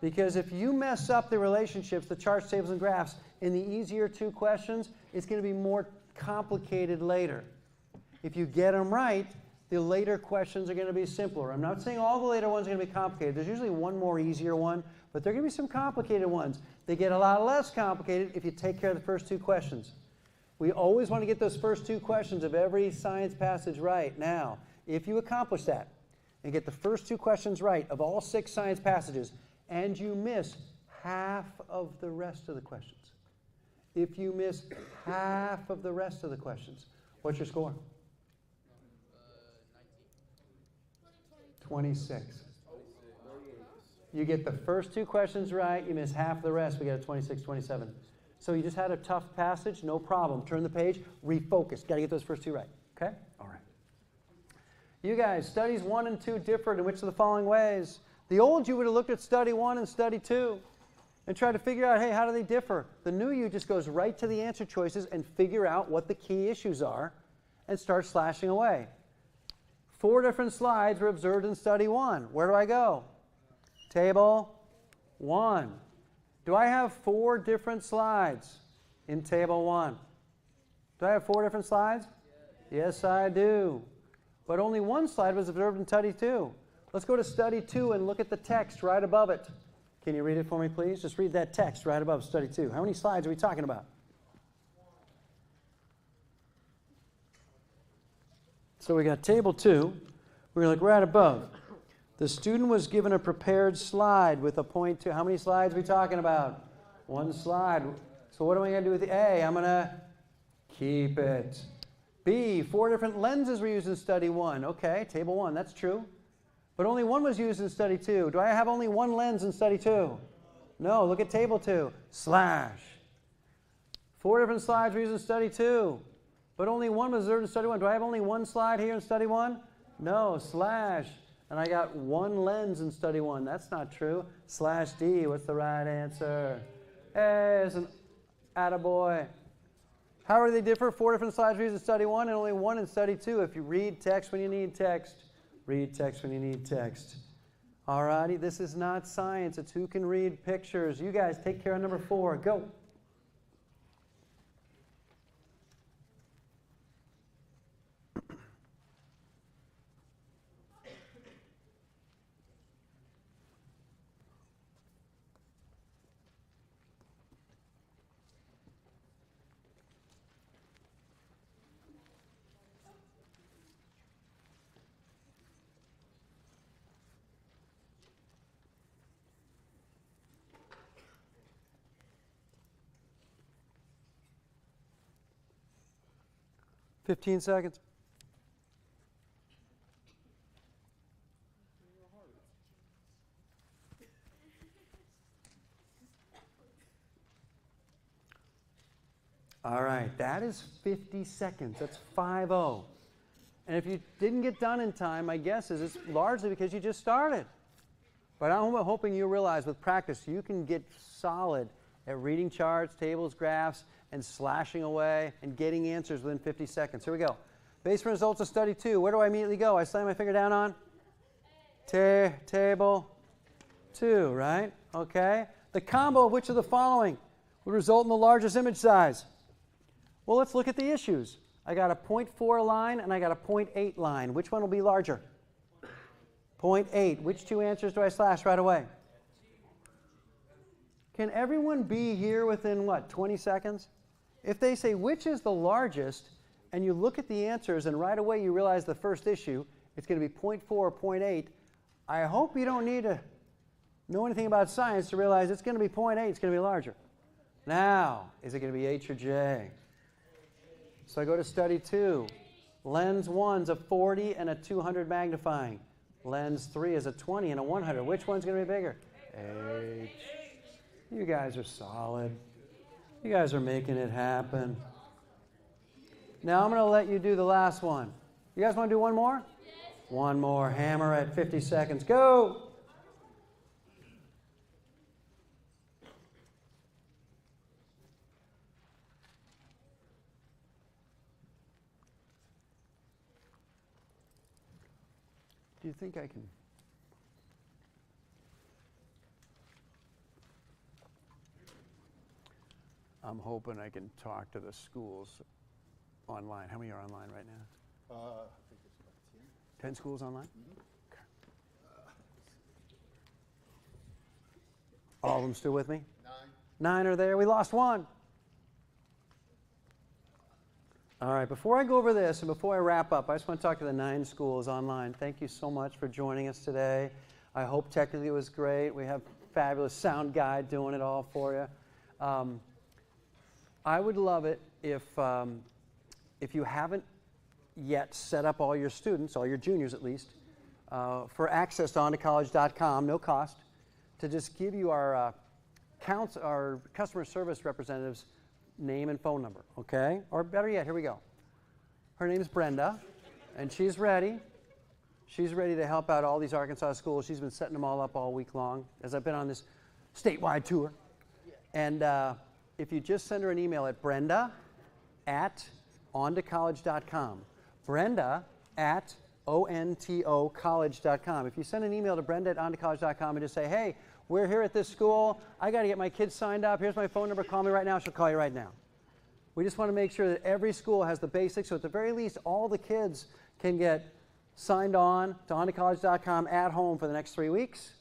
Because if you mess up the relationships, the charts, tables, and graphs, in the easier 2 questions, it's going to be more complicated later. If you get them right, the later questions are going to be simpler. I'm not saying all the later ones are going to be complicated. There's usually one more easier one, but there are going to be some complicated ones. They get a lot less complicated if you take care of the first 2 questions. We always want to get those first 2 questions of every science passage right. Now, if you accomplish that and get the first 2 questions right of all 6 science passages, and you miss half of the rest of the questions, if you miss half of the rest of the questions, what's your score? 26. You get the first 2 questions right, you miss half the rest, we get a 26, 27. So you just had a tough passage, no problem. Turn the page, refocus. Got to get those first 2 right. Okay? All right. You guys, studies 1 and 2 differed in which of the following ways? The old you would have looked at study 1 and study 2 and tried to figure out, hey, how do they differ? The new you just goes right to the answer choices and figure out what the key issues are and start slashing away. 4 different slides were observed in study 1. Where do I go? Table 1. Do I have 4 different slides in table 1? Do I have 4 different slides? Yes, I do. But only 1 slide was observed in study 2. Let's go to study 2 and look at the text right above it. Can you read it for me, please? Just read that text right above study 2. How many slides are we talking about? So we got table 2. We're going to look right above. The student was given a prepared slide with a point to. How many slides are we talking about? 1 slide. So what am I going to do with the A? I'm going to keep it. B, 4 different lenses were used in study 1. Okay, table 1, that's true. But only 1 was used in study 2. Do I have only 1 lens in study 2? No, look at table 2. Slash. 4 different slides were used in study 2. But only 1 was observed in study 1. Do I have only 1 slide here in study 1? No, slash. And I got 1 lens in study 1. That's not true. Slash D, what's the right answer? Hey, it's an attaboy. How do they differ? 4 different slides were used in study 1 and only 1 in study 2. If you read text when you need text, Read text when you need text. Alrighty, this is not science. It's who can read pictures. You guys take care of number 4. Go. Fifteen seconds. All right, that is 50 seconds. That's 5-0. And if you didn't get done in time, my guess is it's largely because you just started. But I'm hoping you realize with practice you can get solid at reading charts, tables, graphs, and slashing away and getting answers within 50 seconds. Here we go. Based on results of study 2, where do I immediately go? I slam my finger down on table 2, right? Okay. The combo of which of the following would result in the largest image size? Well, let's look at the issues. I got a 0.4 line and I got a 0.8 line. Which one will be larger? 0.8. Which 2 answers do I slash right away? Can everyone be here within, what, 20 seconds? If they say which is the largest, and you look at the answers and right away you realize the first issue, it's going to be 0.4 or 0.8, I hope you don't need to know anything about science to realize it's going to be 0.8, it's going to be larger. Now, is it going to be H or J? So I go to study 2. Lens 1's a 40 and a 200 magnifying. Lens 3 is a 20 and a 100. Which one's going to be bigger? H. You guys are solid. You guys are making it happen. Now I'm going to let you do the last one. You guys want to do one more? Yes. One more. Hammer at 50 seconds. Go! Do you think I can? I'm hoping I can talk to the schools online. How many are online right now? I think it's about 10. 10 schools online? Mm-hmm. Okay. All of them still with me? 9. 9 are there. We lost 1. All right, before I go over this and before I wrap up, I just want to talk to the 9 schools online. Thank you so much for joining us today. I hope technically it was great. We have a fabulous sound guy doing it all for you. I would love it if you haven't yet set up all your students, all your juniors at least, for access to ontocollege.com, no cost, to just give you our customer service representatives' name and phone number, okay? Or better yet, here we go. Her name is Brenda, and she's ready. She's ready to help out all these Arkansas schools. She's been setting them all up all week long as I've been on this statewide tour. And if you just send her an email at brenda@ontocollege.com, brenda@ontocollege.com. If you send an email to brenda@ontocollege.com and just say, hey, we're here at this school. I got to get my kids signed up. Here's my phone number. Call me right now. She'll call you right now. We just want to make sure that every school has the basics, so at the very least, all the kids can get signed on to ontocollege.com at home for the next 3 weeks.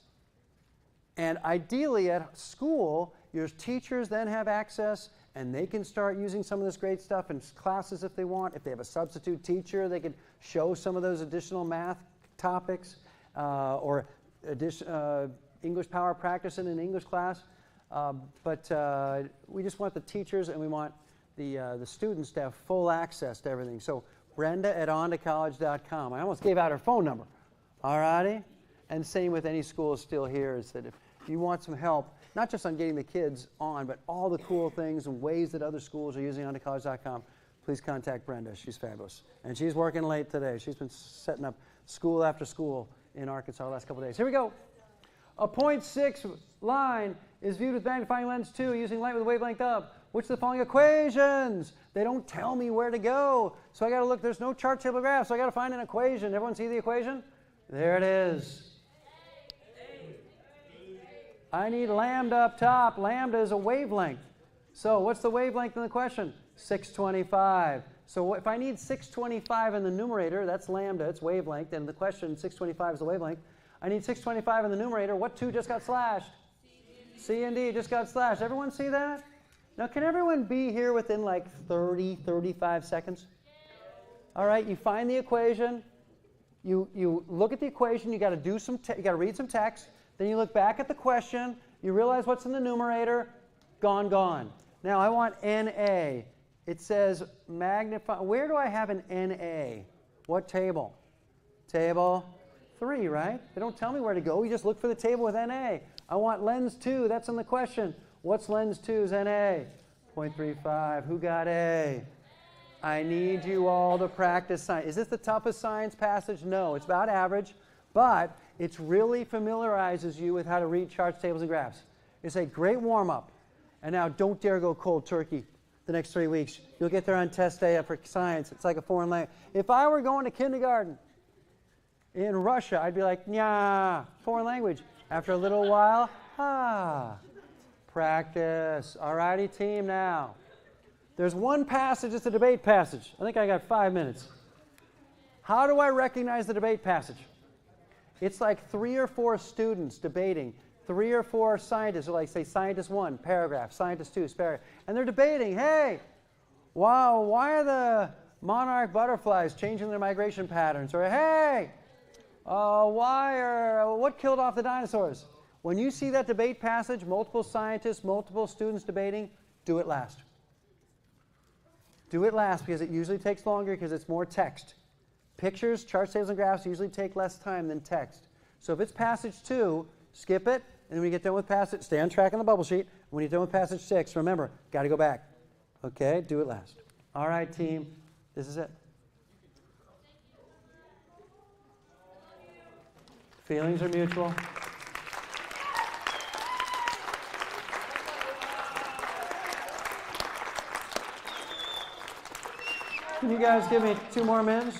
And ideally at school, your teachers then have access, and they can start using some of this great stuff in classes if they want. If they have a substitute teacher, they can show some of those additional math topics or English power practice in an English class. But we just want the teachers and we want the students to have full access to everything. So Brenda@ontocollege.com. I almost gave out her phone number. All righty? And same with any school still here, is that if you want some help, not just on getting the kids on, but all the cool things and ways that other schools are using ontocollege.com, please contact Brenda. She's fabulous. And she's working late today. She's been setting up school after school in Arkansas the last couple of days. Here we go. A 0.6 line is viewed with magnifying lens 2 using light with a wavelength of which of the following equations? They don't tell me where to go. So I got to look. There's no chart, table, graph, so I got to find an equation. Everyone see the equation? There it is. I need lambda up top. Lambda is a wavelength. So what's the wavelength in the question? 625. So if I need 625 in the numerator, that's lambda, it's wavelength, and the question 625 is the wavelength. I need 625 in the numerator. What two just got slashed? C and D just got slashed. Everyone see that? Now can everyone be here within like 30, 35 seconds? All right, you find the equation. You look at the equation. You got to do you got to read some text. Then you look back at the question. You realize what's in the numerator. Gone, gone. Now I want NA. It says magnify. Where do I have an NA? What table? Table 3, right? They don't tell me where to go. You just look for the table with NA. I want lens 2. That's in the question. What's lens 2's NA? 0.35. Who got A? I need you all to practice science. Is this the toughest science passage? No, it's about average, but it really familiarizes you with how to read charts, tables, and graphs. It's a great warm-up. And now don't dare go cold turkey the next 3 weeks. You'll get there on test day for science. It's like a foreign language. If I were going to kindergarten in Russia, I'd be like, "Nya, foreign language." After a little while, practice. All righty, team, now. There's one passage, it's a debate passage. I think I got 5 minutes. How do I recognize the debate passage? It's like 3 or 4 students debating. 3 or 4 scientists, or like say scientist 1, paragraph, scientist 2, paragraph. And they're debating, hey, wow, why are the monarch butterflies changing their migration patterns? Or hey, what killed off the dinosaurs? When you see that debate passage, multiple scientists, multiple students debating, do it last. Do it last because it usually takes longer because it's more text. Pictures, charts, tables, and graphs usually take less time than text. So if it's passage 2, skip it, and when you get done with passage, stay on track on the bubble sheet. When you're done with passage 6, remember, got to go back. Okay, do it last. All right, team, this is it. Feelings are mutual. Can you guys give me 2 more minutes?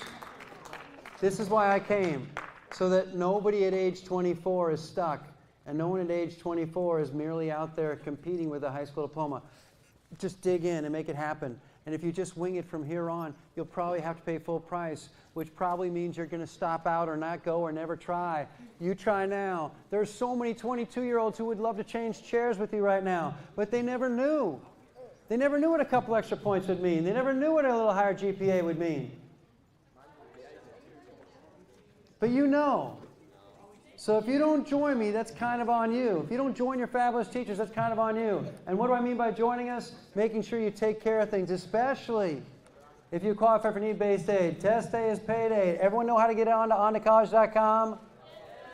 This is why I came, so that nobody at age 24 is stuck, and no one at age 24 is merely out there competing with a high school diploma. Just dig in and make it happen. And if you just wing it from here on, you'll probably have to pay full price, which probably means you're going to stop out or not go or never try. You try now. There's so many 22-year-olds who would love to change chairs with you right now, but they never knew. They never knew what a couple extra points would mean. They never knew what a little higher GPA would mean. But you know. So if you don't join me, that's kind of on you. If you don't join your fabulous teachers, that's kind of on you. And what do I mean by joining us? Making sure you take care of things, especially if you qualify for need-based aid. Test day is paid aid. Everyone know how to get on to ontocollege.com?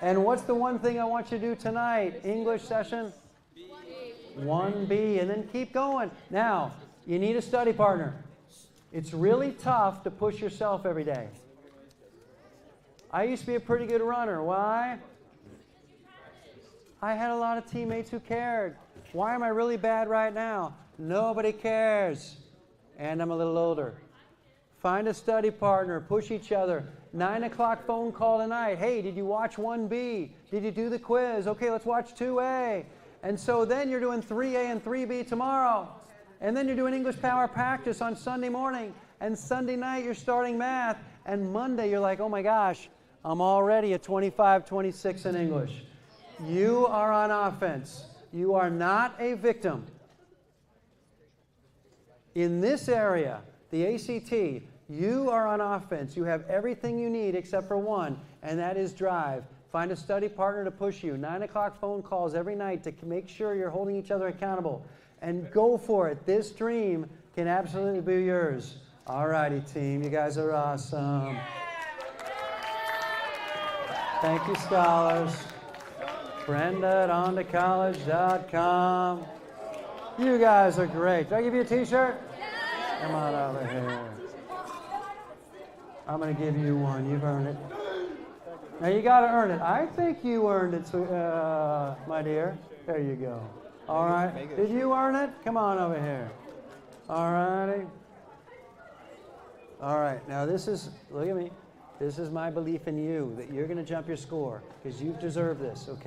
And what's the one thing I want you to do tonight? English session? 1B, and then keep going. Now, you need a study partner. It's really tough to push yourself every day. I used to be a pretty good runner. Why? I had a lot of teammates who cared. Why am I really bad right now? Nobody cares. And I'm a little older. Find a study partner. Push each other. 9 o'clock phone call tonight. Hey, did you watch 1B? Did you do the quiz? Okay, let's watch 2A. And so then you're doing 3A and 3B tomorrow. And then you're doing English Power Practice on Sunday morning. And Sunday night you're starting math. And Monday you're like, oh my gosh, I'm already at 25, 26 in English. You are on offense. You are not a victim. In this area, the ACT, you are on offense. You have everything you need except for one, and that is drive. Find a study partner to push you. 9 o'clock phone calls every night to make sure you're holding each other accountable. And go for it. This dream can absolutely be yours. All righty, team. You guys are awesome. Thank you, scholars. Brenda at ontocollege.com. You guys are great. Did I give you a t-shirt? Come on over here. I'm going to give you one. You've earned it. Now, you got to earn it. I think you earned it, my dear. There you go. All right. Did you earn it? Come on over here. All righty. All right. Now, this is, look at me. This is my belief in you, that you're going to jump your score, because you deserve this, okay?